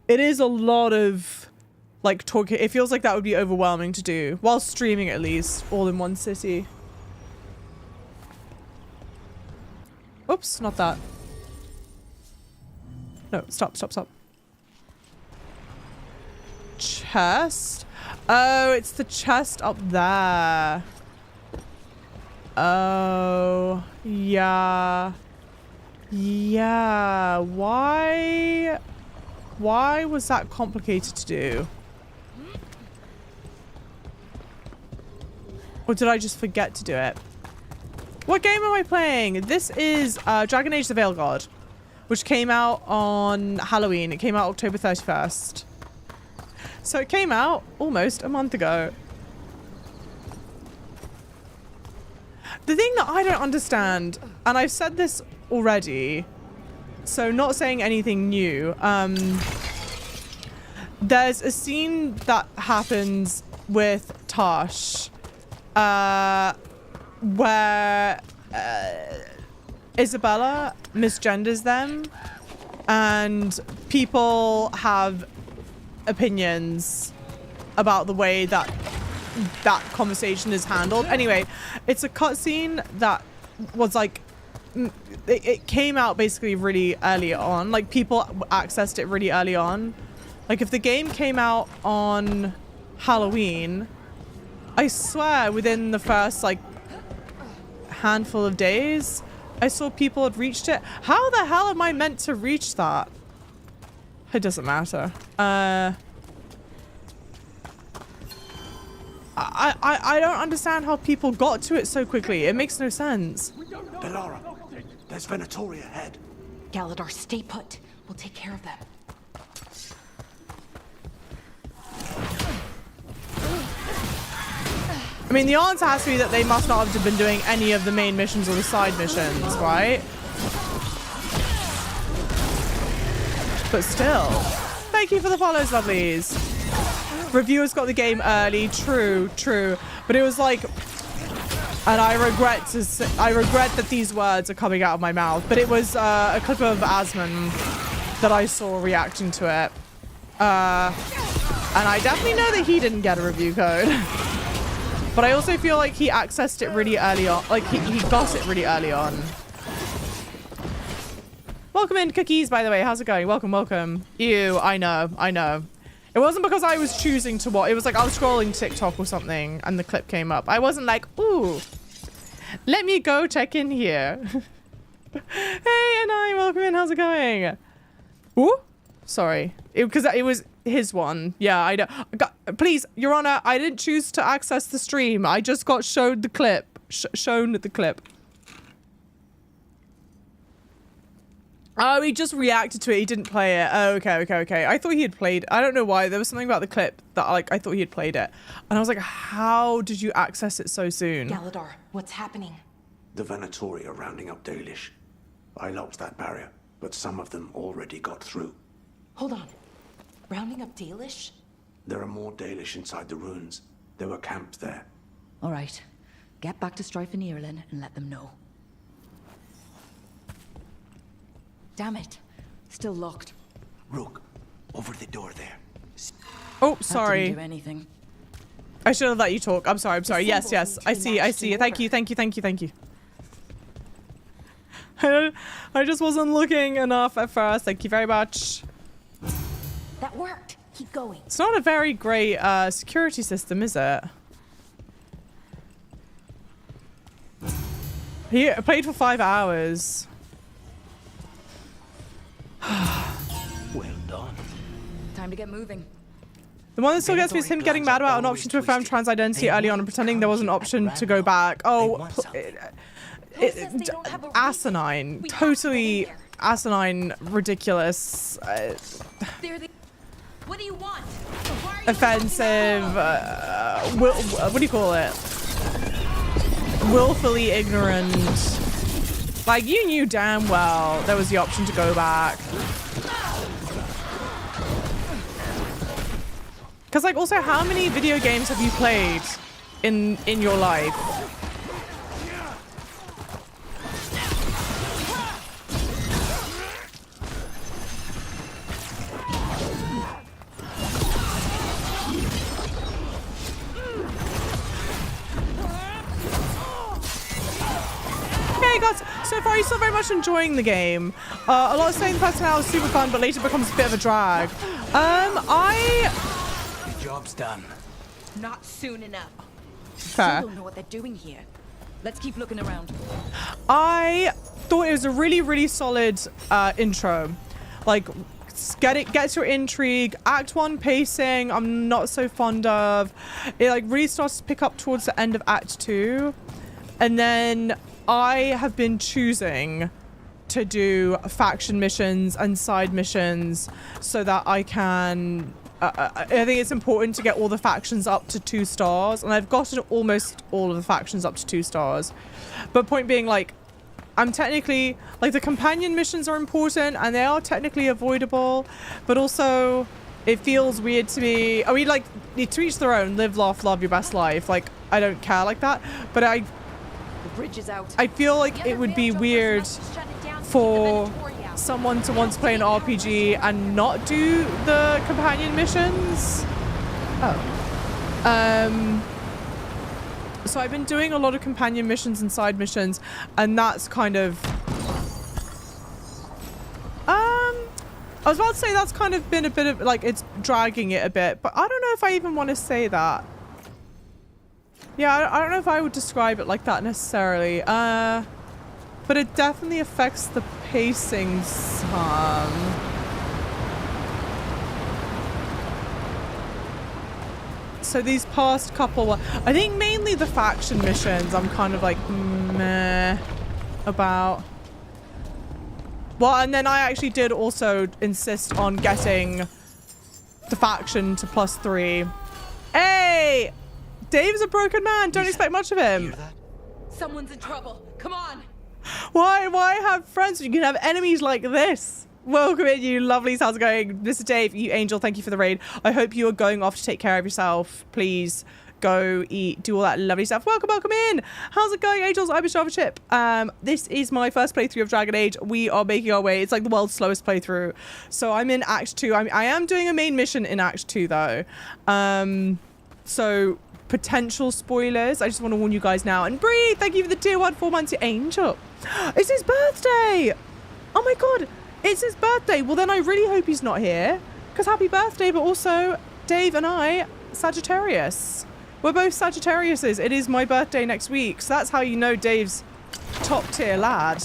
it is a lot of like talking. It feels like that would be overwhelming to do while streaming, at least, all in one city. Oops, not that. No, stop, stop, stop. Chest? Oh, it's the chest up there. Oh, yeah. Yeah. Why was that complicated to do? Or did I just forget to do it? What game am I playing? This is Dragon Age The Veilguard, which came out on Halloween. It came out October 31st. So it came out almost a month ago. The thing that I don't understand, and I've said this already, so not saying anything new, there's a scene that happens with Tash where Isabella misgenders them, and people have opinions about the way that that conversation is handled. Anyway, it's a cutscene that was like, it came out basically really early on. Like, people accessed it really early on. Like, if the game came out on Halloween, I swear within the first like handful of days, I saw people had reached it. How the hell am I meant to reach that? It doesn't matter. I don't understand how people got to it so quickly. It makes no sense. Ballora, there's Venatori ahead. Galador, stay put. We'll take care of them. I mean, the answer has to be that they must not have been doing any of the main missions or the side missions, right? But still. Thank you for the follows, lovelies. Reviewers got the game early. True, true. But it was like, and I regret that these words are coming out of my mouth, but it was a clip of Asmon that I saw reacting to it. And I definitely know that he didn't get a review code. But I also feel like he accessed it really early on. Like, he got it really early on. Welcome in, Cookies, by the way. How's it going? Welcome, welcome. Ew, I know, I know. It wasn't because I was choosing to watch. It was like I was scrolling TikTok or something and the clip came up. I wasn't like, ooh, let me go check in here. Hey, and welcome in. How's it going? Ooh, sorry. Because it was his one. Yeah, I know. Please, Your Honor, I didn't choose to access the stream. I just got showed the clip. Shown the clip. Oh, he just reacted to it. He didn't play it. Oh, okay, okay, okay. I thought he had played. I don't know why. There was something about the clip that like I thought he had played it. And I was like, how did you access it so soon? Galador, what's happening? The Venatori are rounding up Dalish. I locked that barrier, but some of them already got through. Hold on. Rounding up Dalish? There are more Dalish inside the ruins. They were camped there. All right. Get back to Strife and Ireland and let them know. Damn it. Still locked. Rook, over the door there. Oh, That sorry. didn't do anything. I should have let you talk. I'm sorry. Yes. I see. Thank you. I just wasn't looking enough at first. Thank you very much. That worked. Keep going. It's not a very great security system, is it? He played for 5 hours. Well done. Time to get moving. The one that still gets me is him getting mad about an option to affirm trans identity early on and pretending there was an option to go back. Oh, asinine. Totally asinine, ridiculous. What do you want? Offensive. What do you call it? Willfully ignorant. Like, you knew damn well there was the option to go back. Because, like, also, how many video games have you played in your life? Okay, guys, so far you're still very much enjoying the game. A lot of saying the first hour is super fun, but later becomes a bit of a drag. Job's done. Not soon enough. Fair. Still don't know what they're doing here. Let's keep looking around. I thought it was a really, really solid intro. Like, gets your intrigue. Act 1 pacing, I'm not so fond of. It like really starts to pick up towards the end of Act 2. And then I have been choosing to do faction missions and side missions so that I can... I think it's important to get all the factions up to 2 stars, and I've gotten almost all of the factions up to 2 stars. But point being, like, I'm technically, like, the companion missions are important and they are technically avoidable, but also it feels weird to me. I mean, like, to each their own, live, laugh, love your best life. Like, I don't care like that, but The bridge is out. I feel like it would be weird for someone to want to play an RPG and not do the companion missions. So I've been doing a lot of companion missions and side missions, and that's kind of I was about to say that's kind of been a bit of like, it's dragging it a bit, but I don't know if I even want to say that. Yeah, I don't know if I would describe it like that necessarily. But it definitely affects the pacing some. So these past couple, I think mainly the faction missions, I'm kind of like meh about. Well, and then I actually did also insist on getting the faction to +3. Hey! Dave's a broken man. Don't expect much of him. Someone's in trouble. Come on. Why have friends? You can have enemies like this. Welcome in, you lovelies. How's it going? This is Dave, you angel. Thank you for the raid. I hope you are going off to take care of yourself. Please go eat, do all that lovely stuff. Welcome in. How's it going, angels? I'm a Java Chip. This is my first playthrough of Dragon Age. We are making our way. It's like the world's slowest playthrough. So I'm in Act 2. I am doing a main mission in Act 2 though. So potential spoilers. I just want to warn you guys now. And Bree, thank you for the tier 1 4 months, you angel. It's his birthday. Oh my god, it's his birthday. Well, then I really hope he's not here, because happy birthday. But also, Dave and I, Sagittarius. We're both Sagittariuses. It is my birthday next week, so that's how you know Dave's top tier lad.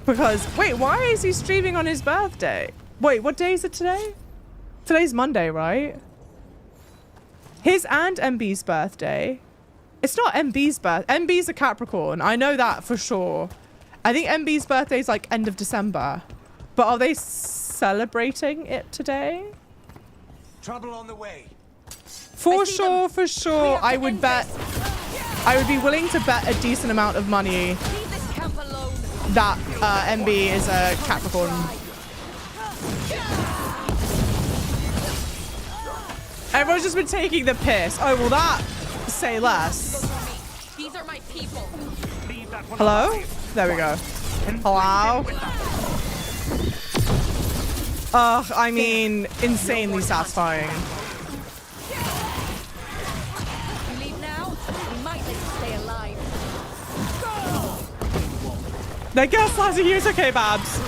Because wait, why is he streaming on his birthday? Wait, what day is it today? Today's Monday, right? His and MB's birthday. It's not MB's birthday. MB's a Capricorn. I know that for sure. I think MB's birthday is like end of December. But are they celebrating it today? Trouble on the way. For sure. I would be willing to bet a decent amount of money that MB is a Capricorn. Everyone's just been taking the piss. Oh, well, that say less. These are my people. Hello? There we go. Hello? Ugh, I mean, insanely satisfying. You leave now, we might let you stay alive. They're gaslighting you. It's okay, Babs.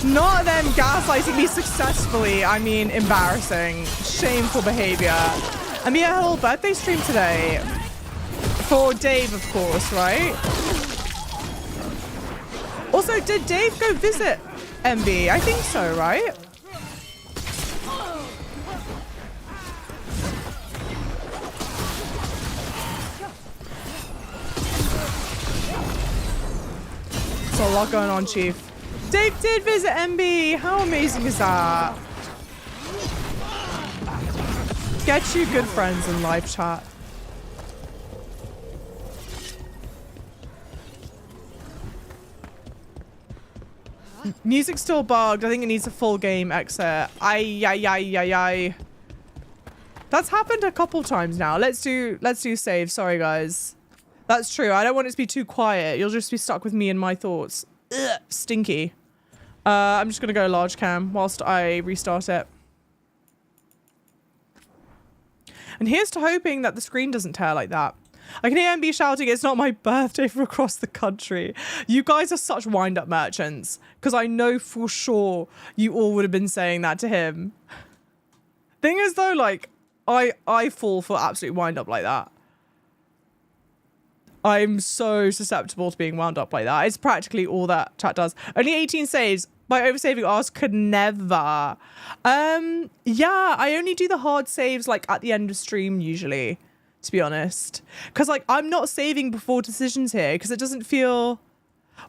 Not them gaslighting me successfully. I mean, embarrassing. Shameful behavior. And we had a whole birthday stream today. For Dave, of course, right? Also, did Dave go visit MB? I think so, right? There's a lot going on, Chief. Dave did visit MB. How amazing is that? Get you good friends in live chat. Music's still bugged. I think it needs a full game exit. Ay. That's happened a couple times now. Let's do save. Sorry, guys. That's true. I don't want it to be too quiet. You'll just be stuck with me and my thoughts. Ugh, stinky. I'm just gonna go large cam whilst I restart it. And here's to hoping that the screen doesn't tear like that. I can hear MB shouting, "It's not my birthday," from across the country. You guys are such wind-up merchants. Because I know for sure you all would have been saying that to him. Thing is though, like, I fall for absolute wind-up like that. I'm so susceptible to being wound up like that. It's practically all that chat does. Only 18 saves. By oversaving, ours could never. Yeah, I only do the hard saves like at the end of stream usually, to be honest. Because like I'm not saving before decisions here because it doesn't feel...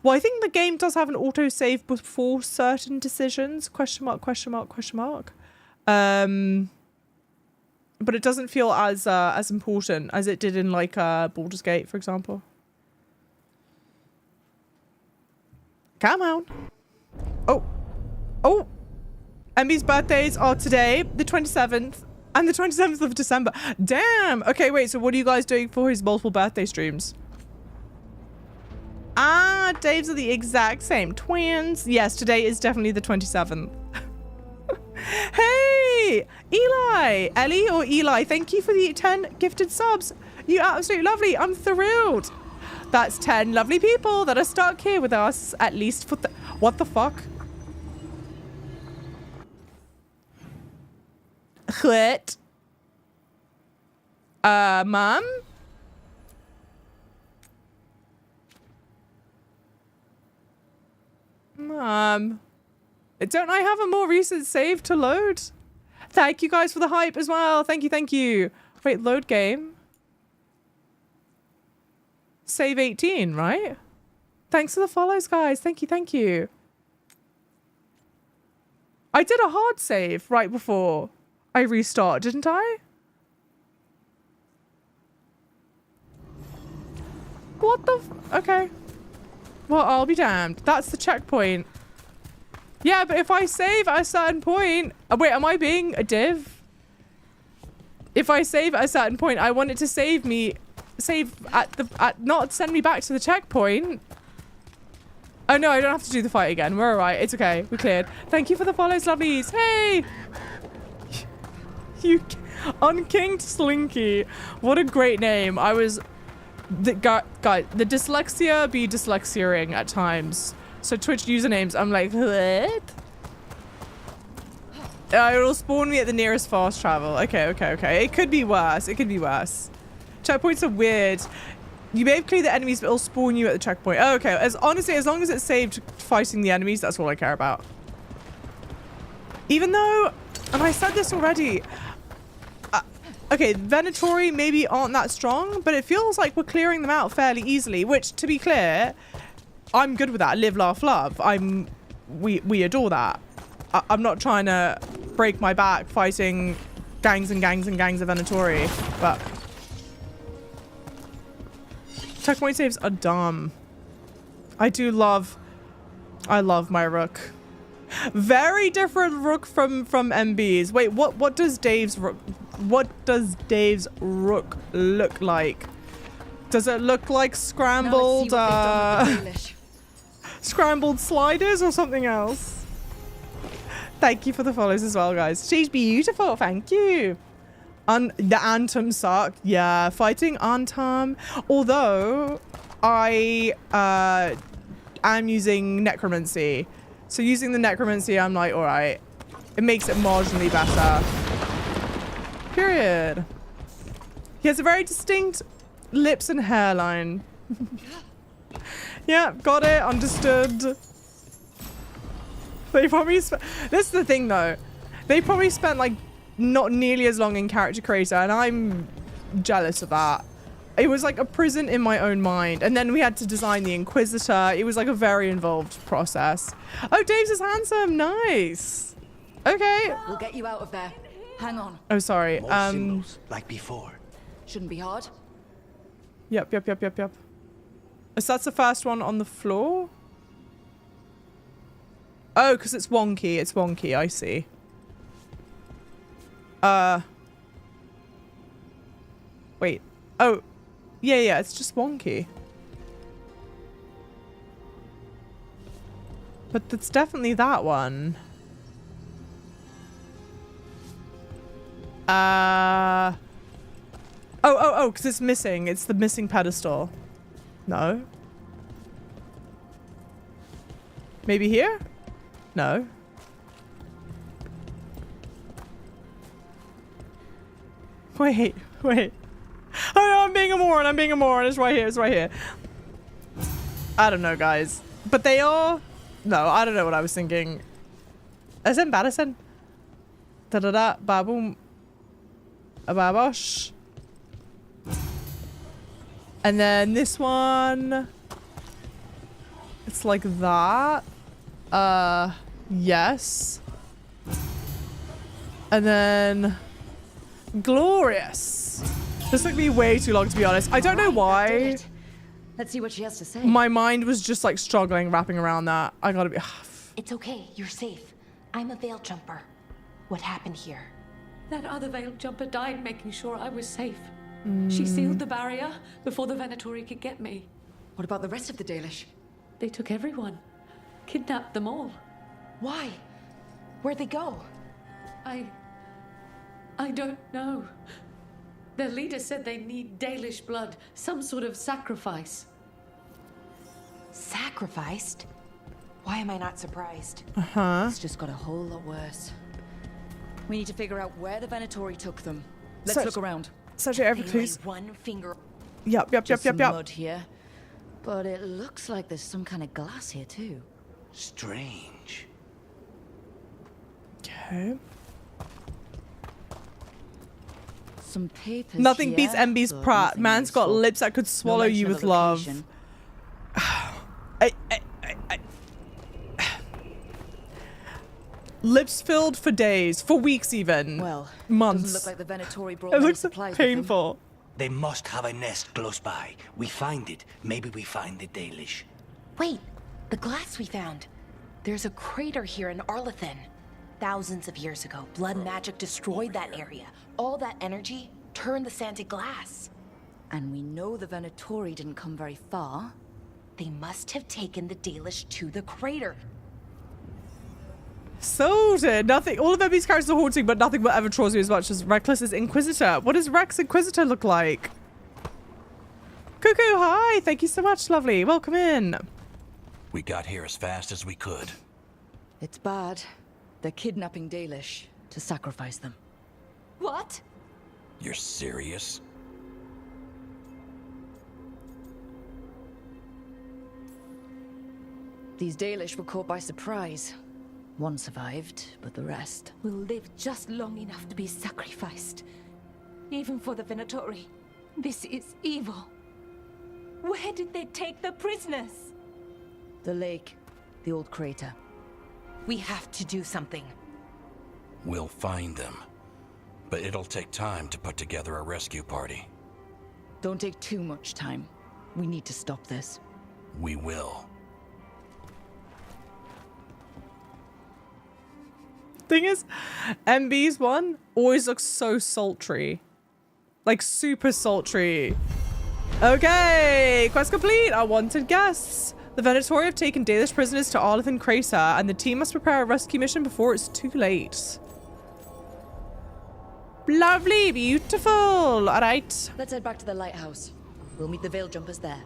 Well, I think the game does have an auto save before certain decisions. Question mark, question mark, question mark. But it doesn't feel as important as it did in like Baldur's Gate, for example. Come on. Oh. Emmy's birthdays are today, the 27th, and the 27th of December. Damn. Okay, wait. So what are you guys doing for his multiple birthday streams? Ah, Dave's are the exact same. Twins. Yes, today is definitely the 27th. Hey, Eli. Ellie or Eli, thank you for the 10 gifted subs. You absolutely lovely. I'm thrilled. That's 10 lovely people that are stuck here with us, at least for what the fuck? What? Mom? Mom. Don't I have a more recent save to load? Thank you guys for the hype as well. Thank you. Wait, load game. Save 18, right? Thanks for the follows, guys. Thank you. I did a hard save right before I restart, didn't I? What the okay. Well, I'll be damned. That's the checkpoint. Yeah, but if I save at a certain point... wait, am I being a div? If I save at a certain point, I want it to save not send me back to the checkpoint. Oh no, I don't have to do the fight again. We're alright. It's okay. We're cleared. Thank you for the follows, lovelies. Hey! You... Unkinked Slinky. What a great name. I was... the dyslexia be dyslexiaing at times. So Twitch usernames, I'm like, what? It'll spawn me at the nearest fast travel. Okay. It could be worse. Checkpoints are weird. You may have cleared the enemies, but it'll spawn you at the checkpoint. Oh, okay. Honestly, as long as it's saved fighting the enemies, that's all I care about. Even though, and I said this already, okay, Venatori maybe aren't that strong, but it feels like we're clearing them out fairly easily, which, to be clear, I'm good with that. Live, laugh, love. We adore that. I'm not trying to break my back fighting gangs and gangs and gangs of Venatori, but checkpoint saves are dumb. I love my rook. Very different rook from MB's. Wait, what does Dave's rook look like? Does it look like scrambled scrambled sliders or something else? Thank you for the follows as well, guys. She's beautiful. Thank you. The Antum sucked. Yeah, fighting Antum. Although I am using necromancy. So using the necromancy, I'm like, all right. It makes it marginally better. Period. He has a very distinct lips and hairline. Yeah, got it. Understood. They probably this is the thing though. They probably spent like not nearly as long in character creator, and I'm jealous of that. It was like a prison in my own mind, and then we had to design the Inquisitor. It was like a very involved process. Oh, Dave's is handsome. Nice. Okay. We'll get you out of there. Hang on. Oh, sorry. More symbols, like before. Shouldn't be hard. Yep. So that's the first one on the floor. Oh, because it's wonky. It's wonky. I see. Wait. Oh. Yeah, it's just wonky. But it's definitely that one. Oh, because it's missing. It's the missing pedestal. No. Maybe here? No. Wait. Oh no, I'm being a moron. It's right here. I don't know, guys. But they are... No, I don't know what I was thinking. Is it embarrassing? Da-da-da, ba-boom. A-ba-bosh. And then this one... It's like that. Yes. And then... Glorious. This took me way too long, to be honest. I don't know why. Let's see what she has to say. My mind was just like struggling wrapping around that. I gotta be... It's okay. You're safe. I'm a veil jumper. What happened here? That other veil jumper died making sure I was safe. She sealed the barrier before the Venatori could get me. What about the rest of the Dalish? They took everyone. Kidnapped them all. Why? Where'd they go? I don't know. Their leader said they need Dalish blood, some sort of sacrifice. Sacrificed? Why am I not surprised? It's just got a whole lot worse. We need to figure out where the Venatori took them. Let's look around. Such an effort, please. One finger. Yep. Mud here. But it looks like there's some kind of glass here too. Strange. Okay. Some papers. Nothing here, beats MB's but Pratt. nothing Man's got useful. lips that could swallow No you mention with of love. location. Lips filled for days, for weeks even. Well, months. doesn't look like the Venatori brought It many looks supplies with them. painful. They must have a nest close by. We find it. Maybe we find the Dalish. Wait, the glass we found. There's a crater here in Arlethan. Thousands of years ago, blood magic destroyed that area. All that energy turned the sand to glass. And we know the Venatori didn't come very far. They must have taken the Dalish to the crater. Sorted. Nothing. All of MB's characters are haunting, but nothing will ever draws me as much as Reckless's Inquisitor. What does Rex Inquisitor look like? Cuckoo, hi. Thank you so much, lovely. Welcome in. We got here as fast as we could. It's bad. They're kidnapping Dalish to sacrifice them. What? You're serious? These Dalish were caught by surprise. One survived, but the rest... Will live just long enough to be sacrificed. Even for the Venatori. This is evil. Where did they take the prisoners? The lake. The old crater. We have to do something. We'll find them. But it'll take time to put together a rescue party. Don't take too much time. We need to stop this. We will. Thing is, MB's one always looks so sultry. Like super sultry. Okay, quest complete. Our wanted guests. The Venatori have taken Dalish prisoners to Arlithan Crater, and the team must prepare a rescue mission before it's too late. Lovely, beautiful. All right. Let's head back to the lighthouse. We'll meet the Veil Jumpers there.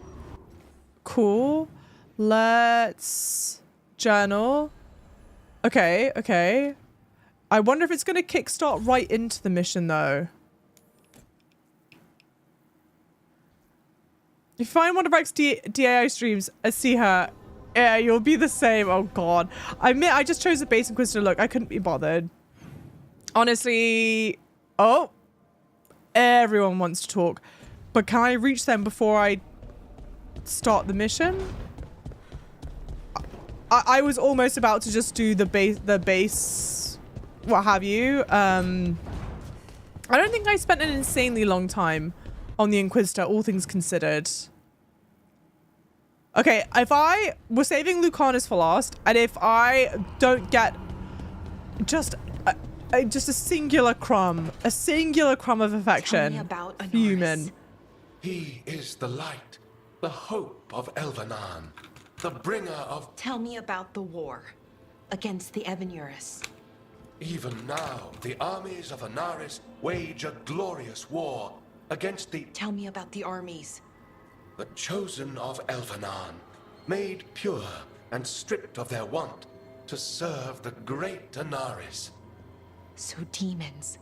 Cool. Let's journal. Okay, okay. I wonder if it's going to kickstart right into the mission, though. If you find one of Rex DAI streams, see her. Yeah, you'll be the same. Oh, God. I admit, I just chose a base Inquisitor look. I couldn't be bothered. Honestly. Oh. Everyone wants to talk. But can I reach them before I start the mission? I was almost about to just do the base, what have you. I don't think I spent an insanely long time on the Inquisitor, all things considered. Okay, we're saving Lucanus for last, and if I don't get just a singular crumb of affection, Tell me about Honoris. human. He is the light, the hope of Elvenan, the bringer of... Tell me about the war against the Evanuris. Even now, the armies of Honoris wage a glorious war against the... Tell me about the armies. The chosen of Elvenan, made pure and stripped of their want to serve the great Honoris. So demons.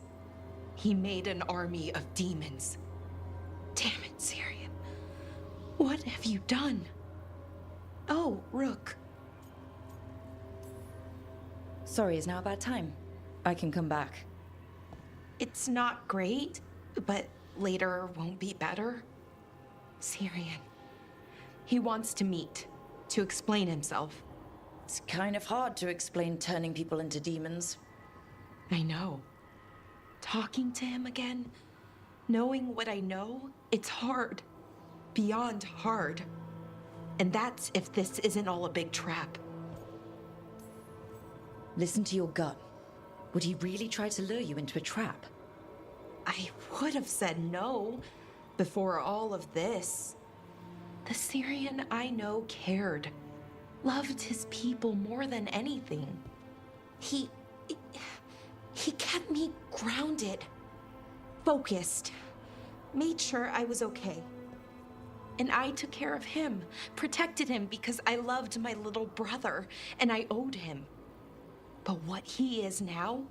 He made an army of demons. Damn it, Syrian. What have you done? Oh, Rook. Sorry, is now a bad time? I can come back. It's not great, but later won't be better. Syrian. He wants to meet, to explain himself. It's kind of hard to explain turning people into demons. I know. Talking to him again, knowing what I know, it's hard. Beyond hard. And that's if this isn't all a big trap. Listen to your gut. Would he really try to lure you into a trap? I would have said no before all of this. The Syrian I know cared. Loved his people more than anything. He kept me grounded. Focused. Made sure I was okay. And I took care of him. Protected him because I loved my little brother. And I owed him. But what he is now,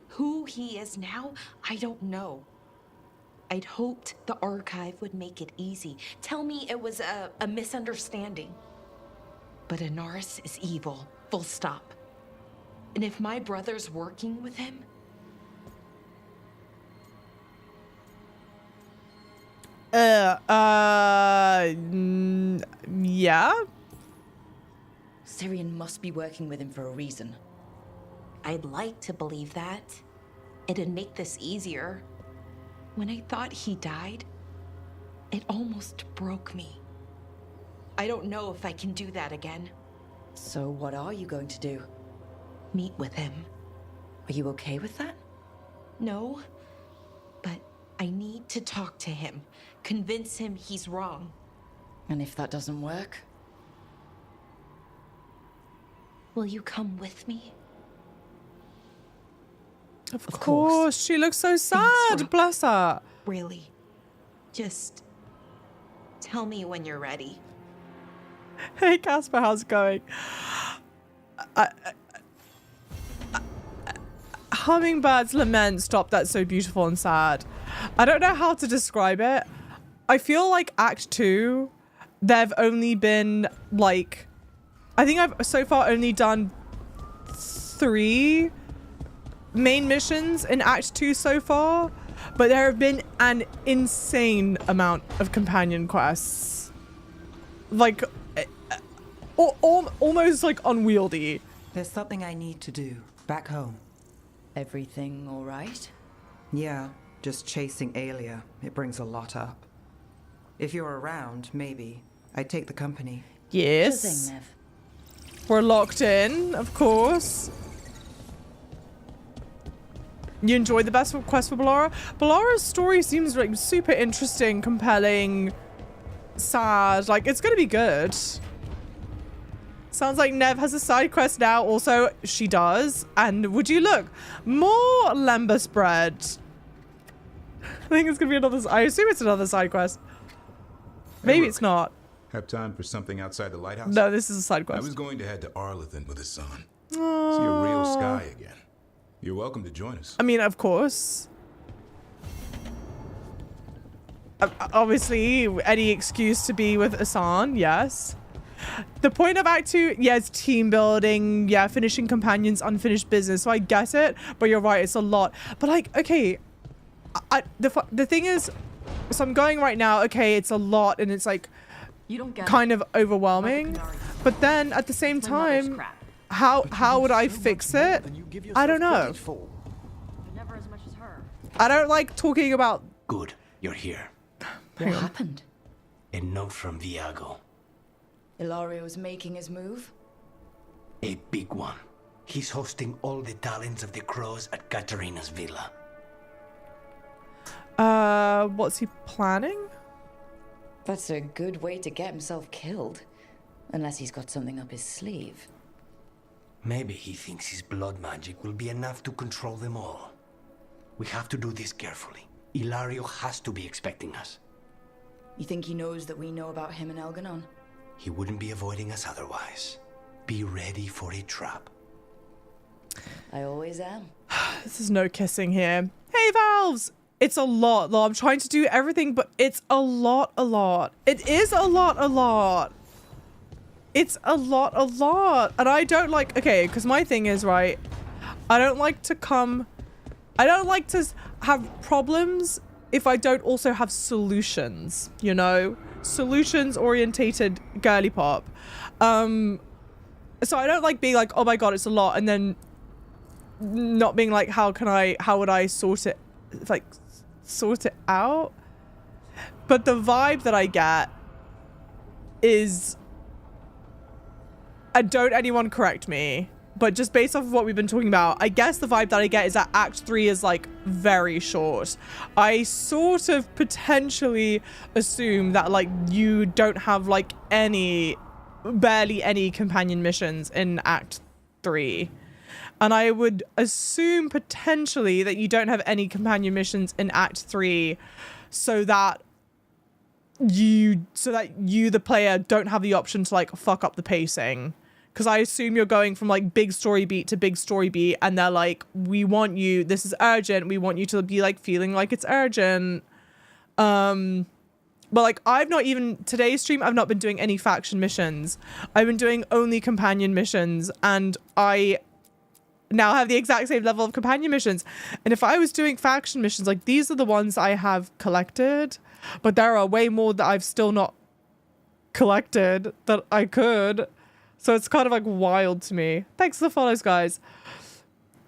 who he is now, I don't know. I'd hoped the archive would make it easy. Tell me it was a misunderstanding. But Honoris is evil, full stop. And if my brother's working with him... Yeah? Syrian must be working with him for a reason. I'd like to believe that. It'd make this easier. When I thought he died, it almost broke me. I don't know if I can do that again. So what are you going to do? Meet with him. Are you okay with that? No, but I need to talk to him. Convince him he's wrong. And if that doesn't work? Will you come with me? Of course. She looks so sad. Bless her. Really. Just tell me when you're ready. Hey, Casper, how's it going? Hummingbird's lament stopped that so beautiful and sad. I don't know how to describe it. I feel like Act 2, they've only been like... I think I've so far only done 3 main missions in Act 2 so far, but there have been an insane amount of companion quests. Like, almost like unwieldy. There's something I need to do back home. Everything all right? Yeah, just chasing Aelia. It brings a lot up. If you're around, maybe. I'd take the company. Yes. Sure thing, Nev. We're locked in, of course. You enjoyed the best quest for Ballora? Ballora's story seems like super interesting, compelling, sad. Like, it's gonna be good. Sounds like Nev has a side quest now. Also, she does. And would you look? More lembas bread. I think it's gonna be another. I assume it's another side quest. Maybe it's not. Have time for something outside the lighthouse? No, this is a side quest. I was going to head to Arlithan with Hassan. Aww. See a real sky again. You're welcome to join us. I mean, of course. Obviously, any excuse to be with Hassan, yes. The point of Act 2, yeah, it's team building, yeah, finishing companions, unfinished business. So I get it, but you're right, it's a lot. But like, okay, the thing is, so I'm going right now, okay, it's a lot and it's like kind of overwhelming. But then at the same time, how would I fix it? I don't know. Never as much as her. I don't like talking about... Good, you're here. What happened? A note from Viago. Ilario's making his move? A big one. He's hosting all the talents of the crows at Katarina's villa. What's he planning? That's a good way to get himself killed. Unless he's got something up his sleeve. Maybe he thinks his blood magic will be enough to control them all. We have to do this carefully. Ilario has to be expecting us. You think he knows that we know about him and Elganon? He wouldn't be avoiding us otherwise. Be ready for a trap. I always am. This is no kissing here. Hey, Valves! It's a lot, though. I'm trying to do everything, but it's a lot. It is a lot. It's a lot. And I don't like... Okay, because my thing is, right, I don't like to have problems if I don't also have solutions, you know? Solutions-orientated girly pop. So I don't like being like, oh my god, it's a lot, and then not being like, how would I sort it out? But the vibe that I get is... And don't anyone correct me, but just based off of what we've been talking about, I guess the vibe that I get is that Act 3 is like very short. I sort of potentially assume that like you don't have like barely any companion missions in Act 3. And I would assume potentially that you don't have any companion missions in Act 3 so that you the player don't have the option to like fuck up the pacing. Because I assume you're going from like big story beat to big story beat, and they're like, we want you, this is urgent, we want you to be like feeling like it's urgent. But like today's stream, I've not been doing any faction missions. I've been doing only companion missions, and I now have the exact same level of companion missions. And if I was doing faction missions, like these are the ones I have collected, but there are way more that I've still not collected that I could. So it's kind of like wild to me. Thanks for the follows, guys.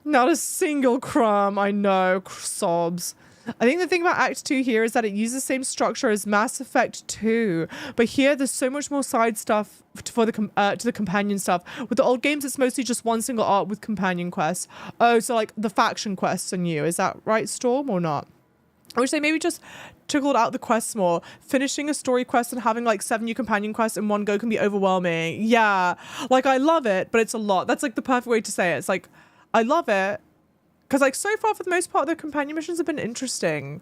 Not a single crumb. I know. Sobs. I think the thing about Act 2 here is that it uses the same structure as Mass Effect 2. But here there's so much more side stuff for the to the companion stuff. With the old games, it's mostly just one single arc with companion quests. Oh, so like the faction quests are new. Is that right, Storm, or not? I wish they maybe just trickled out the quests more. Finishing a story quest and having like 7 new companion quests in one go can be overwhelming. Yeah, like I love it, but it's a lot. That's like the perfect way to say it. It's like, I love it. Because like so far for the most part, the companion missions have been interesting.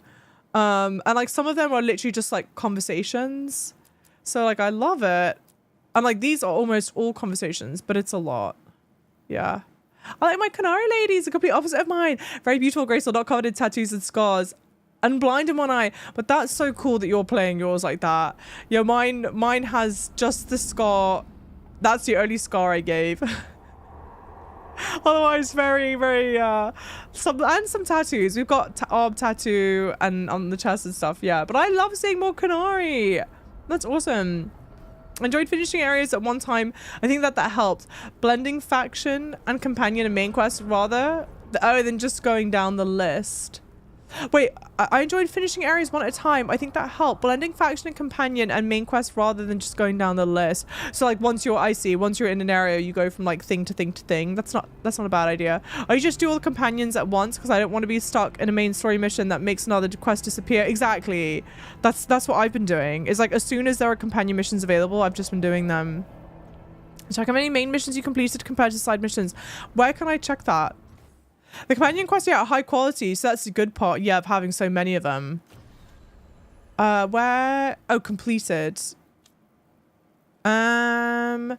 And like some of them are literally just like conversations. So like I love it. And like these are almost all conversations, but it's a lot. Yeah. I like my Canary ladies, a complete opposite of mine. Very beautiful, graceful, not covered in tattoos and scars. And blind in one eye, but that's so cool that you're playing yours like that. Yeah, mine has just the scar. That's the only scar I gave. Otherwise, very, very some tattoos. We've got arm tattoo and on the chest and stuff. Yeah, but I love seeing more Canary. That's awesome. Enjoyed finishing areas at one time. I think that helped. Blending faction and companion and main quest rather than just going down the list. Wait, I enjoyed finishing areas one at a time. I think that helped. Blending faction and companion and main quest rather than just going down the list. So like once you're in an area, you go from like thing to thing to thing. That's not a bad idea. I just do all the companions at once because I don't want to be stuck in a main story mission that makes another quest disappear. Exactly. That's what I've been doing. Is like as soon as there are companion missions available, I've just been doing them. Check how many main missions you completed compared to side missions. Where can I check that? The companion quests are high quality, so that's the good part, yeah, of having so many of them. Where? Oh, completed. Yeah,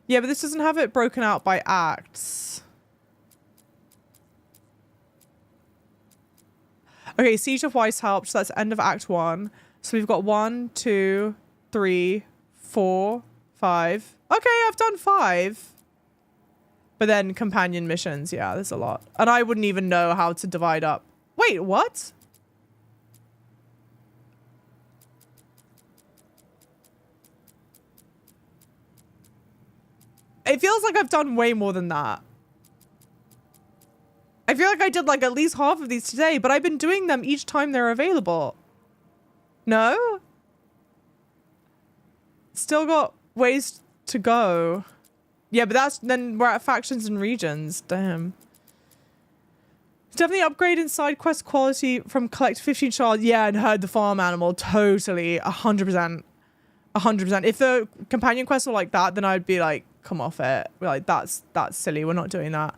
but this doesn't have it broken out by acts. Okay, Siege of Weishaupt, so that's end of Act 1. So we've got 1, 2, 3, 4, 5. Okay, I've done 5. But then companion missions, yeah, there's a lot. And I wouldn't even know how to divide up. Wait, what? It feels like I've done way more than that. I feel like I did like at least half of these today, but I've been doing them each time they're available. No? Still got ways to go. Yeah, but then we're at factions and regions. Damn. Definitely upgrade in side quest quality from collect 15 shards. Yeah, and herd the farm animal. Totally. 100%. 100%. If the companion quests were like that, then I'd be like, come off it. We're like, that's silly. We're not doing that.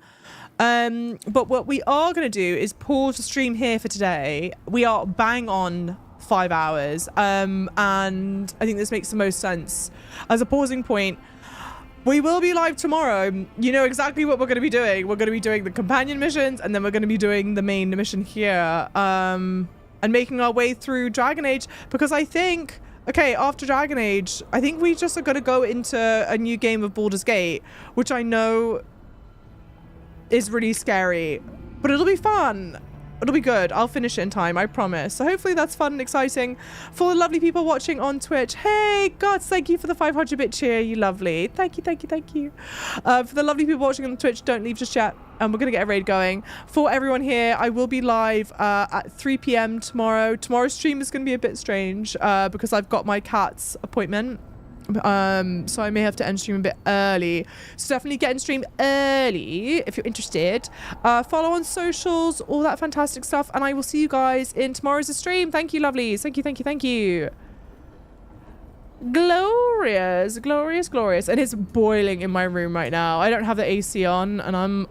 But what we are going to do is pause the stream here for today. We are bang on 5 hours. And I think this makes the most sense as a pausing point. We will be live tomorrow. You know exactly what we're going to be doing. We're going to be doing the companion missions, and then we're going to be doing the main mission here. And making our way through Dragon Age, because I think, okay, after Dragon Age, I think we just are going to go into a new game of Baldur's Gate, which I know is really scary, but it'll be fun. It'll be good. I'll finish it in time, I promise. So hopefully that's fun and exciting. For the lovely people watching on Twitch, hey, gods, thank you for the 500-bit cheer. You lovely. Thank you, thank you, thank you. For the lovely people watching on Twitch, don't leave just yet. We're going to get a raid going. For everyone here, I will be live at 3 p.m. tomorrow. Tomorrow's stream is going to be a bit strange because I've got my cat's appointment. So I may have to end stream a bit early, so definitely get in stream early if you're interested. Follow on socials, all that fantastic stuff, and I will see you guys in tomorrow's stream. Thank you, lovelies. Thank you, thank you, thank you. Glorious, glorious, glorious. And it's boiling in my room right now. I don't have the AC on, and I'm